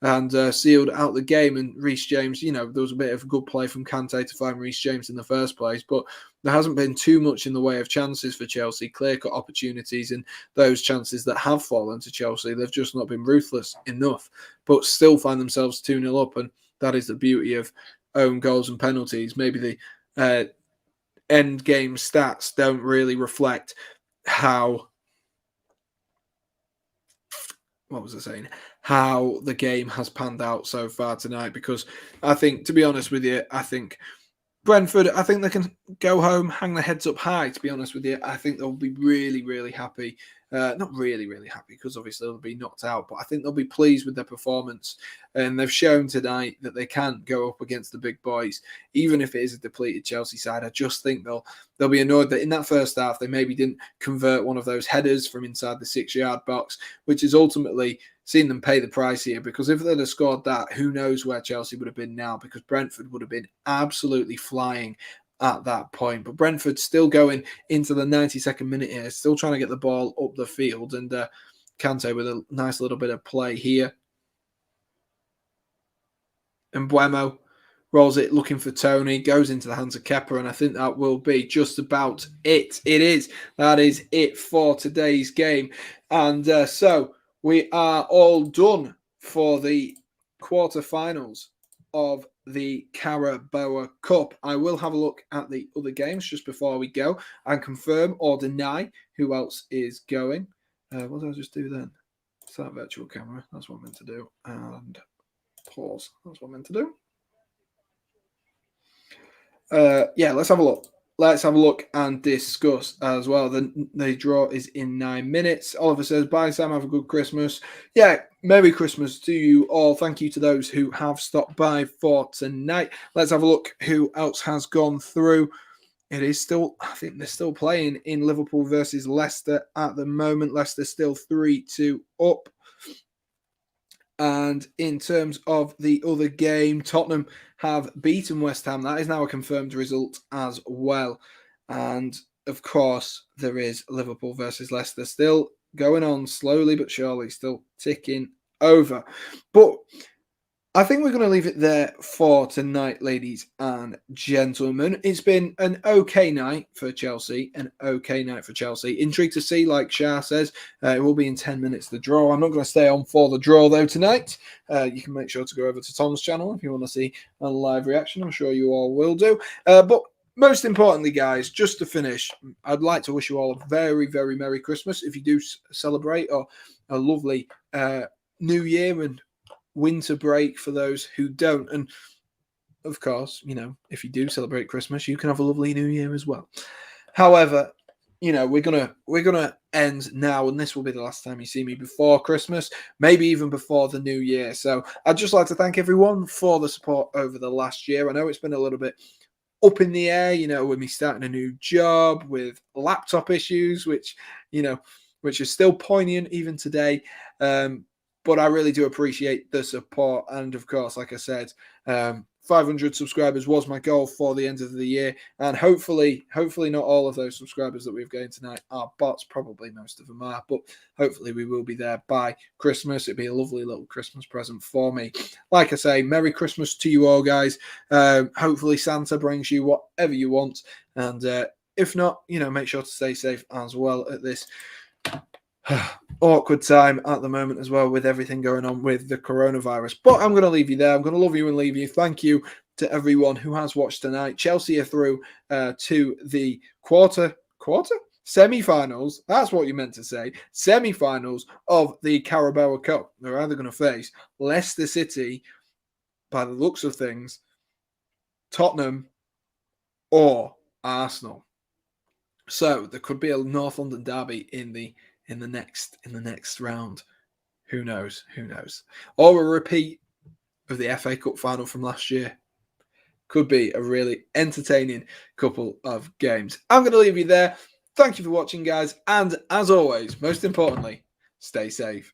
and sealed out the game. And Reece James, there was a bit of good play from Kante to find Reece James in the first place. But there hasn't been too much in the way of chances for Chelsea, clear-cut opportunities, and those chances that have fallen to Chelsea, they've just not been ruthless enough, but still find themselves 2-0 up. And that is the beauty of own goals and penalties. Maybe the end game stats don't really reflect how the game has panned out so far tonight, because I think, to be honest with you, Brentford, I think they can go home, hang their heads up high, to be honest with you. I think they'll be really happy. Not really happy, because obviously they'll be knocked out, but I think they'll be pleased with their performance. And they've shown tonight that they can go up against the big boys, even if it is a depleted Chelsea side. I just think they'll be annoyed that in that first half, they maybe didn't convert one of those headers from inside the 6-yard box, which is ultimately seen them pay the price here, because if they'd have scored that, who knows where Chelsea would have been now, because Brentford would have been absolutely flying at that point. But Brentford still going into the 92nd minute here, still trying to get the ball up the field, and Kante with a nice little bit of play here. And Mbeumo rolls it, looking for Toney, goes into the hands of Kepa, and I think that will be just about it. That is it for today's game. And so we are all done for the quarterfinals of the Carabao Cup. I will have a look at the other games just before we go and confirm or deny who else is going. What did I just do then? Start virtual camera. That's what I'm meant to do. And pause. That's what I'm meant to do. Let's have a look. let's have a look and discuss as well. The draw is in 9 minutes. Oliver says, bye, Sam. Have a good Christmas. Yeah, Merry Christmas to you all. Thank you to those who have stopped by for tonight. Let's have a look who else has gone through. It is still, I think they're still playing in Liverpool versus Leicester at the moment. Leicester still 3-2 up. And in terms of the other game, Tottenham have beaten West Ham. That is now a confirmed result as well. And of course, there is Liverpool versus Leicester still going on slowly but surely, still ticking over. But I think we're going to leave it there for tonight, ladies and gentlemen. It's been an okay night for Chelsea. Intrigued to see, like Shah says, it will be in 10 minutes, the draw. I'm not going to stay on for the draw, though, tonight. You can make sure to go over to Tom's channel if you want to see a live reaction. I'm sure you all will do. But most importantly, guys, just to finish, I'd like to wish you all a very, very Merry Christmas if you do celebrate, or a lovely New Year and winter break for those who don't. And of course, if you do celebrate Christmas, you can have a lovely New Year as well. However, we're gonna end now, and this will be the last time you see me before Christmas, maybe even before the New Year. So I'd just like to thank everyone for the support over the last year. I know it's been a little bit up in the air, with me starting a new job, with laptop issues, which is still poignant even today. But I really do appreciate the support. And of course, like I said, 500 subscribers was my goal for the end of the year. And hopefully not all of those subscribers that we've gained tonight are bots. Probably most of them are. But hopefully we will be there by Christmas. It'd be a lovely little Christmas present for me. Like I say, Merry Christmas to you all, guys. Hopefully Santa brings you whatever you want. And if not, make sure to stay safe as well at this awkward time at the moment as well, with everything going on with the coronavirus. But I'm going to leave you there. I'm going to love you and leave you. Thank you to everyone who has watched tonight. Chelsea are through to the semi-finals. That's what you meant to say. Semi-finals of the Carabao Cup. They're either going to face Leicester City, by the looks of things, Tottenham, or Arsenal. So there could be a North London derby in the next round. Who knows? Or a repeat of the FA Cup final from last year. Could be a really entertaining couple of games. I'm going to leave you there. Thank you for watching, guys. And as always, most importantly, stay safe.